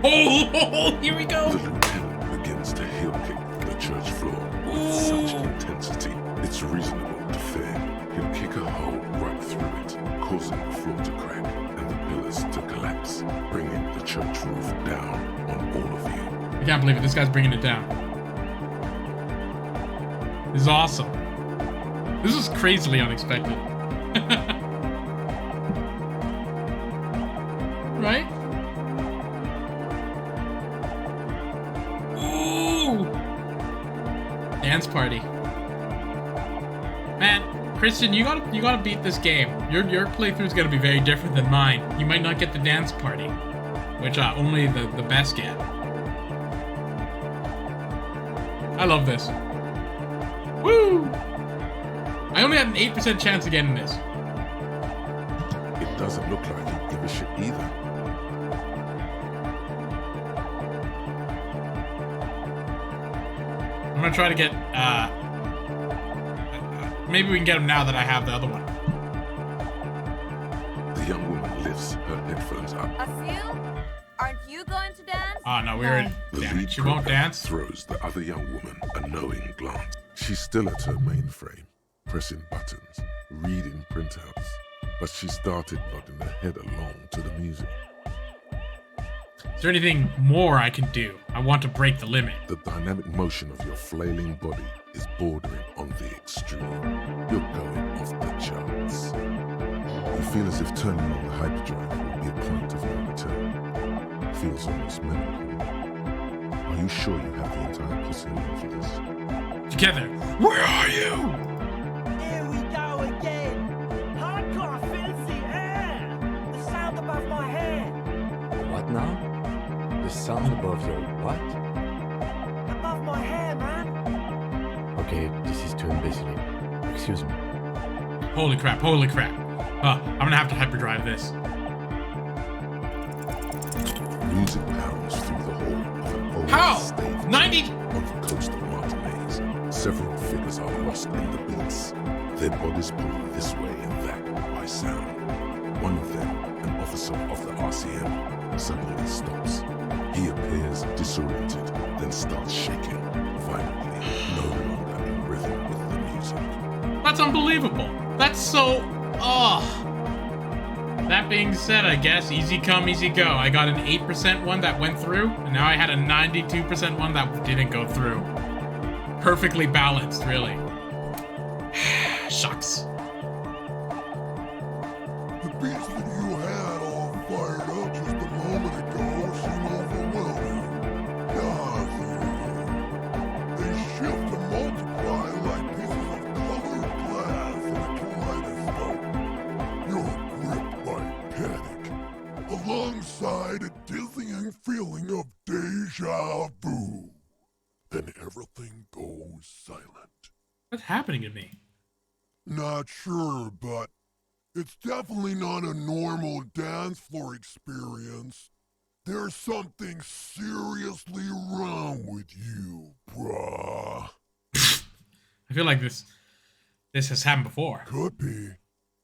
[SPEAKER 3] Oh, here we go!
[SPEAKER 5] The lieutenant begins to heel kick the church floor with such intensity, it's reasonable to fear he'll kick a hole right through it, causing the floor to crack and the pillars to collapse, bringing the church roof down on all of you.
[SPEAKER 3] I can't believe it. This guy's bringing it down. This is awesome. This is crazily unexpected. Right? Ooh! Dance party. Man, Christian, you gotta beat this game. Your playthrough is gonna be very different than mine. You might not get the dance party, which only the best get. I love this. Woo! I only had an 8% chance of getting this.
[SPEAKER 5] It doesn't look like he'd give a shit either.
[SPEAKER 3] I'm gonna try to get, maybe we can get him now that I have the other one.
[SPEAKER 5] The young woman lifts her headphones up.
[SPEAKER 16] Assume? Aren't you going to dance?
[SPEAKER 3] Oh, no, we already... Damn it, she won't dance?
[SPEAKER 5] Throws the other young woman a knowing glance. She's still at her mainframe, pressing buttons, reading printouts, but she started nodding her head along to the music.
[SPEAKER 3] Is there anything more I can do? I want to break the limit.
[SPEAKER 5] The dynamic motion of your flailing body is bordering on the extreme. You're going off the charts. You feel as if turning on the hyperdrive will be a point of no return. Feels almost melancholy. Are you you sure you have the entire pussy on for this?
[SPEAKER 3] Together. Where are you?
[SPEAKER 13] Here we go again. Hardcore filthy air. The sound above my head.
[SPEAKER 6] What now? The sound above your what?
[SPEAKER 13] Above my hair, man.
[SPEAKER 6] Okay, this is too imbecile. Excuse me.
[SPEAKER 3] Holy crap, holy crap. I'm gonna have to hyperdrive this.
[SPEAKER 5] Music pounds through the hall of an old
[SPEAKER 3] How?
[SPEAKER 5] stave
[SPEAKER 3] 90?
[SPEAKER 5] on the coast of Martinaise. Several figures are lost in the beats. Their bodies pulled this way and that by sound. One of them, an officer of the RCM, suddenly stops. He appears disoriented, then starts shaking violently, no longer in rhythm with the music.
[SPEAKER 3] That's unbelievable. That's so... That being said, I guess, easy come, easy go. I got an 8% one that went through, and now I had a 92% one that didn't go through. Perfectly balanced, really. Shucks.
[SPEAKER 5] The beats that you had all fired up just a moment ago seem overwhelming. They shift and multiply like pieces of colored glass in a kaleidoscope. You're gripped by panic, alongside a dizzying feeling of deja vu. Then everything goes silent.
[SPEAKER 3] What's happening to me?
[SPEAKER 5] Not sure, but it's definitely not a normal dance floor experience. There's something seriously wrong with you, bruh.
[SPEAKER 3] I feel like this has happened before.
[SPEAKER 5] Could be.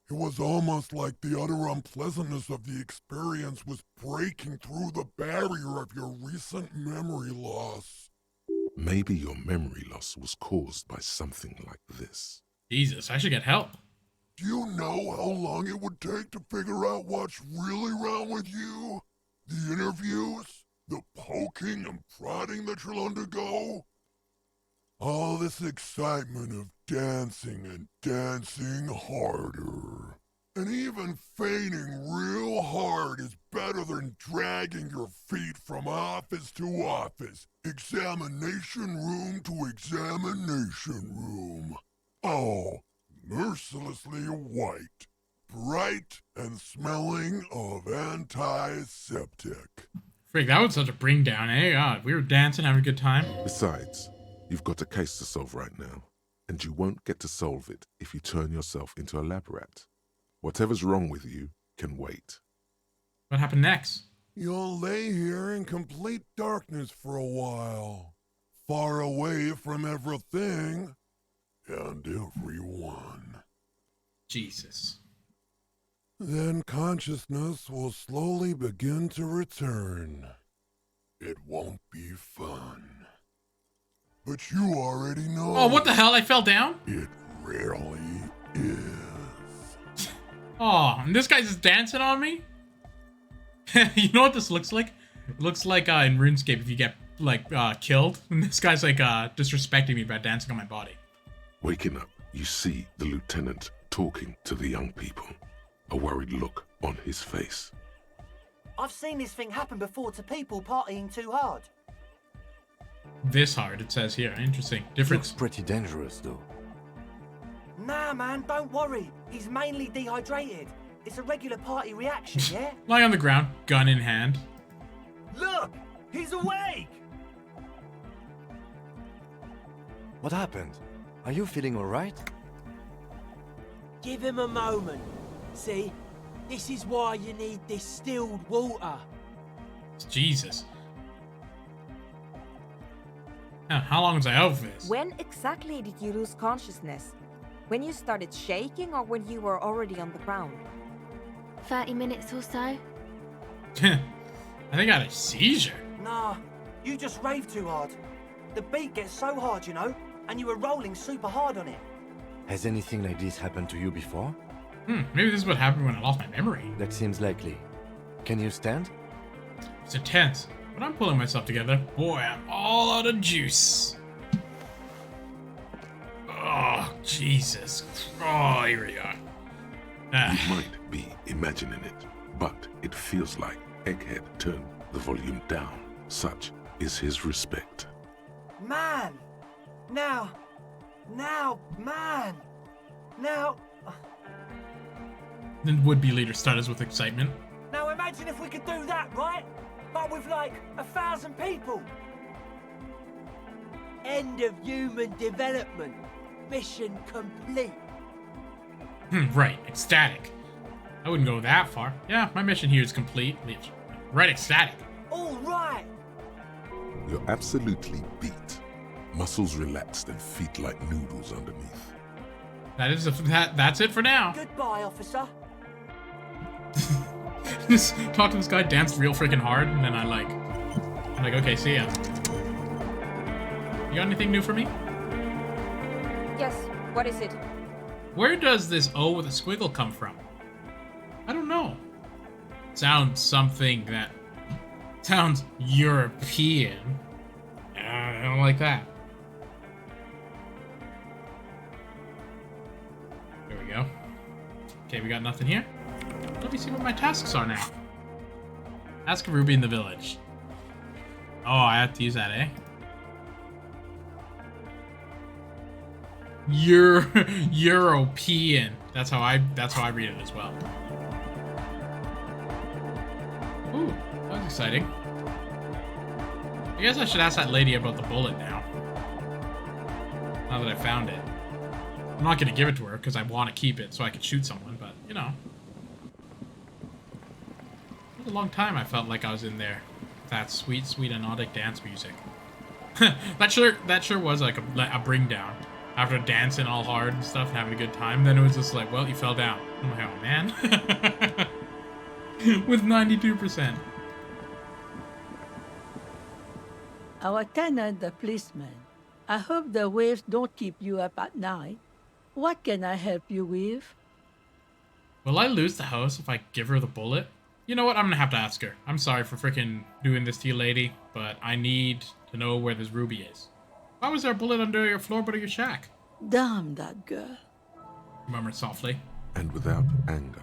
[SPEAKER 5] It was almost like the utter unpleasantness of the experience was breaking through the barrier of your recent memory loss. Maybe your memory loss was caused by something like this.
[SPEAKER 3] Jesus, I should get help.
[SPEAKER 5] Do you know how long it would take to figure out what's really wrong with you? The interviews? The poking and prodding that you'll undergo? All this excitement of dancing and dancing harder. And even feigning real hard is better than dragging your feet from office to office, examination room to examination room. Oh, mercilessly white, bright and smelling of antiseptic.
[SPEAKER 3] Freak, that was such a bring down, eh? God, we were dancing, having a good time.
[SPEAKER 5] Besides, you've got a case to solve right now, and you won't get to solve it if you turn yourself into a lab rat. Whatever's wrong with you can wait.
[SPEAKER 3] What happened next?
[SPEAKER 5] You'll lay here in complete darkness for a while, far away from everything and everyone.
[SPEAKER 3] Jesus.
[SPEAKER 5] Then consciousness will slowly begin to return. It won't be fun. But you already know.
[SPEAKER 3] Oh, what the hell? I fell down?
[SPEAKER 5] It really is.
[SPEAKER 3] Oh, and this guy's just dancing on me? You know what this looks like? It looks like in RuneScape if you get, like, killed. And this guy's, like, disrespecting me by dancing on my body.
[SPEAKER 5] Waking up, you see the lieutenant talking to the young people. A worried look on his face.
[SPEAKER 9] I've seen this thing happen before to people partying too hard.
[SPEAKER 3] This hard, it says here. Interesting. Difference.
[SPEAKER 6] Looks pretty dangerous, though.
[SPEAKER 9] Nah, man, don't worry. He's mainly dehydrated. It's a regular party reaction, yeah?
[SPEAKER 3] Lying on the ground, gun in hand.
[SPEAKER 9] Look! He's awake!
[SPEAKER 6] What happened? Are you feeling alright?
[SPEAKER 13] Give him a moment. See, this is why you need distilled water.
[SPEAKER 3] Jesus. How long was I out for this?
[SPEAKER 16] When exactly did you lose consciousness? When you started shaking or when you were already on the ground?
[SPEAKER 11] 30 minutes or so.
[SPEAKER 3] I think I had a seizure.
[SPEAKER 9] Nah, you just raved too hard. The beat gets so hard, you know, and you were rolling super hard on it.
[SPEAKER 6] Has anything like this happened to you before?
[SPEAKER 3] Maybe this is what happened when I lost my memory.
[SPEAKER 6] That seems likely. Can you stand?
[SPEAKER 3] It's intense, but I'm pulling myself together. Boy, I'm all out of juice. Oh, Jesus. Oh, here we are.
[SPEAKER 5] You might be imagining it, but it feels like Egghead turned the volume down. Such is his respect.
[SPEAKER 13] Man! Now, man! Now...
[SPEAKER 3] The would-be leader stutters with excitement.
[SPEAKER 13] Now imagine if we could do that, right? But with like 1,000 people. End of human development. Mission complete.
[SPEAKER 3] Right, ecstatic. I wouldn't go that far. Yeah, my mission here is complete. Right, ecstatic.
[SPEAKER 13] All right.
[SPEAKER 5] You're absolutely beat. Muscles relaxed and feet like noodles underneath.
[SPEAKER 3] That's it for now.
[SPEAKER 13] Goodbye, officer.
[SPEAKER 3] Just talk to this guy, danced real freaking hard, and then I'm like, okay, see ya. You got anything new for me?
[SPEAKER 16] Yes, what is it?
[SPEAKER 3] Where does this O with a squiggle come from? I don't know. Sounds something that sounds European. I don't like that. There we go. Okay, we got nothing here. Let me see what my tasks are now. Ask Ruby in the village. Oh, I have to use that, eh? European. That's how I read it as well. Ooh, that was exciting. I guess I should ask that lady about the bullet now. Now that I found it. I'm not gonna give it to her because I want to keep it so I can shoot someone, but you know. It was a long time I felt like I was in there. That sweet, sweet hypnotic dance music. that sure was like a bring down. After dancing all hard and stuff and having a good time, then it was just like, well, you fell down. I'm like, oh man. With 92%.
[SPEAKER 7] Our tenant, the policeman. I hope the waves don't keep you up at night. What can I help you with?
[SPEAKER 3] Will I lose the house if I give her the bullet? You know what? I'm gonna have to ask her. I'm sorry for freaking doing this to you, lady, but I need to know where this ruby is. Why was there a bullet under your floorboard of your shack?
[SPEAKER 7] Damn that girl.
[SPEAKER 3] He murmured softly.
[SPEAKER 5] And without anger,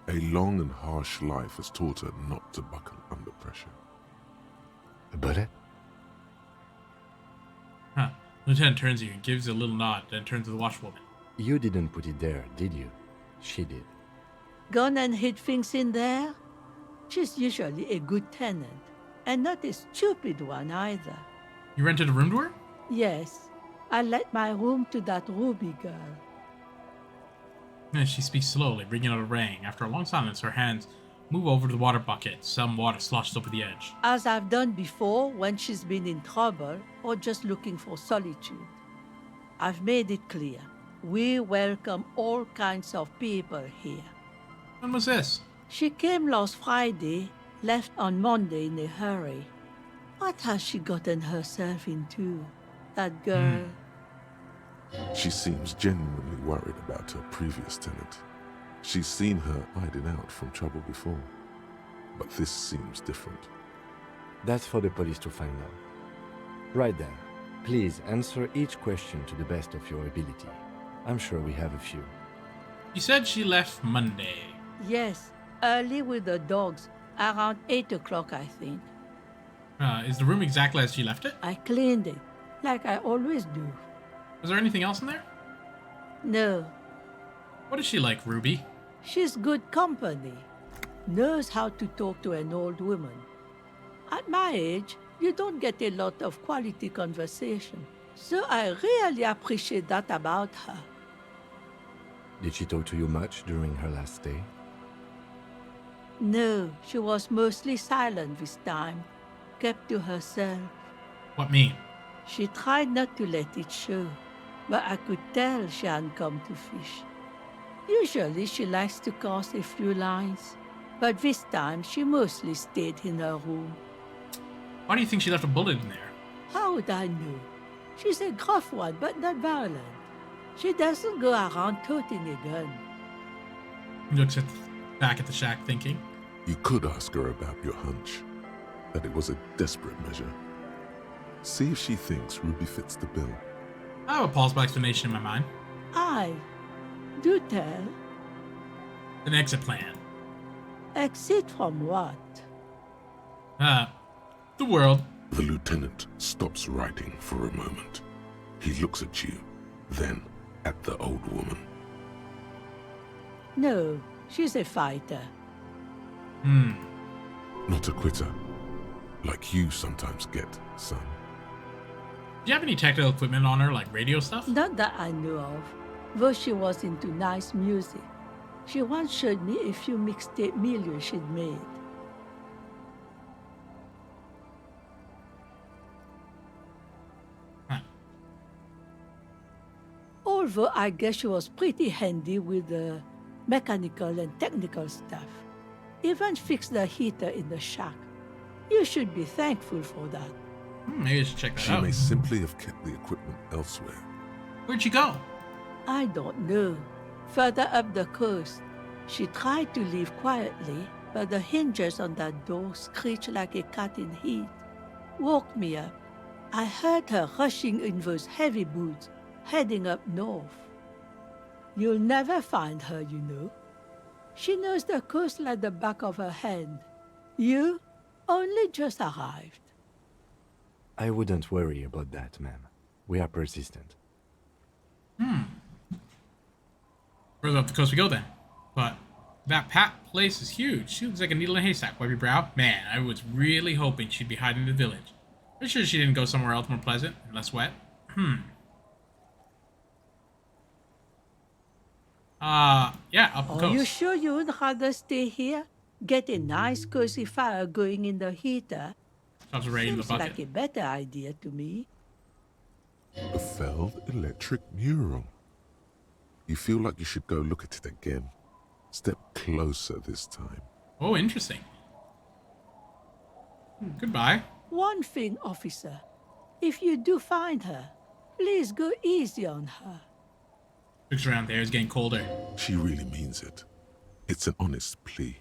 [SPEAKER 5] a long and harsh life has taught her not to buckle under pressure.
[SPEAKER 6] A bullet?
[SPEAKER 3] Huh. Lieutenant turns to you and gives a little nod, then turns to the washwoman.
[SPEAKER 6] You didn't put it there, did you? She did.
[SPEAKER 7] Gone and hid things in there? She's usually a good tenant, and not a stupid one either.
[SPEAKER 3] You rented a room to her?
[SPEAKER 7] Yes, I let my room to that Ruby girl.
[SPEAKER 3] And she speaks slowly, bringing out a ring. After a long silence, her hands move over to the water bucket. Some water sloshes over the edge.
[SPEAKER 7] As I've done before when she's been in trouble or just looking for solitude. I've made it clear. We welcome all kinds of people here.
[SPEAKER 3] When was this?
[SPEAKER 7] She came last Friday, left on Monday in a hurry. What has she gotten herself into? That girl.
[SPEAKER 5] She seems genuinely worried about her previous tenant. She's seen her hiding out from trouble before. But this seems different.
[SPEAKER 6] That's for the police to find out. Right then, please answer each question to the best of your ability. I'm sure we have a few.
[SPEAKER 3] You said she left Monday.
[SPEAKER 7] Yes, early with the dogs. Around 8 o'clock, I think.
[SPEAKER 3] Is the room exactly as she left it?
[SPEAKER 7] I cleaned it, like I always do.
[SPEAKER 3] Was there anything else in there?
[SPEAKER 7] No.
[SPEAKER 3] What is she like, Ruby?
[SPEAKER 7] She's good company. Knows how to talk to an old woman. At my age, you don't get a lot of quality conversation. So I really appreciate that about her.
[SPEAKER 6] Did she talk to you much during her last stay?
[SPEAKER 7] No, she was mostly silent this time. Kept to herself.
[SPEAKER 3] What mean?
[SPEAKER 7] She tried not to let it show, but I could tell she hadn't come to fish. Usually she likes to cast a few lines, but this time she mostly stayed in her room.
[SPEAKER 3] Why do you think she left a bullet in there?
[SPEAKER 7] How would I know? She's a gruff one, but not violent. She doesn't go around toting a gun.
[SPEAKER 3] He looks back at the shack thinking.
[SPEAKER 5] You could ask her about your hunch, that it was a desperate measure. See if she thinks Ruby fits the bill.
[SPEAKER 3] I have a plausible explanation in my mind.
[SPEAKER 7] Aye. Do tell.
[SPEAKER 3] An exit plan.
[SPEAKER 7] Exit from what?
[SPEAKER 3] The world.
[SPEAKER 5] The lieutenant stops writing for a moment. He looks at you, then at the old woman.
[SPEAKER 7] No, she's a fighter.
[SPEAKER 5] Not a quitter, like you sometimes get, son.
[SPEAKER 3] Do you have any technical equipment on her, like radio stuff?
[SPEAKER 7] Not that I know of, though she was into nice music. She once showed me a few mixtape millions she'd made. Although I guess she was pretty handy with the mechanical and technical stuff. Even fixed the heater in the shack. You should be thankful for that.
[SPEAKER 3] Maybe I should check that
[SPEAKER 5] She
[SPEAKER 3] out.
[SPEAKER 5] may simply have kept the equipment elsewhere.
[SPEAKER 3] Where'd she go?
[SPEAKER 7] I don't know. Further up the coast. She tried to leave quietly, but the hinges on that door screeched like a cat in heat. Woke me up. I heard her rushing in those heavy boots, heading up north. You'll never find her, you know. She knows the coast like the back of her hand. You only just arrived.
[SPEAKER 6] I wouldn't worry about that, ma'am. We are persistent.
[SPEAKER 3] Further up the coast we go then. But that place is huge. She looks like a needle in a haystack. Wipe your brow. Man, I was really hoping she'd be hiding in the village. Pretty sure she didn't go somewhere else more pleasant and less wet. Yeah, up the
[SPEAKER 7] Are
[SPEAKER 3] coast.
[SPEAKER 7] you sure you would rather stay here? Get a nice cozy fire going in the heater?
[SPEAKER 3] Shops are ready in the
[SPEAKER 7] Seems
[SPEAKER 3] bucket.
[SPEAKER 7] like a better idea to me.
[SPEAKER 5] A failed electric mural. You feel like you should go look at it again. Step closer this time.
[SPEAKER 3] Oh, interesting. Goodbye.
[SPEAKER 7] One thing, officer. If you do find her, please go easy on her.
[SPEAKER 3] Looks around there, it's getting colder.
[SPEAKER 5] She really means it. It's an honest plea.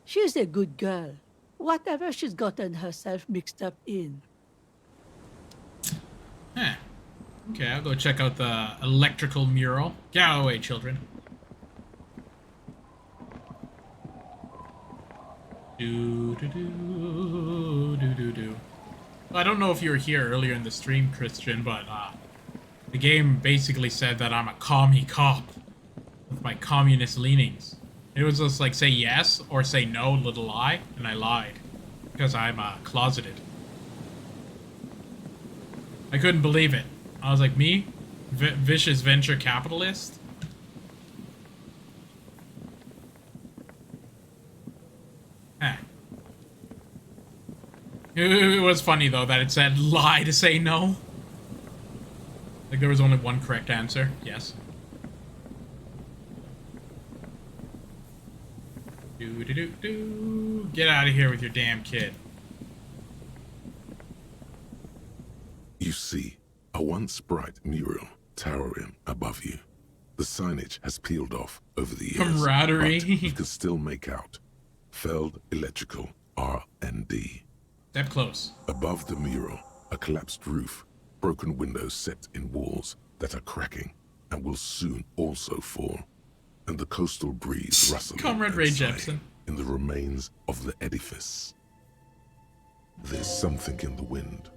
[SPEAKER 7] She's a good girl. Whatever she's gotten herself mixed up in.
[SPEAKER 3] Okay, I'll go check out the electrical mural. Get out of the way, children. Do. Well, I don't know if you were here earlier in the stream, Christian, but the game basically said that I'm a commie cop with my communist leanings. It was just like say yes or say no, little lie, and I lied because I'm closeted. I couldn't believe it. I was like, me? Vicious venture capitalist? It was funny, though, that it said lie to say no. Like, there was only one correct answer. Yes. Get out of here with your damn kid.
[SPEAKER 5] You see a once bright mural towering above you. The signage has peeled off over the years.
[SPEAKER 3] Camaraderie.
[SPEAKER 5] But you can still make out Feld Electrical R&D.
[SPEAKER 3] Step close.
[SPEAKER 5] Above the mural, a collapsed roof, broken windows set in walls that are cracking and will soon also fall, and the coastal breeze rustling
[SPEAKER 3] Comrade Ray Jepsen
[SPEAKER 5] in the remains of the edifice. There's something in the wind.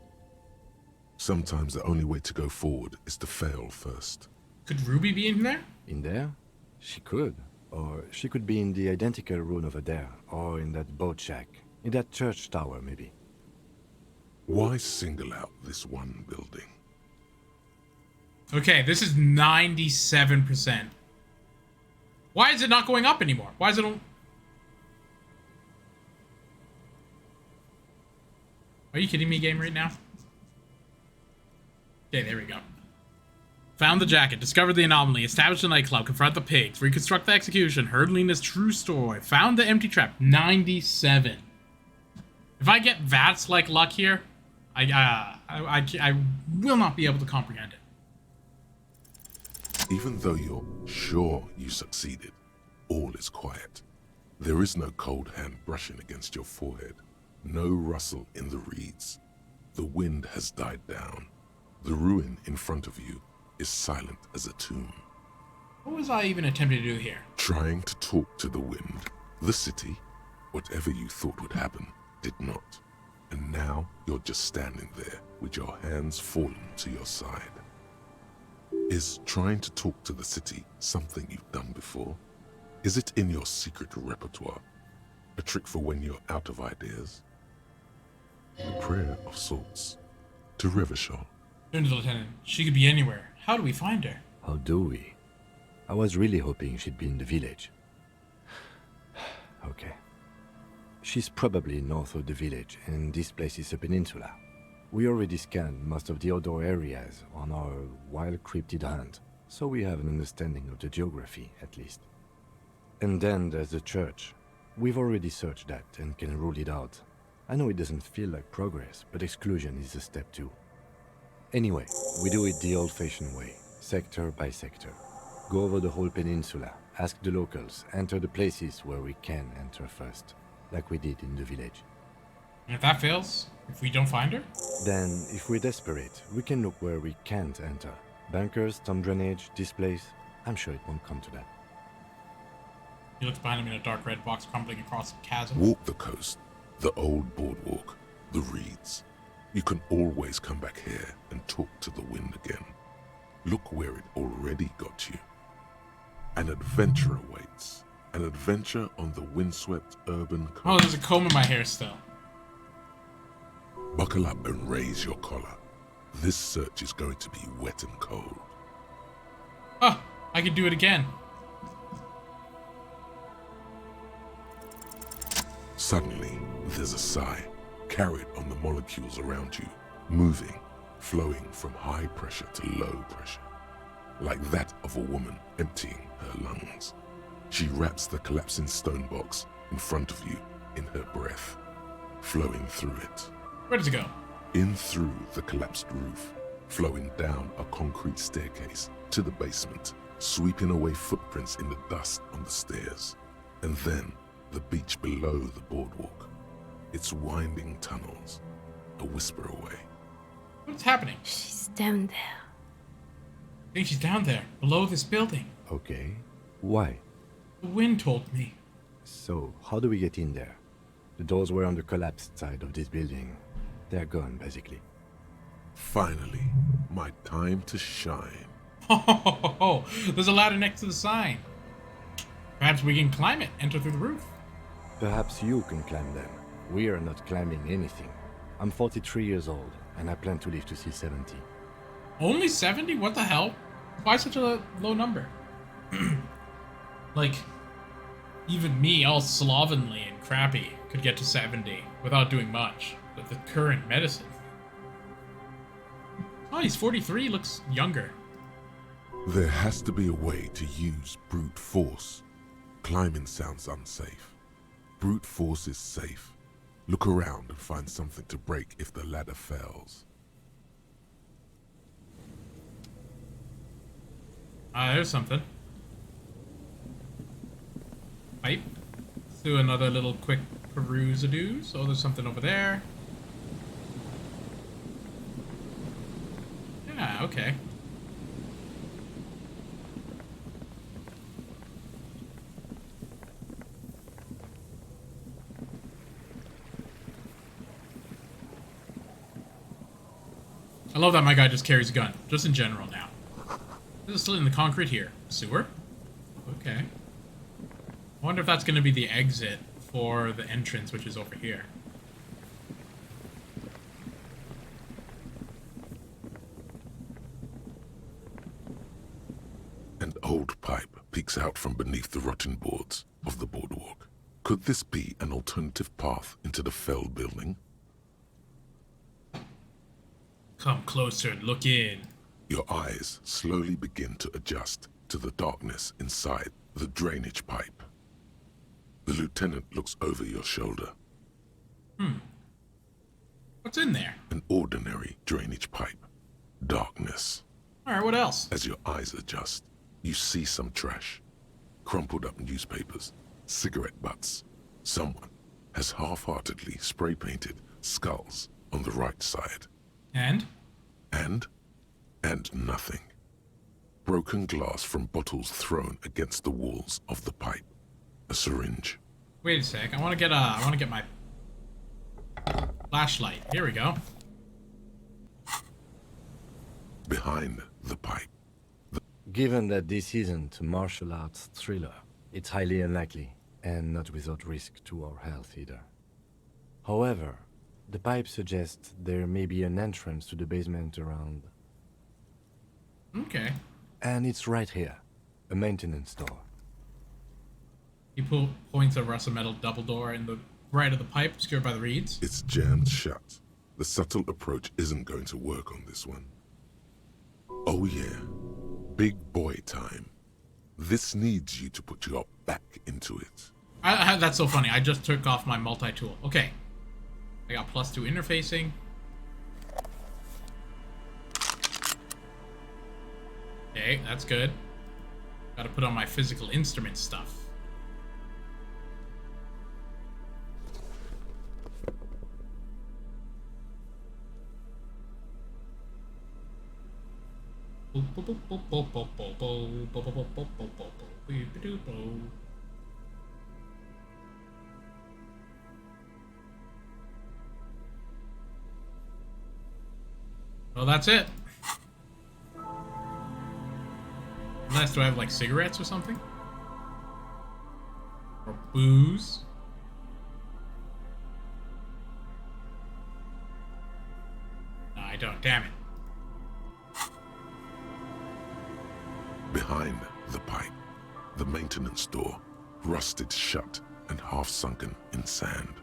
[SPEAKER 5] Sometimes the only way to go forward is to fail first.
[SPEAKER 3] Could Ruby be in there?
[SPEAKER 6] In there? She could. Or she could be in the identical room over there, or in that boat shack, in that church tower, maybe.
[SPEAKER 5] Why single out this one building?
[SPEAKER 3] Okay, this is 97%. Why is it not going up anymore? Why is it on... Are you kidding me, game, right now? Okay, there we go. Found the jacket, discovered the anomaly, established the nightclub, confront the pigs, reconstruct the execution, heard Lena's true story, found the empty trap. 97. If I get VATS like luck here, I will not be able to comprehend it.
[SPEAKER 5] Even though you're sure you succeeded, all is quiet. There is no cold hand brushing against your forehead, no rustle in the reeds. The wind has died down. The ruin in front of you is silent as a tomb.
[SPEAKER 3] What was I even attempting to do here?
[SPEAKER 5] Trying to talk to the wind. The city, whatever you thought would happen, did not. And now you're just standing there with your hands fallen to your side. Is trying to talk to the city something you've done before? Is it in your secret repertoire? A trick for when you're out of ideas? A prayer of sorts. To Revachol.
[SPEAKER 3] Turn to the lieutenant. She could be anywhere. How do we find her?
[SPEAKER 6] How do we? I was really hoping she'd be in the village. Okay. She's probably north of the village, and this place is a peninsula. We already scanned most of the outdoor areas on our wild cryptid hunt, so we have an understanding of the geography, at least. And then there's the church. We've already searched that and can rule it out. I know it doesn't feel like progress, but exclusion is a step too. Anyway, we do it the old-fashioned way, sector by sector. Go over the whole peninsula, ask the locals, enter the places where we can enter first, like we did in the village.
[SPEAKER 3] And if that fails, if we don't find her?
[SPEAKER 6] Then, if we're desperate, we can look where we can't enter. Bunkers, storm drainage, this place. I'm sure it won't come to that.
[SPEAKER 3] He looks behind him in a dark red box crumbling across the chasm.
[SPEAKER 5] Walk the coast, the old boardwalk, the reeds. You can always come back here and talk to the wind again. Look where it already got you. An adventure awaits. An adventure on the windswept urban coast.
[SPEAKER 3] Oh, there's a comb in my hair still.
[SPEAKER 5] Buckle up and raise your collar. This search is going to be wet and cold.
[SPEAKER 3] Oh, I can do it again.
[SPEAKER 5] Suddenly, there's a sigh, carried on the molecules around you, moving, flowing from high pressure to low pressure, like that of a woman emptying her lungs. She wraps the collapsing stone box in front of you in her breath, flowing through it.
[SPEAKER 3] Where does it go?
[SPEAKER 5] In through the collapsed roof, flowing down a concrete staircase to the basement, sweeping away footprints in the dust on the stairs, and then the beach below the boardwalk, its winding tunnels, a whisper away.
[SPEAKER 3] What's happening?
[SPEAKER 11] She's down there.
[SPEAKER 3] I think she's down there, below this building.
[SPEAKER 6] Okay. Why?
[SPEAKER 3] The wind told me.
[SPEAKER 6] So, how do we get in there? The doors were on the collapsed side of this building. They're gone, basically.
[SPEAKER 5] Finally, my time to shine.
[SPEAKER 3] Oh, there's a ladder next to the sign. Perhaps we can climb it, enter through the roof.
[SPEAKER 6] Perhaps you can climb them. We are not climbing anything. I'm 43 years old, and I plan to live to see 70.
[SPEAKER 3] Only 70? What the hell? Why such a low number? Like, even me, all slovenly and crappy, could get to 70 without doing much with the current medicine. Oh, he's 43, looks younger.
[SPEAKER 5] There has to be a way to use brute force. Climbing sounds unsafe. Brute force is safe. Look around and find something to break if the ladder fails.
[SPEAKER 3] There's something. Pipe. Let's do another little quick peruse-a-doos. Oh, there's something over there. Yeah, okay. I love that my guy just carries a gun, just in general now. This is still in the concrete here. Sewer? Okay. I wonder if that's going to be the exit for the entrance, which is over here.
[SPEAKER 5] An old pipe peeks out from beneath the rotten boards of the boardwalk. Could this be an alternative path into the felled building?
[SPEAKER 3] Come closer and look in.
[SPEAKER 5] Your eyes slowly begin to adjust to the darkness inside the drainage pipe. The lieutenant looks over your shoulder.
[SPEAKER 3] What's in there?
[SPEAKER 5] An ordinary drainage pipe. Darkness.
[SPEAKER 3] Alright, what else?
[SPEAKER 5] As your eyes adjust, you see some trash. Crumpled up newspapers, cigarette butts. Someone has half-heartedly spray-painted skulls on the right side.
[SPEAKER 3] And?
[SPEAKER 5] And nothing. Broken glass from bottles thrown against the walls of the pipe. A syringe.
[SPEAKER 3] Wait a sec. I want to get my Flashlight. Here we go.
[SPEAKER 5] Behind the pipe.
[SPEAKER 6] Given that this isn't a martial arts thriller, it's highly unlikely, and not without risk to our health either. However, the pipe suggests there may be an entrance to the basement around.
[SPEAKER 3] Okay.
[SPEAKER 6] And it's right here, a maintenance door.
[SPEAKER 3] He points a rusted metal double door in the right of the pipe, secured by the reeds.
[SPEAKER 5] It's jammed shut. The subtle approach isn't going to work on this one. Oh yeah, big boy time. This needs you to put your back into it.
[SPEAKER 3] That's so funny. I just took off my multi-tool. Okay. I got +2 interfacing. Okay, that's good. Gotta put on my physical instrument stuff. Well, that's it. Unless, do I have like cigarettes or something? Or booze? No, I don't. Damn it.
[SPEAKER 5] Behind the pipe, the maintenance door, rusted shut and half sunken in sand.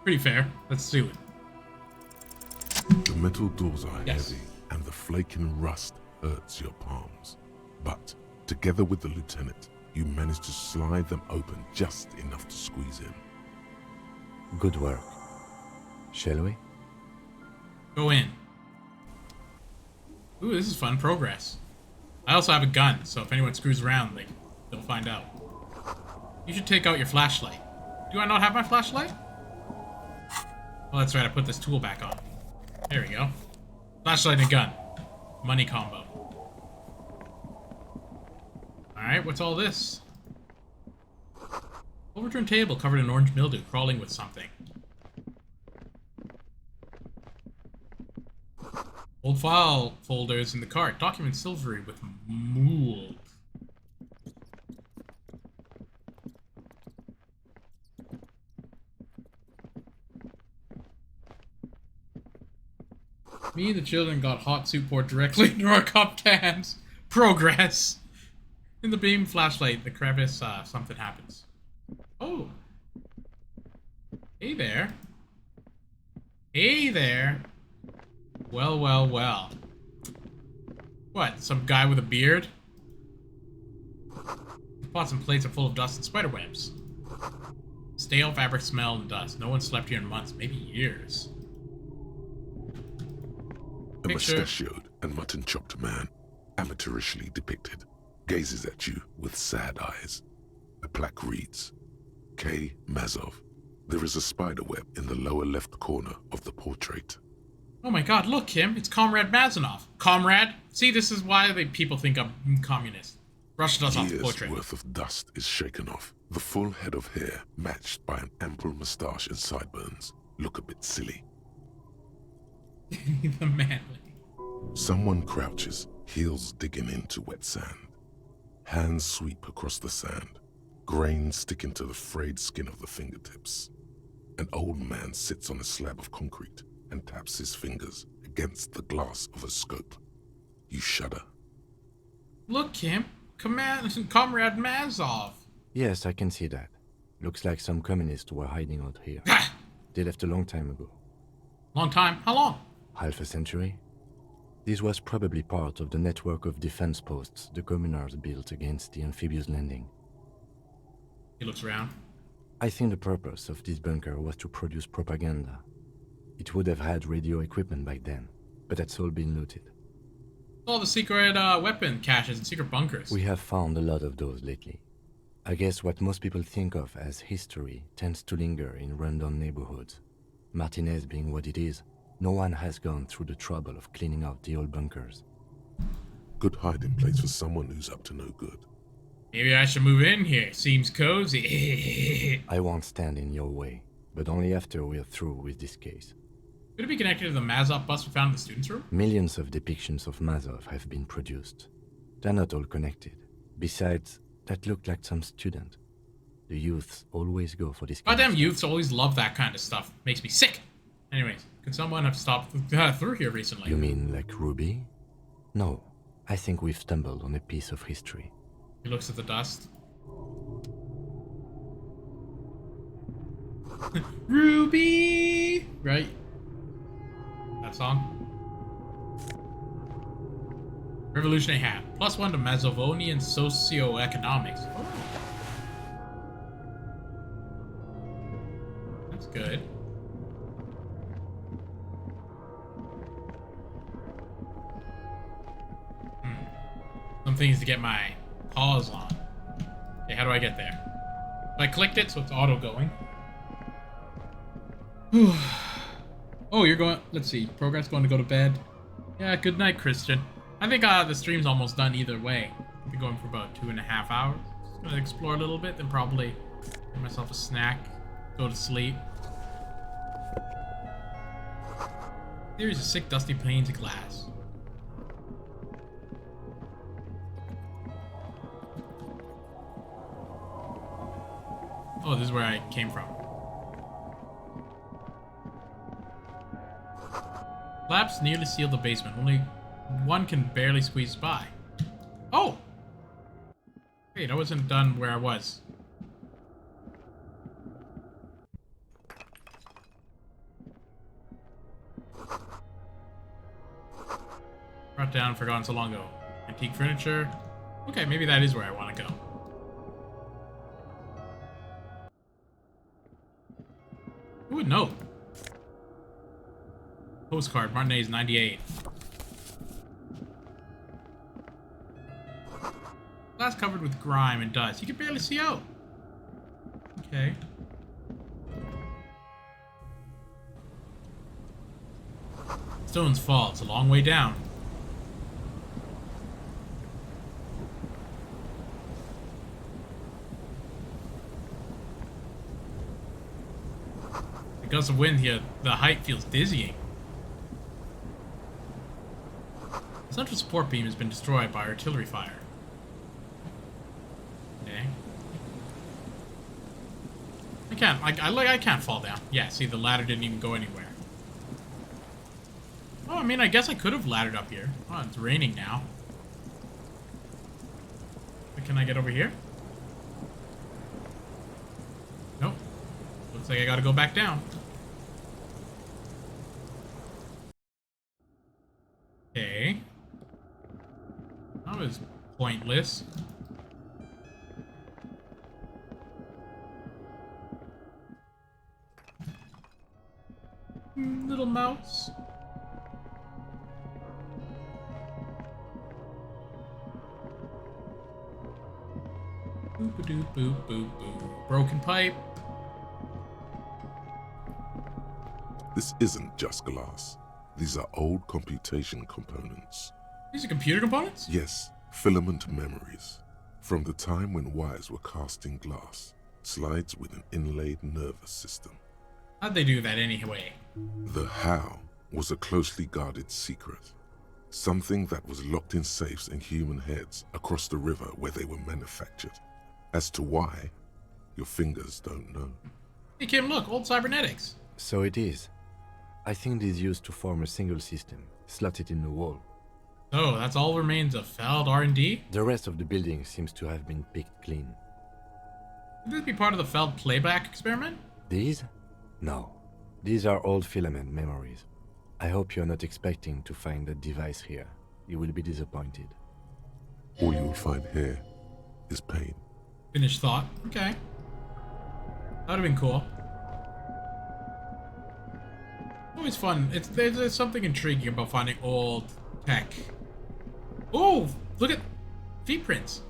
[SPEAKER 3] Pretty fair. Let's do it.
[SPEAKER 5] The metal doors are
[SPEAKER 3] Yes.
[SPEAKER 5] heavy, and the flaking rust hurts your palms. But together with the lieutenant, you manage to slide them open just enough to squeeze in.
[SPEAKER 6] Good work. Shall we?
[SPEAKER 3] Go in. Ooh, this is fun. Progress. I also have a gun, so if anyone screws around, they'll find out. You should take out your flashlight. Do I not have my flashlight? Oh, that's right. I put this tool back on. There we go. Flashlight and gun. Money combo. Alright, what's all this? Overturned table covered in orange mildew, crawling with something. Old file folders in the cart. Document silvery with mold. Me and the children got hot soup poured directly into our cupped hands. Progress. In the beam flashlight, the crevice, something happens. Oh. Hey there. Hey there. Well, well, well. What, some guy with a beard? Pots and plates are full of dust and spider webs. Stale fabric smell and dust. No one slept here in months, maybe years.
[SPEAKER 5] A mustachioed and mutton-chopped man, amateurishly depicted, gazes at you with sad eyes. A plaque reads, K. Mazov. There is a spider web in the lower left corner of the portrait.
[SPEAKER 3] Oh my god, look, Kim, it's Comrade Mazanov. Comrade? See, this is why people think I'm communist. Brushed us off the portrait.
[SPEAKER 5] Years' worth of dust is shaken off. The full head of hair, matched by an ample moustache and sideburns, look a bit silly.
[SPEAKER 3] The manly.
[SPEAKER 5] Someone crouches, heels digging into wet sand. Hands sweep across the sand, grains sticking to the frayed skin of the fingertips. An old man sits on a slab of concrete and taps his fingers against the glass of a scope. You shudder.
[SPEAKER 3] Look, Kim, Comrade Mazov.
[SPEAKER 6] Yes, I can see that. Looks like some communists were hiding out here. They left a long time ago.
[SPEAKER 3] Long time? How long?
[SPEAKER 6] Half a century. This was probably part of the network of defense posts the communards built against the amphibious landing.
[SPEAKER 3] He looks around.
[SPEAKER 6] I think the purpose of this bunker was to produce propaganda. It would have had radio equipment back then, but that's all been looted.
[SPEAKER 3] All the secret weapon caches and secret bunkers.
[SPEAKER 6] We have found a lot of those lately. I guess what most people think of as history tends to linger in rundown neighborhoods. Martinez being what it is, no one has gone through the trouble of cleaning out the old bunkers.
[SPEAKER 5] Good hiding place for someone who's up to no good.
[SPEAKER 3] Maybe I should move in here. Seems cozy.
[SPEAKER 6] I won't stand in your way, but only after we're through with this case.
[SPEAKER 3] Could it be connected to the Mazov bus we found in the students' room?
[SPEAKER 6] Millions of depictions of Mazov have been produced. They're not all connected. Besides, that looked like some student. The youths always go for this kind
[SPEAKER 3] Goddamn
[SPEAKER 6] of
[SPEAKER 3] youths always love that kind of stuff. Makes me sick. Anyways, could someone have stopped through here recently?
[SPEAKER 6] You mean like Ruby? No, I think we've stumbled on a piece of history.
[SPEAKER 3] He looks at the dust. Ruby! Right? That song? Revolutionary hat. +1 to Mazovonian socioeconomics. Oh. That's good. Some things to get my paws on. Okay, how do I get there? I clicked it, so it's auto going. Oh, you're going. Let's see. Progress going to go to bed. Yeah, good night, Christian. I think the stream's almost done either way. I've been going for about 2.5 hours. Just gonna explore a little bit, then probably get myself a snack, go to sleep. There's a sick, dusty panes of glass. Oh, this is where I came from. Flaps nearly seal the basement. Only one can barely squeeze by. Oh! Wait, I wasn't done where I was. Brought down, forgotten so long ago. Antique furniture. Okay, maybe that is where I want to go. Who would know? Postcard, Martinez 98. Glass covered with grime and dust. You can barely see out. Okay. Stone's Fall. It's a long way down. The gust of wind here, the height feels dizzying. The central support beam has been destroyed by artillery fire. Okay. I can't fall down. Yeah, see, the ladder didn't even go anywhere. Oh, I mean, I guess I could have laddered up here. Oh, it's raining now. But can I get over here? Nope. Looks like I gotta go back down. Okay. That was pointless. Little mouse. Boop a doop boop boop boop. Broken pipe.
[SPEAKER 5] This isn't just glass. These are old computation components.
[SPEAKER 3] These are computer components?
[SPEAKER 5] Yes, filament memories. From the time when wires were cast in glass, slides with an inlaid nervous system.
[SPEAKER 3] How'd they do that anyway?
[SPEAKER 5] The how was a closely guarded secret. Something that was locked in safes in human heads across the river where they were manufactured. As to why, your fingers don't know.
[SPEAKER 3] Hey Kim, look, old cybernetics.
[SPEAKER 6] So it is. I think it is used to form a single system, slotted in the wall.
[SPEAKER 3] Oh, that's all remains of failed R&D?
[SPEAKER 6] The rest of the building seems to have been picked clean.
[SPEAKER 3] Could this be part of the failed playback experiment?
[SPEAKER 6] These? No. These are old filament memories. I hope you're not expecting to find that device here. You will be disappointed.
[SPEAKER 5] All you will find here is pain.
[SPEAKER 3] Finished thought. Okay. That would have been cool. Always fun. There's something intriguing about finding old tech. Oh, look at feet prints.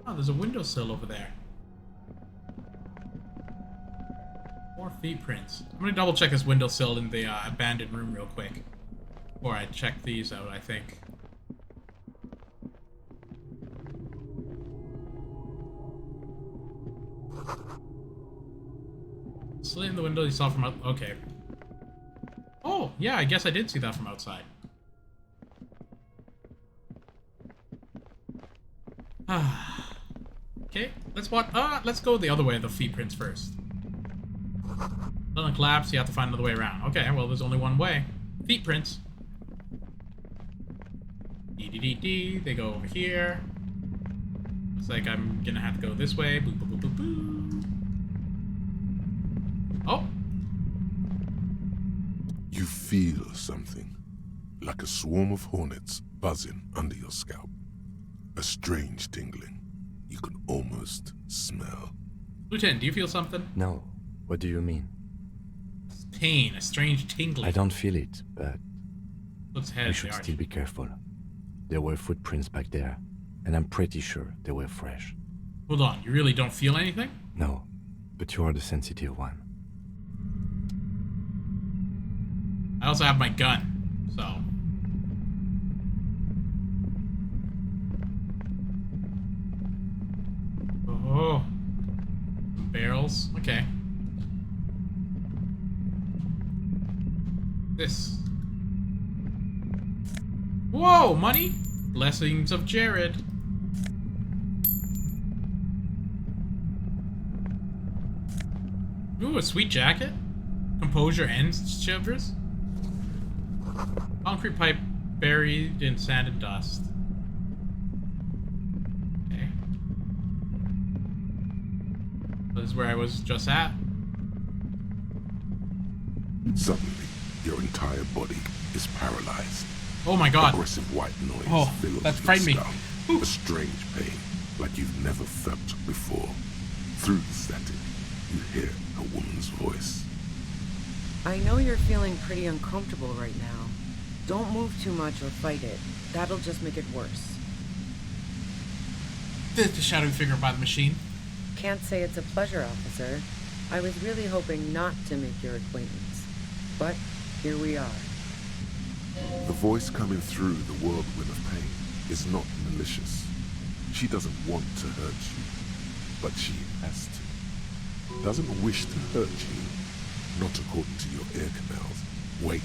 [SPEAKER 3] Oh, there's a windowsill over there. More feet prints. I'm gonna double check this windowsill in the abandoned room real quick. Before I check these out, I think. Slit in the window you saw from out. Okay. Oh, yeah, I guess I did see that from outside. Okay, let's watch. Let's go the other way of the footprints first. Doesn't collapse, you have to find another way around. Okay, well, there's only one way. Footprints. D. They go over here. Looks like I'm gonna have to go this way. Boo, boo, boo, boo, boo. Oh.
[SPEAKER 5] You feel something, like a swarm of hornets buzzing under your scalp. A strange tingling you can almost smell.
[SPEAKER 3] Lieutenant, do you feel something?
[SPEAKER 6] No. What do you mean?
[SPEAKER 3] Pain, a strange tingling.
[SPEAKER 6] I don't feel it, but
[SPEAKER 3] Looks head
[SPEAKER 6] we should
[SPEAKER 3] arch.
[SPEAKER 6] still be careful. There were footprints back there, and I'm pretty sure they were fresh.
[SPEAKER 3] Hold on, you really don't feel anything?
[SPEAKER 6] No, but you are the sensitive one.
[SPEAKER 3] I also have my gun, so. Oh. Barrels, okay. This. Whoa, money? Blessings of Jared. Ooh, a sweet jacket. Composure and shivers. Concrete pipe buried in sand and dust. Okay. This is where I was just at.
[SPEAKER 5] Suddenly, your entire body is paralyzed.
[SPEAKER 3] Oh my god.
[SPEAKER 5] Aggressive white noise fills
[SPEAKER 3] that
[SPEAKER 5] your
[SPEAKER 3] frightened me.
[SPEAKER 5] skull. A strange pain, like you've never felt before. Through the static, you hear a woman's voice.
[SPEAKER 17] I know you're feeling pretty uncomfortable right now. Don't move too much or fight it. That'll just make it worse.
[SPEAKER 3] The shadowy figure by the machine.
[SPEAKER 17] Can't say it's a pleasure, officer. I was really hoping not to make your acquaintance. But here we are.
[SPEAKER 5] The voice coming through the whirlwind of pain is not malicious. She doesn't want to hurt you, but she has to. Doesn't wish to hurt you, not according to your ear canals. Wait,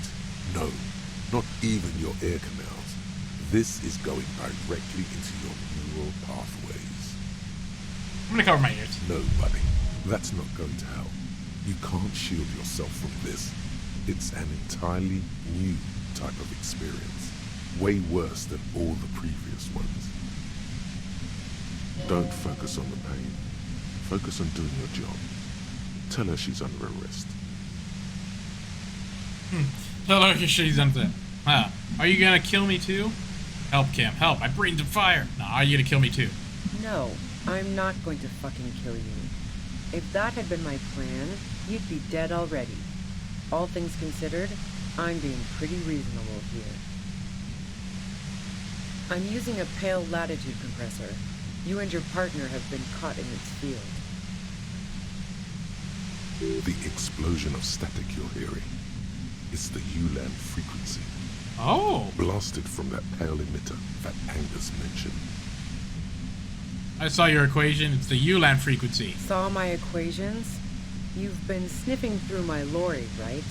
[SPEAKER 5] no, not even your ear canals. This is going directly into your neural pathways.
[SPEAKER 3] I'm gonna cover my ears.
[SPEAKER 5] No, buddy, that's not going to help. You can't shield yourself from this. It's an entirely new type of experience, way worse than all the previous ones. Don't focus on the pain. Focus on doing your job. Tell her she's under arrest.
[SPEAKER 3] Tell her she's under. Are you gonna kill me too? Help, Kim, help! My brain's on fire. Nah, are you gonna kill me too?
[SPEAKER 17] No, I'm not going to fucking kill you. If that had been my plan, you'd be dead already. All things considered, I'm being pretty reasonable here. I'm using a pale latitude compressor. You and your partner have been caught in its field.
[SPEAKER 5] The explosion of static you're hearing is the ULAN frequency.
[SPEAKER 3] Oh!
[SPEAKER 5] Blasted from that pale emitter that Angus mentioned.
[SPEAKER 3] I saw your equation. It's the ULAN frequency.
[SPEAKER 17] Saw my equations? You've been sniffing through my lorry, right?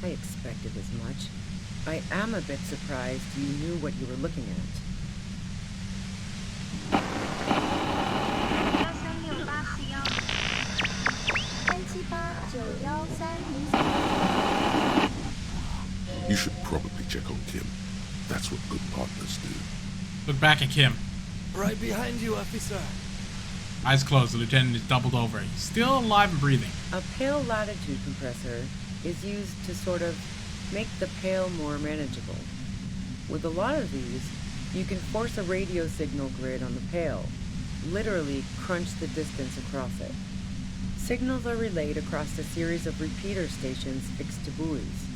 [SPEAKER 17] I expected as much. I am a bit surprised you knew what you were looking at.
[SPEAKER 5] You should probably check on Kim. That's what good partners do.
[SPEAKER 3] Look back at Kim.
[SPEAKER 13] Right behind you, officer.
[SPEAKER 3] Eyes closed. The lieutenant is doubled over. He's still alive and breathing.
[SPEAKER 17] A pale latitude compressor is used to sort of make the pale more manageable. With a lot of these, you can force a radio signal grid on the pale, literally crunch the distance across it. Signals are relayed across a series of repeater stations fixed to buoys.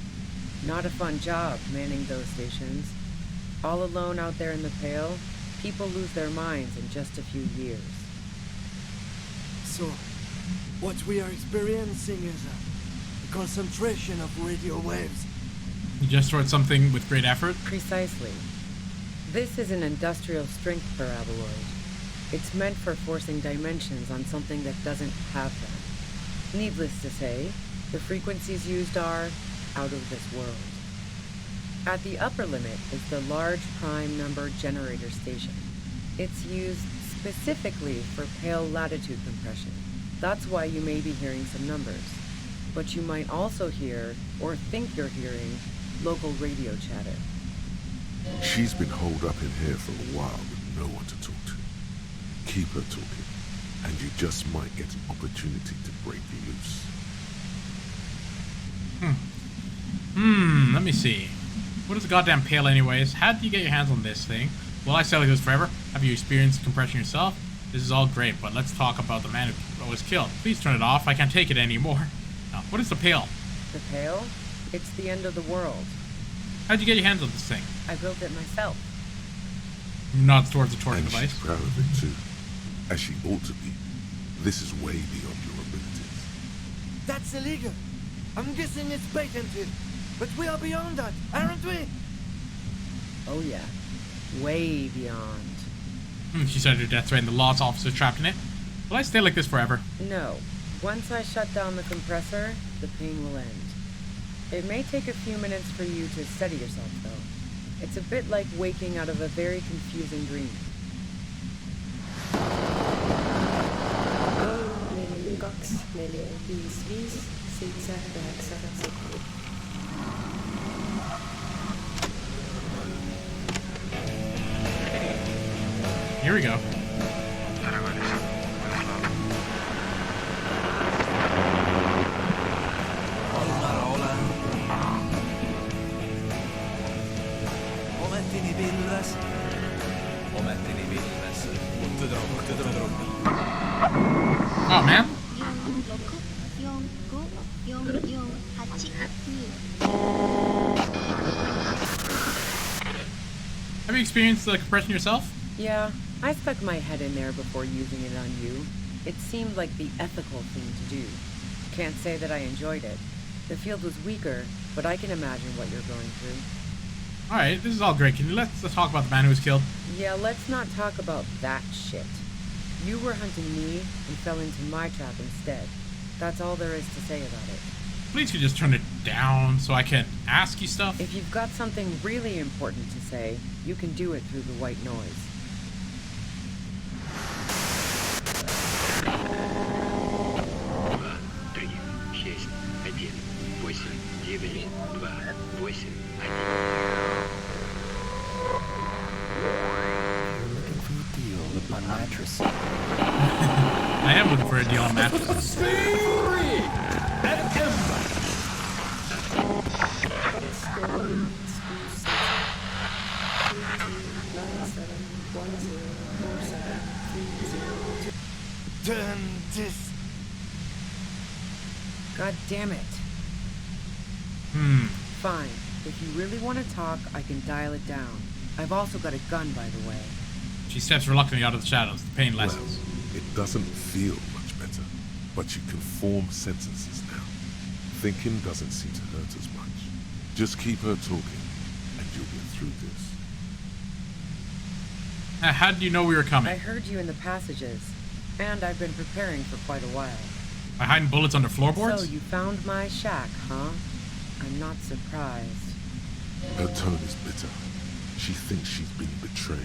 [SPEAKER 17] Not a fun job manning those stations. All alone out there in the pale, people lose their minds in just a few years.
[SPEAKER 13] So, what we are experiencing is a concentration of radio waves.
[SPEAKER 3] You just wrote something with great effort?
[SPEAKER 17] Precisely. This is an industrial strength paraboloid. It's meant for forcing dimensions on something that doesn't have them. Needless to say, the frequencies used are out of this world. At the upper limit is the large prime number generator station. It's used specifically for pale latitude compression. That's why you may be hearing some numbers. But you might also hear, or think you're hearing, local radio chatter.
[SPEAKER 5] She's been holed up in here for a while with no one to talk to. Keep her talking, and you just might get an opportunity to break loose.
[SPEAKER 3] Let me see. What is a goddamn pale anyways? How do you get your hands on this thing? Will I stay like this forever? Have you experienced compression yourself? This is all great, but let's talk about the man who was killed. Please turn it off. I can't take it anymore. Now, what is the pale?
[SPEAKER 17] The pale? It's the end of the world.
[SPEAKER 3] How'd you get your hands on this thing?
[SPEAKER 17] I built it myself.
[SPEAKER 3] Nods towards the torture
[SPEAKER 5] And
[SPEAKER 3] device.
[SPEAKER 5] she's proud of it too, as she ought to be. This is way beyond your abilities.
[SPEAKER 15] That's illegal. I'm guessing it's patented. But we are beyond that, aren't we?
[SPEAKER 17] Oh yeah. Way beyond.
[SPEAKER 3] She's under death threat and the law's officer trapped in it. Will I stay like this forever?
[SPEAKER 17] No. Once I shut down the compressor, the pain will end. It may take a few minutes for you to steady yourself, though. It's a bit like waking out of a very confusing dream.
[SPEAKER 3] Here we go. Oh man. Have you experienced the compression yourself?
[SPEAKER 17] Yeah, I stuck my head in there before using it on you. It seemed like the ethical thing to do. Can't say that I enjoyed it. The field was weaker, but I can imagine what you're going through.
[SPEAKER 3] Alright, this is all great. Can you let's talk about the man who was killed?
[SPEAKER 17] Yeah, let's not talk about that shit. You were hunting me and fell into my trap instead. That's all there is to say about it.
[SPEAKER 3] Please could you just turn it down so I can ask you stuff?
[SPEAKER 17] If you've got something really important to say, you can do it through the white noise.
[SPEAKER 6] Mattress.
[SPEAKER 3] I am looking for a deal on mattresses.
[SPEAKER 15] Turn this.
[SPEAKER 17] God damn it. Fine. If you really want to talk, I can dial it down. I've also got a gun, by the way.
[SPEAKER 3] She steps reluctantly out of the shadows. The pain lessens.
[SPEAKER 5] Well, it doesn't feel much better, but you can form sentences now. Thinking doesn't seem to hurt as much. Just keep her talking, and you'll get through this.
[SPEAKER 3] How did you know we were coming?
[SPEAKER 17] I heard you in the passages, and I've been preparing for quite a while.
[SPEAKER 3] By hiding bullets under floorboards?
[SPEAKER 17] So you found my shack, huh? I'm not surprised.
[SPEAKER 5] Her tone is bitter. She thinks she's been betrayed.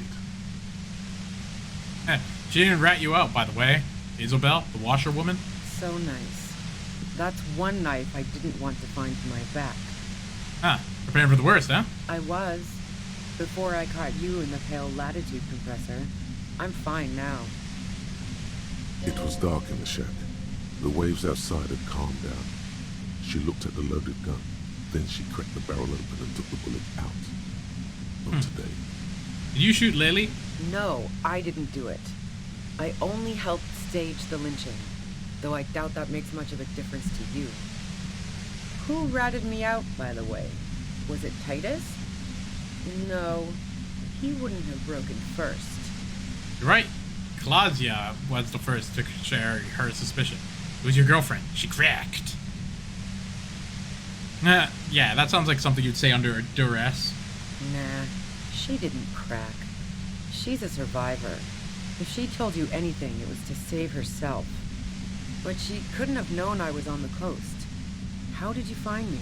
[SPEAKER 3] She didn't rat you out, by the way. Isabel, the washerwoman.
[SPEAKER 17] So nice. That's one knife I didn't want to find to my back.
[SPEAKER 3] Huh. Preparing for the worst, huh?
[SPEAKER 17] I was. Before I caught you in the pale latitude compressor. I'm fine now.
[SPEAKER 5] It was dark in the shack. The waves outside had calmed down. She looked at the loaded gun. Then she cracked the barrel open and took the bullet out. Not today.
[SPEAKER 3] Did you shoot Lily?
[SPEAKER 17] No, I didn't do it. I only helped stage the lynching, though I doubt that makes much of a difference to you. Who ratted me out, by the way? Was it Titus? No, he wouldn't have broken first.
[SPEAKER 3] You're right. Claudia was the first to share her suspicion. It was your girlfriend. She cracked. Yeah, that sounds like something you'd say under duress.
[SPEAKER 17] Nah, she didn't crack. She's a survivor. If she told you anything, it was to save herself. But she couldn't have known I was on the coast. How did you find me?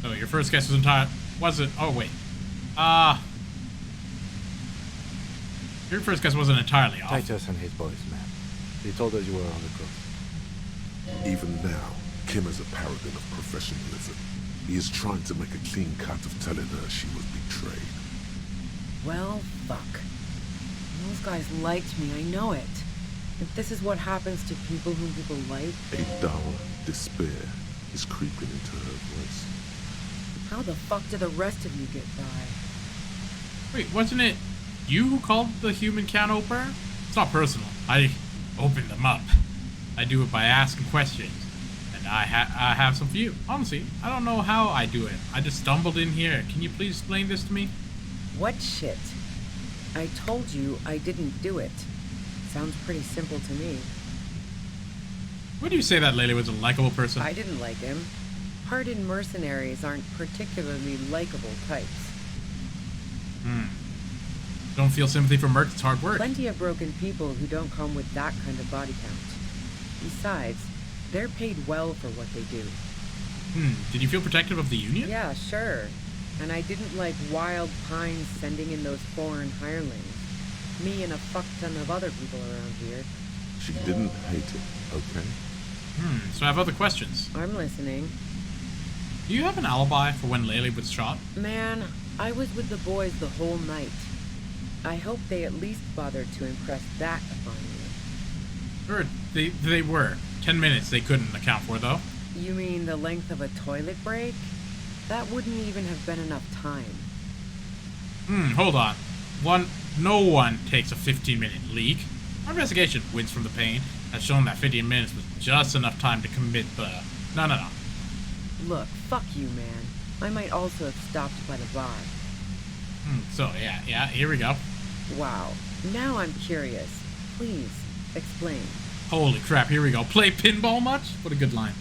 [SPEAKER 3] So your first guess was wasn't. Oh wait. Your first guess wasn't entirely off.
[SPEAKER 6] Titus and his boys, man. They told us you were on the coast.
[SPEAKER 5] Even now, Kim is a paragon of professionalism. He is trying to make a clean cut of telling her she was betrayed.
[SPEAKER 17] Well, fuck. Those guys liked me, I know it. If this is what happens to people whom people like...
[SPEAKER 5] A dull despair is creeping into her voice.
[SPEAKER 17] How the fuck did the rest of you get by?
[SPEAKER 3] Wait, wasn't it you who called the human can opener? It's not personal. I opened them up. I do it by asking questions. And I have some for you. Honestly, I don't know how I do it. I just stumbled in here. Can you please explain this to me?
[SPEAKER 17] What shit? I told you I didn't do it. Sounds pretty simple to me.
[SPEAKER 3] Would you say that Lily was a likable person?
[SPEAKER 17] I didn't like him. Hardened mercenaries aren't particularly likable types.
[SPEAKER 3] Don't feel sympathy for Merc, it's hard work.
[SPEAKER 17] Plenty of broken people who don't come with that kind of body count. Besides, they're paid well for what they do.
[SPEAKER 3] Did you feel protective of the Union?
[SPEAKER 17] Yeah, sure. And I didn't like Wild Pines sending in those foreign hirelings. Me and a fuck ton of other people around here.
[SPEAKER 5] She didn't hate it, okay?
[SPEAKER 3] So I have other questions.
[SPEAKER 17] I'm listening.
[SPEAKER 3] Do you have an alibi for when Lily was shot?
[SPEAKER 17] Man, I was with the boys the whole night. I hope they at least bothered to impress that upon me.
[SPEAKER 3] Or they were. 10 minutes they couldn't account for, though.
[SPEAKER 17] You mean the length of a toilet break? That wouldn't even have been enough time.
[SPEAKER 3] Hold on. No one takes a 15-minute leak. Our investigation, Winds from the Pain, has shown that 15 minutes was just enough time to commit the... No.
[SPEAKER 17] Look, fuck you, man. I might also have stopped by the bar.
[SPEAKER 3] So, yeah, here we go.
[SPEAKER 17] Wow. Now I'm curious. Please, explain.
[SPEAKER 3] Holy crap, here we go. Play pinball much? What a good line.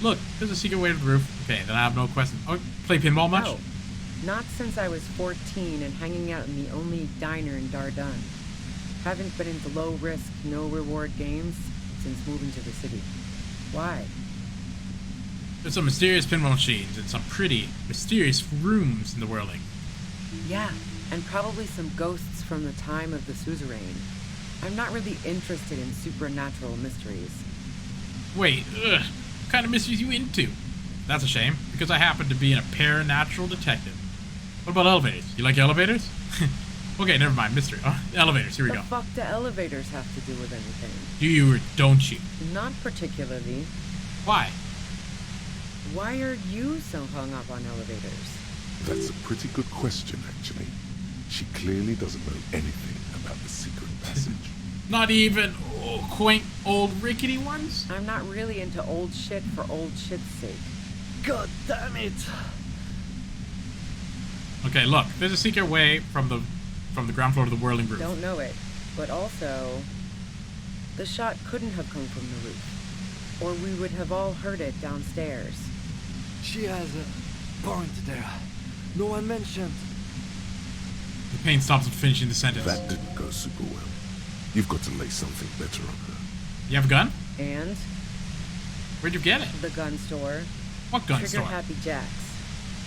[SPEAKER 3] Look, there's a secret way to the roof. Okay, then I have no question. Oh, play pinball much?
[SPEAKER 17] No. Not since I was 14 and hanging out in the only diner in Dardenne. Haven't been into low-risk, no-reward games since moving to the city. Why?
[SPEAKER 3] There's some mysterious pinball machines and some pretty mysterious rooms in the whirling.
[SPEAKER 17] Yeah, and probably some ghosts from the time of the suzerain. I'm not really interested in supernatural mysteries.
[SPEAKER 3] Wait, what kind of mysteries you into? That's a shame, because I happen to be a paranatural detective. What about elevators? You like elevators? Okay, never mind, mystery. Elevators, here we go.
[SPEAKER 17] What the fuck do elevators have to do with anything?
[SPEAKER 3] Do you or don't you?
[SPEAKER 17] Not particularly.
[SPEAKER 3] Why?
[SPEAKER 17] Why are you so hung up on elevators?
[SPEAKER 5] That's a pretty good question, actually. She clearly doesn't know anything about the secret passage.
[SPEAKER 3] Not even quaint old rickety ones?
[SPEAKER 17] I'm not really into old shit for old shit's sake.
[SPEAKER 15] God damn it!
[SPEAKER 3] Okay, look, there's a secret way from the ground floor to the whirling roof.
[SPEAKER 17] Don't know it, but also, the shot couldn't have come from the roof, or we would have all heard it downstairs.
[SPEAKER 15] She has a point there. No one mentioned.
[SPEAKER 3] The pain stops at finishing the sentence.
[SPEAKER 5] That didn't go super well. You've got to lay something better on her.
[SPEAKER 3] You have a gun?
[SPEAKER 17] And?
[SPEAKER 3] Where'd you get it?
[SPEAKER 17] The gun store.
[SPEAKER 3] What gun
[SPEAKER 17] Trigger
[SPEAKER 3] store?
[SPEAKER 17] Happy Jacks.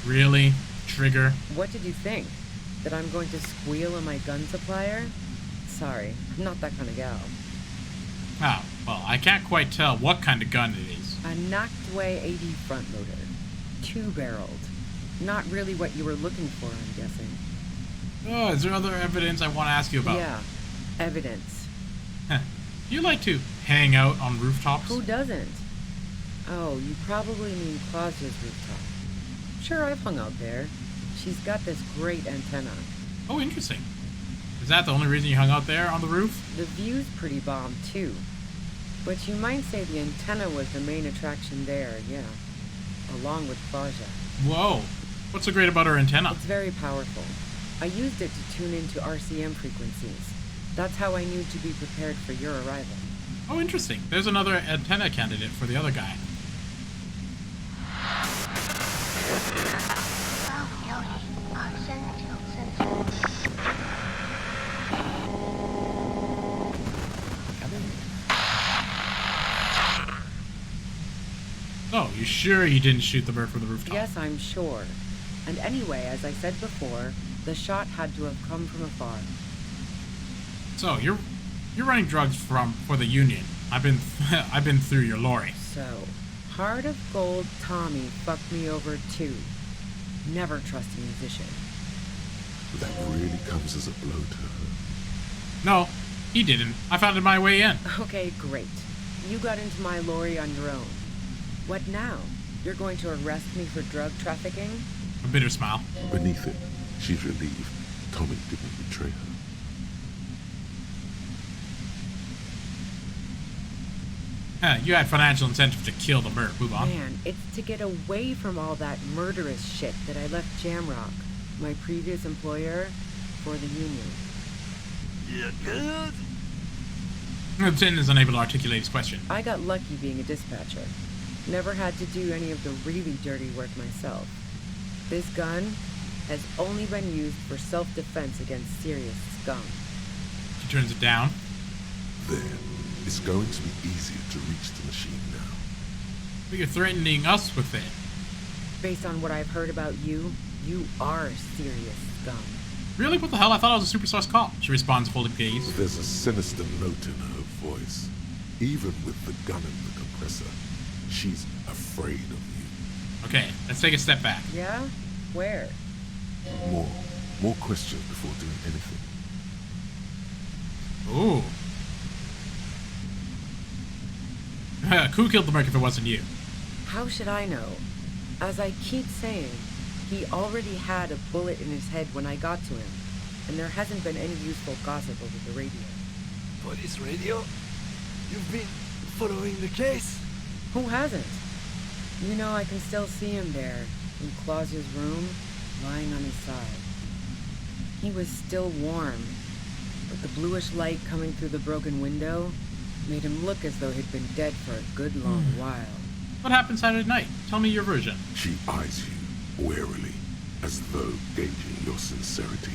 [SPEAKER 3] Really? Trigger?
[SPEAKER 17] What did you think? That I'm going to squeal on my gun supplier? Sorry, I'm not that kind of gal.
[SPEAKER 3] Oh, well, I can't quite tell what kind of gun it is.
[SPEAKER 17] A Nachtway 80 front loader. 2-barreled. Not really what you were looking for, I'm guessing.
[SPEAKER 3] Oh, is there other evidence I want to ask you about?
[SPEAKER 17] Yeah, evidence.
[SPEAKER 3] Do you like to hang out on rooftops?
[SPEAKER 17] Who doesn't? Oh, you probably mean Claudia's rooftop. Sure, I've hung out there. She's got this great antenna.
[SPEAKER 3] Oh, interesting. Is that the only reason you hung out there on the roof?
[SPEAKER 17] The view's pretty bomb, too. But you might say the antenna was the main attraction there, yeah. Along with Claudia.
[SPEAKER 3] Whoa. What's so great about her antenna?
[SPEAKER 17] It's very powerful. I used it to tune into RCM frequencies. That's how I knew to be prepared for your arrival.
[SPEAKER 3] Oh, interesting. There's another antenna candidate for the other guy. Oh, you sure you didn't shoot the bird from the rooftop?
[SPEAKER 17] Yes, I'm sure. And anyway, as I said before, the shot had to have come from afar.
[SPEAKER 3] So you're running drugs for the Union. I've been through your lorry.
[SPEAKER 17] So, Heart of Gold Tommy fucked me over too. Never trust a musician.
[SPEAKER 5] That really comes as a blow to her.
[SPEAKER 3] No, he didn't. I found my way in.
[SPEAKER 17] Okay, great. You got into my lorry on your own. What now? You're going to arrest me for drug trafficking?
[SPEAKER 3] A bitter smile.
[SPEAKER 5] Beneath it, she's relieved Tommy didn't betray her.
[SPEAKER 3] You had financial incentive to kill the bird. Move on.
[SPEAKER 17] Man, it's to get away from all that murderous shit that I left Jamrock, my previous employer, for the Union.
[SPEAKER 3] Tin is unable to articulate his question.
[SPEAKER 17] I got lucky being a dispatcher. Never had to do any of the really dirty work myself. This gun has only been used for self-defense against serious scum.
[SPEAKER 3] She turns it down.
[SPEAKER 5] There. It's going to be easier to reach the machine now.
[SPEAKER 3] But you're threatening us with it.
[SPEAKER 17] Based on what I've heard about you, you are serious scum.
[SPEAKER 3] Really? What the hell? I thought I was a superstar cop. She responds, holding gaze.
[SPEAKER 5] There's a sinister note in her voice. Even with the gun and the compressor, she's afraid of you.
[SPEAKER 3] Okay, let's take a step back.
[SPEAKER 17] Yeah? Where?
[SPEAKER 5] More questions before doing anything.
[SPEAKER 3] Ooh. Who killed the merc if it wasn't you?
[SPEAKER 17] How should I know? As I keep saying, he already had a bullet in his head when I got to him, and there hasn't been any useful gossip over the radio.
[SPEAKER 15] Police radio? You've been following the case?
[SPEAKER 17] Who hasn't? You know, I can still see him there, in Clausia's room, lying on his side. He was still warm, but the bluish light coming through the broken window made him look as though he'd been dead for a good long while.
[SPEAKER 3] What happened Saturday night? Tell me your version.
[SPEAKER 5] She eyes you warily, as though gauging your sincerity.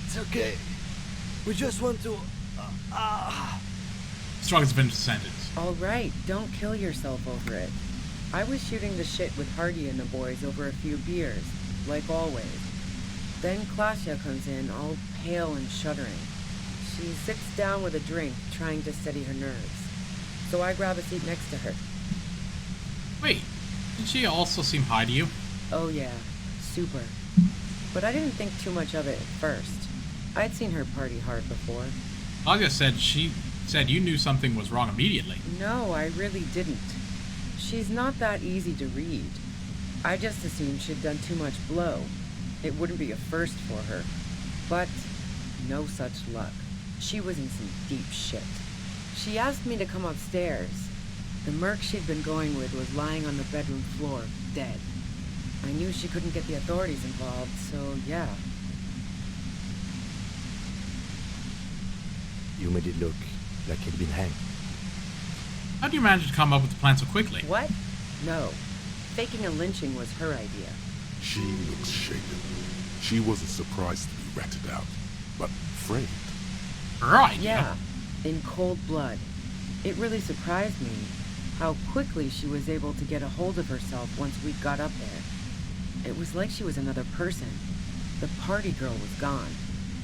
[SPEAKER 15] It's okay. We just want to...
[SPEAKER 3] Struggles of sentence.
[SPEAKER 17] All right, don't kill yourself over it. I was shooting the shit with Hardy and the boys over a few beers, like always. Then Claudia comes in, all pale and shuddering. She sits down with a drink, trying to steady her nerves. So I grab a seat next to her.
[SPEAKER 3] Wait, did she also seem high to you?
[SPEAKER 17] Oh yeah, super. But I didn't think too much of it at first. I'd seen her party hard before.
[SPEAKER 3] Claudia said she said you knew something was wrong immediately.
[SPEAKER 17] No, I really didn't. She's not that easy to read. I just assumed she'd done too much blow. It wouldn't be a first for her. But no such luck. She was in some deep shit. She asked me to come upstairs. The merc she'd been going with was lying on the bedroom floor, dead. I knew she couldn't get the authorities involved, so yeah.
[SPEAKER 6] You made it look like he'd been hanged.
[SPEAKER 3] How do you manage to come up with the plan so quickly?
[SPEAKER 17] What? No. Faking a lynching was her idea.
[SPEAKER 5] She looks shaken. She wasn't surprised to be ratted out, but framed.
[SPEAKER 3] Right.
[SPEAKER 17] Yeah, in cold blood. It really surprised me how quickly she was able to get a hold of herself once we got up there. It was like she was another person. The party girl was gone.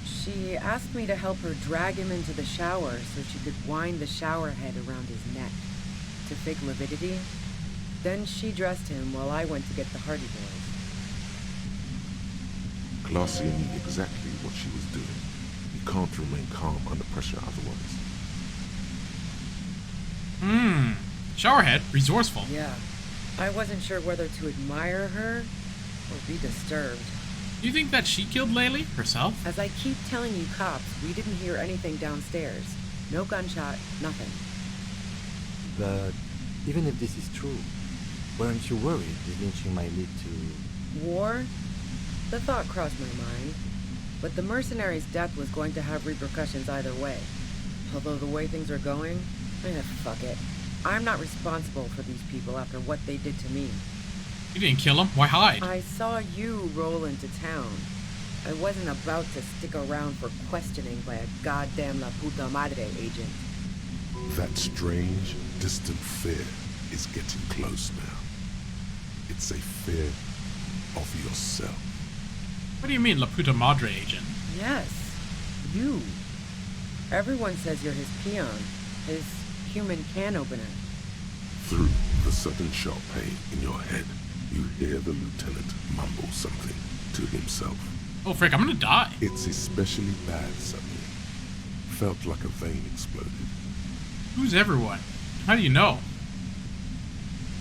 [SPEAKER 17] She asked me to help her drag him into the shower so she could wind the shower head around his neck to fake lividity. Then she dressed him while I went to get the Hardy Boys.
[SPEAKER 5] Claudia knew exactly what she was doing. You can't remain calm under pressure otherwise.
[SPEAKER 3] Showerhead, resourceful.
[SPEAKER 17] Yeah. I wasn't sure whether to admire her or be disturbed.
[SPEAKER 3] Do you think that she killed Laylee herself?
[SPEAKER 17] As I keep telling you cops, we didn't hear anything downstairs. No gunshot, nothing.
[SPEAKER 6] But even if this is true, weren't you worried this lynching might lead to...
[SPEAKER 17] War? The thought crossed my mind. But the mercenary's death was going to have repercussions either way. Although the way things are going, fuck it. I'm not responsible for these people after what they did to me.
[SPEAKER 3] You didn't kill him. Why hide?
[SPEAKER 17] I saw you roll into town. I wasn't about to stick around for questioning by a goddamn La Puta Madre agent.
[SPEAKER 5] That strange, distant fear is getting close now. It's a fear of yourself.
[SPEAKER 3] What do you mean, La Puta Madre agent?
[SPEAKER 17] Yes, you. Everyone says you're his peon, his human can opener.
[SPEAKER 5] Through the sudden sharp pain in your head, you hear the lieutenant mumble something to himself.
[SPEAKER 3] Oh frick, I'm gonna die.
[SPEAKER 5] It's especially bad suddenly. Felt like a vein exploded.
[SPEAKER 3] Who's everyone? How do you know?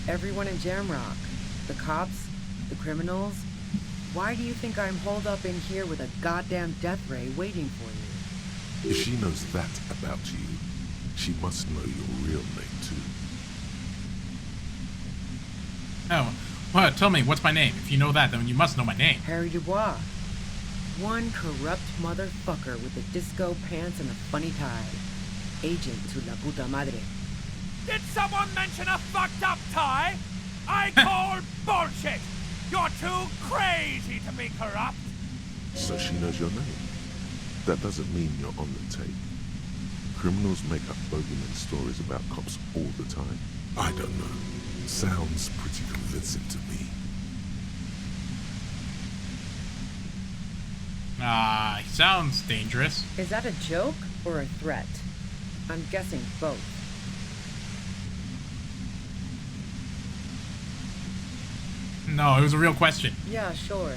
[SPEAKER 17] Everyone in Jamrock. The cops, the criminals. Why do you think I'm holed up in here with a goddamn death ray waiting for you?
[SPEAKER 5] If she knows that about you, she must know your real name too.
[SPEAKER 3] Oh, well, tell me, what's my name? If you know that, then you must know my name.
[SPEAKER 17] Harry Dubois. One corrupt motherfucker with the disco pants and a funny tie. Agent to La Puta Madre.
[SPEAKER 2] Did someone mention a fucked up tie? I call bullshit! You're too crazy to be corrupt!
[SPEAKER 5] So she knows your name. That doesn't mean you're on the tape. Criminals make up bogeyman stories about cops all the time. I don't know. Sounds pretty convincing to me.
[SPEAKER 3] He sounds dangerous.
[SPEAKER 17] Is that a joke or a threat? I'm guessing both.
[SPEAKER 3] No, it was a real question.
[SPEAKER 17] Yeah, sure.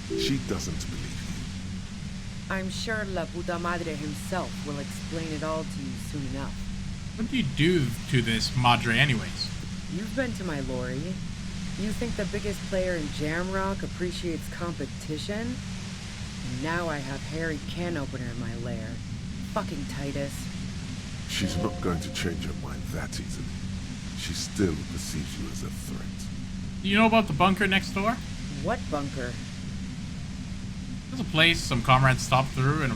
[SPEAKER 5] She doesn't believe
[SPEAKER 17] I'm sure La Puta Madre himself will explain it all to you soon enough.
[SPEAKER 3] What do you do to this Madre anyways?
[SPEAKER 17] You've been to my lorry. You think the biggest player in Jamrock appreciates competition? And now I have Harry Can Opener in my lair. Fucking Titus.
[SPEAKER 5] She's not going to change her mind that easily. She still perceives you as a threat.
[SPEAKER 3] Do you know about the bunker next door?
[SPEAKER 17] What bunker?
[SPEAKER 3] There's a place some comrades stopped through in a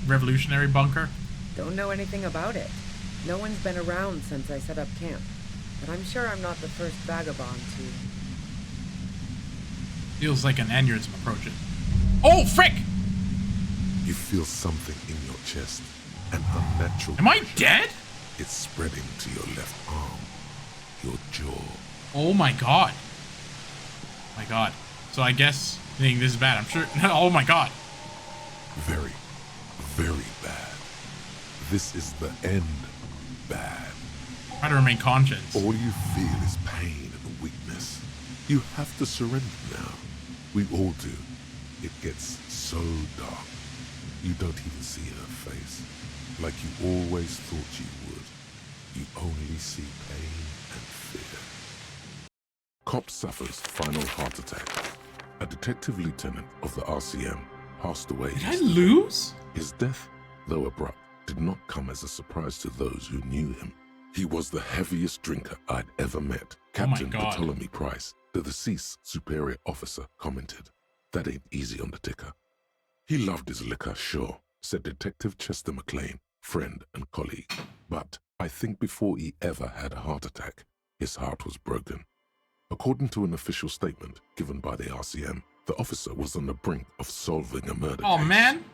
[SPEAKER 3] revolutionary bunker.
[SPEAKER 17] Don't know anything about it. No one's been around since I set up camp. But I'm sure I'm not the first vagabond to...
[SPEAKER 3] Feels like an aneurysm approaching. Oh, frick!
[SPEAKER 5] You feel something in your chest. An unnatural...
[SPEAKER 3] Am I dead?
[SPEAKER 5] It's spreading to your left arm. Your jaw.
[SPEAKER 3] Oh my god. My god. So I guess this is bad. I'm sure... Oh my god.
[SPEAKER 5] Very, very bad. This is the end bad.
[SPEAKER 3] Try to remain conscious.
[SPEAKER 5] All you feel is pain and weakness. You have to surrender now. We all do. It gets so dark. You don't even see her face. Like you always thought you would. You only see pain and fear. Cop suffers final heart attack. A detective lieutenant of the RCM passed away.
[SPEAKER 3] Did I lose?
[SPEAKER 5] His death, though abrupt, did not come as a surprise to those who knew him. He was the heaviest drinker I'd ever met. Captain Ptolemy Price, the deceased superior officer, commented, "That ain't easy on the ticker." He loved his liquor, sure, said Detective Chester McLean, friend and colleague. But I think before he ever had a heart attack, his heart was broken. According to an official statement given by the RCM, the officer was on the brink of solving a murder case.
[SPEAKER 3] Man.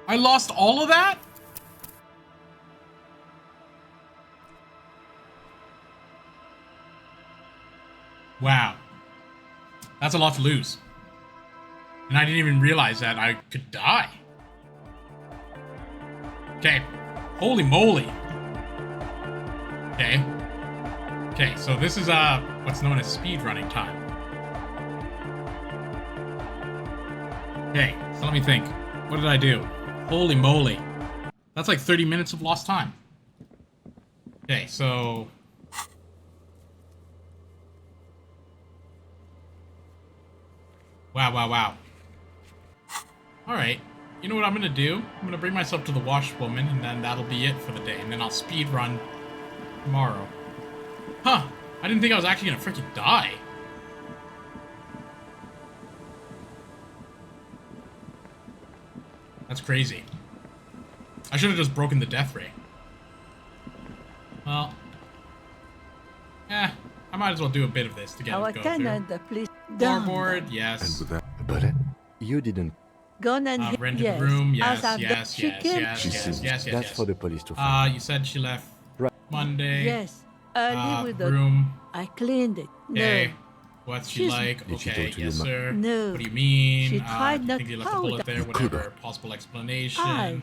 [SPEAKER 3] I lost all of that? Wow. That's a lot to lose. And I didn't even realize that I could die. Okay. Holy moly. Okay. Okay, so this is what's known as speed running time. Okay, so let me think. What did I do? Holy moly. That's like 30 minutes of lost time. Okay, so... Wow. Alright. You know what I'm gonna do? I'm gonna bring myself to the washwoman, and then that'll be it for the day. And then I'll speed run tomorrow. Huh. I didn't think I was actually gonna freaking die. That's crazy. I should have just broken the death ray. Well. I might as well do a bit of this to get
[SPEAKER 7] Our
[SPEAKER 3] it go
[SPEAKER 7] tenant,
[SPEAKER 3] through.
[SPEAKER 7] the police. Down.
[SPEAKER 3] Floorboard, yes.
[SPEAKER 6] But you didn't.
[SPEAKER 7] Gone and
[SPEAKER 3] Rented
[SPEAKER 7] yes.
[SPEAKER 3] room, yes,
[SPEAKER 7] As I've
[SPEAKER 3] yes,
[SPEAKER 7] done-
[SPEAKER 3] yes,
[SPEAKER 7] she
[SPEAKER 3] yes,
[SPEAKER 7] came-
[SPEAKER 3] yes.
[SPEAKER 6] That's for the police to find.
[SPEAKER 3] You said she left
[SPEAKER 6] Right.
[SPEAKER 3] Monday.
[SPEAKER 7] Yes, early with the
[SPEAKER 3] room.
[SPEAKER 7] I cleaned it.
[SPEAKER 3] Okay.
[SPEAKER 7] No.
[SPEAKER 3] What's she
[SPEAKER 7] She's-
[SPEAKER 3] like?
[SPEAKER 6] Did she
[SPEAKER 3] Okay,
[SPEAKER 6] talk to
[SPEAKER 3] yes,
[SPEAKER 6] your
[SPEAKER 3] sir.
[SPEAKER 7] No.
[SPEAKER 3] What do you mean?
[SPEAKER 7] She
[SPEAKER 3] Do
[SPEAKER 7] tried
[SPEAKER 3] you
[SPEAKER 7] not
[SPEAKER 3] think you left a bullet
[SPEAKER 7] powder.
[SPEAKER 3] there? Whatever. Possible explanation.
[SPEAKER 7] Aye.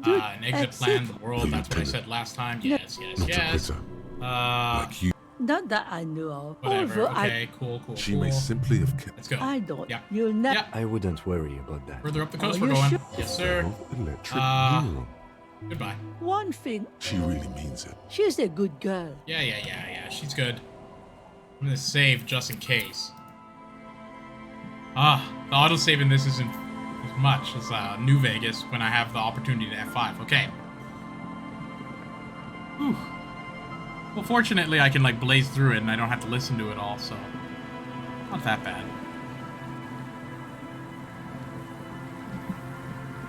[SPEAKER 7] Dude,
[SPEAKER 3] An exit
[SPEAKER 7] that's
[SPEAKER 3] plan,
[SPEAKER 7] it.
[SPEAKER 3] the world. That's what I said last time. Yes, yes,
[SPEAKER 5] Not a
[SPEAKER 3] yes.
[SPEAKER 5] quitter.
[SPEAKER 3] Like
[SPEAKER 5] you.
[SPEAKER 7] Not that I knew of.
[SPEAKER 3] Whatever.
[SPEAKER 7] Although
[SPEAKER 3] Okay, cool.
[SPEAKER 5] She may simply have kept.
[SPEAKER 3] Let's go.
[SPEAKER 7] I don't.
[SPEAKER 3] Yep.
[SPEAKER 7] You'll never.
[SPEAKER 3] Yep.
[SPEAKER 6] I wouldn't worry about that.
[SPEAKER 3] Further up the coast
[SPEAKER 7] Oh,
[SPEAKER 3] we're
[SPEAKER 7] you
[SPEAKER 3] going.
[SPEAKER 7] sure?
[SPEAKER 3] Yes, sir.
[SPEAKER 5] Electric
[SPEAKER 3] Uh,
[SPEAKER 5] neuron.
[SPEAKER 3] Goodbye.
[SPEAKER 7] One thing,
[SPEAKER 5] She really means it.
[SPEAKER 7] she's a good girl.
[SPEAKER 3] Yeah. She's good. I'm gonna save just in case. The autosave in this isn't as much as New Vegas when I have the opportunity to F5. Okay. Whew. Well, fortunately, I can like blaze through it and I don't have to listen to it all, so not that bad.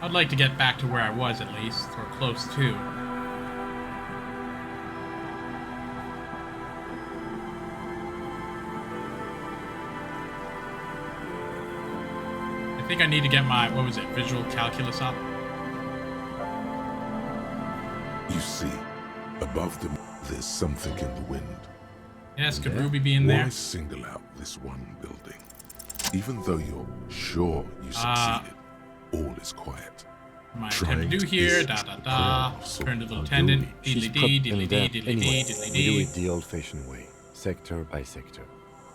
[SPEAKER 3] I'd like to get back to where I was at least, or close to. I think I need to get my, what was it, visual calculus up?
[SPEAKER 5] You see, above them, there's something in the wind.
[SPEAKER 3] Yes, could Ruby be in there?
[SPEAKER 5] Why single out this one building? Even though you're sure you succeeded, all is quiet.
[SPEAKER 3] What am I intend to do here? Turn to the lieutenant.
[SPEAKER 6] She's
[SPEAKER 3] Diddly-dee,
[SPEAKER 6] in
[SPEAKER 3] diddly-dee,
[SPEAKER 6] there.
[SPEAKER 3] diddly-dee,
[SPEAKER 6] Anyway, we do
[SPEAKER 3] diddly-dee.
[SPEAKER 6] it the old-fashioned way, sector by sector.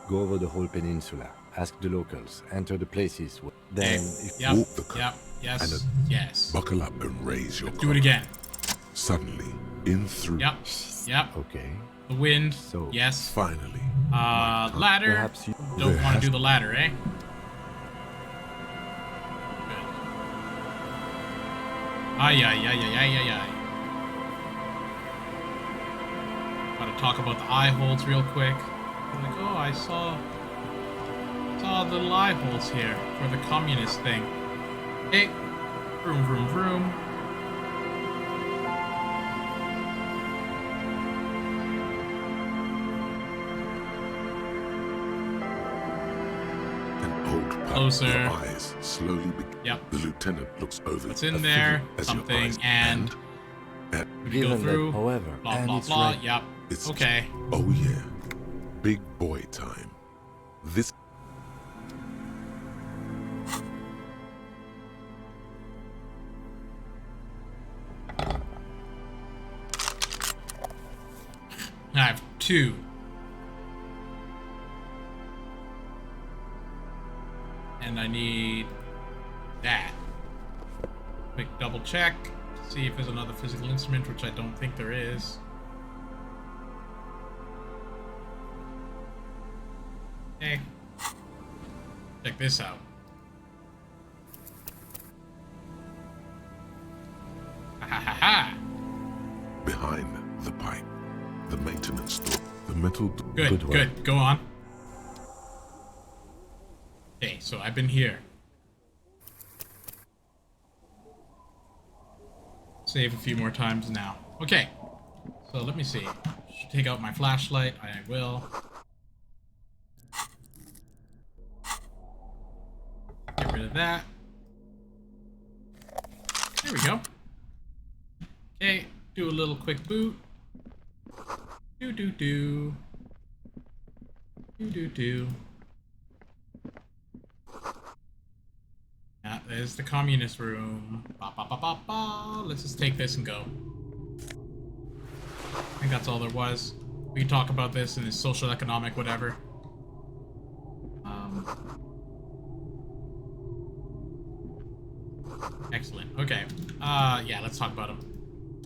[SPEAKER 6] Go over the whole peninsula, ask the locals, enter the places. Then, if
[SPEAKER 3] Yep,
[SPEAKER 5] walk the coast
[SPEAKER 3] yep, yes,
[SPEAKER 5] and
[SPEAKER 3] yes.
[SPEAKER 5] buckle up and raise your
[SPEAKER 3] Do it again.
[SPEAKER 5] Suddenly, in through.
[SPEAKER 3] Yep, yep.
[SPEAKER 6] Okay.
[SPEAKER 3] The wind,
[SPEAKER 6] So,
[SPEAKER 3] yes.
[SPEAKER 5] Finally.
[SPEAKER 3] Ladder.
[SPEAKER 6] Perhaps you-
[SPEAKER 3] Don't
[SPEAKER 5] There
[SPEAKER 3] want to
[SPEAKER 5] has-
[SPEAKER 3] do the ladder, eh? Ay. Gotta talk about the eye holes real quick. Like, oh, I saw the little eye holes here for the communist thing. Hey, vroom.
[SPEAKER 5] An old pup.
[SPEAKER 3] Closer.
[SPEAKER 5] Your eyes slowly
[SPEAKER 3] Yep.
[SPEAKER 5] The lieutenant looks over.
[SPEAKER 3] What's in
[SPEAKER 5] a
[SPEAKER 3] there?
[SPEAKER 5] figure as your
[SPEAKER 3] Something,
[SPEAKER 5] eyes
[SPEAKER 3] and we go
[SPEAKER 6] Given that,
[SPEAKER 3] through.
[SPEAKER 6] however,
[SPEAKER 3] Blah
[SPEAKER 6] and
[SPEAKER 3] blah
[SPEAKER 6] it's
[SPEAKER 3] blah.
[SPEAKER 6] right-
[SPEAKER 3] Yep.
[SPEAKER 5] It's
[SPEAKER 3] Okay.
[SPEAKER 5] Oh yeah. Big boy time. This
[SPEAKER 3] I have two. And I need that. Quick double check. See if there's another physical instrument, which I don't think there is. Okay. Check this out. Ha.
[SPEAKER 5] behind the pipe. The maintenance door. The metal door.
[SPEAKER 3] Good. Go on. Okay, so I've been here. Save a few more times now. Okay. So let me see. Should take out my flashlight. I will. Get rid of that. There we go. Okay, do a little quick boot. Do. Yeah, there's the communist room. Let's just take this and go. I think that's all there was. We can talk about this in this social economic whatever. Excellent. Okay. Yeah, let's talk about him.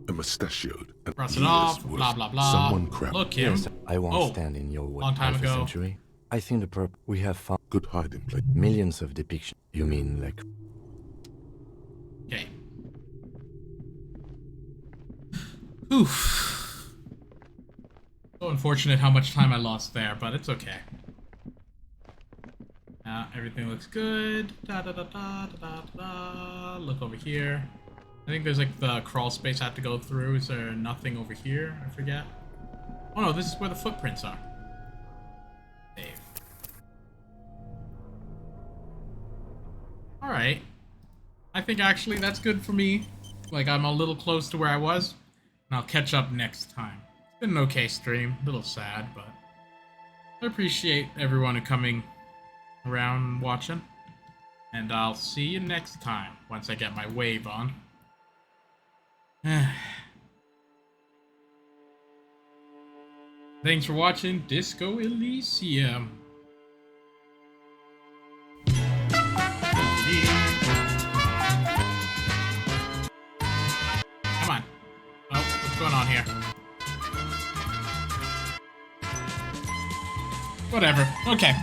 [SPEAKER 5] A mustachioed. And
[SPEAKER 3] Cross it
[SPEAKER 5] years
[SPEAKER 3] off.
[SPEAKER 5] worth.
[SPEAKER 3] Blah blah blah.
[SPEAKER 5] Someone crabbed.
[SPEAKER 3] Look him.
[SPEAKER 6] Yes, I won't
[SPEAKER 3] Oh,
[SPEAKER 6] stand in your way.
[SPEAKER 3] long time
[SPEAKER 6] Half a
[SPEAKER 3] ago.
[SPEAKER 6] century. I think we have found
[SPEAKER 5] Good hiding place.
[SPEAKER 6] millions of depictions. You mean like
[SPEAKER 3] Okay. Oof. So unfortunate how much time I lost there, but it's okay. Everything looks good. Look over here. I think there's like the crawl space I have to go through. Is there nothing over here? I forget. Oh no, this is where the footprints are. Dave. Alright. I think actually that's good for me. Like, I'm a little close to where I was. And I'll catch up next time. It's been an okay stream. A little sad, but I appreciate everyone coming around and watching. And I'll see you next time, once I get my wave on. Thanks for watching Disco Elysium. Come on. Oh, what's going on here? Whatever. Okay.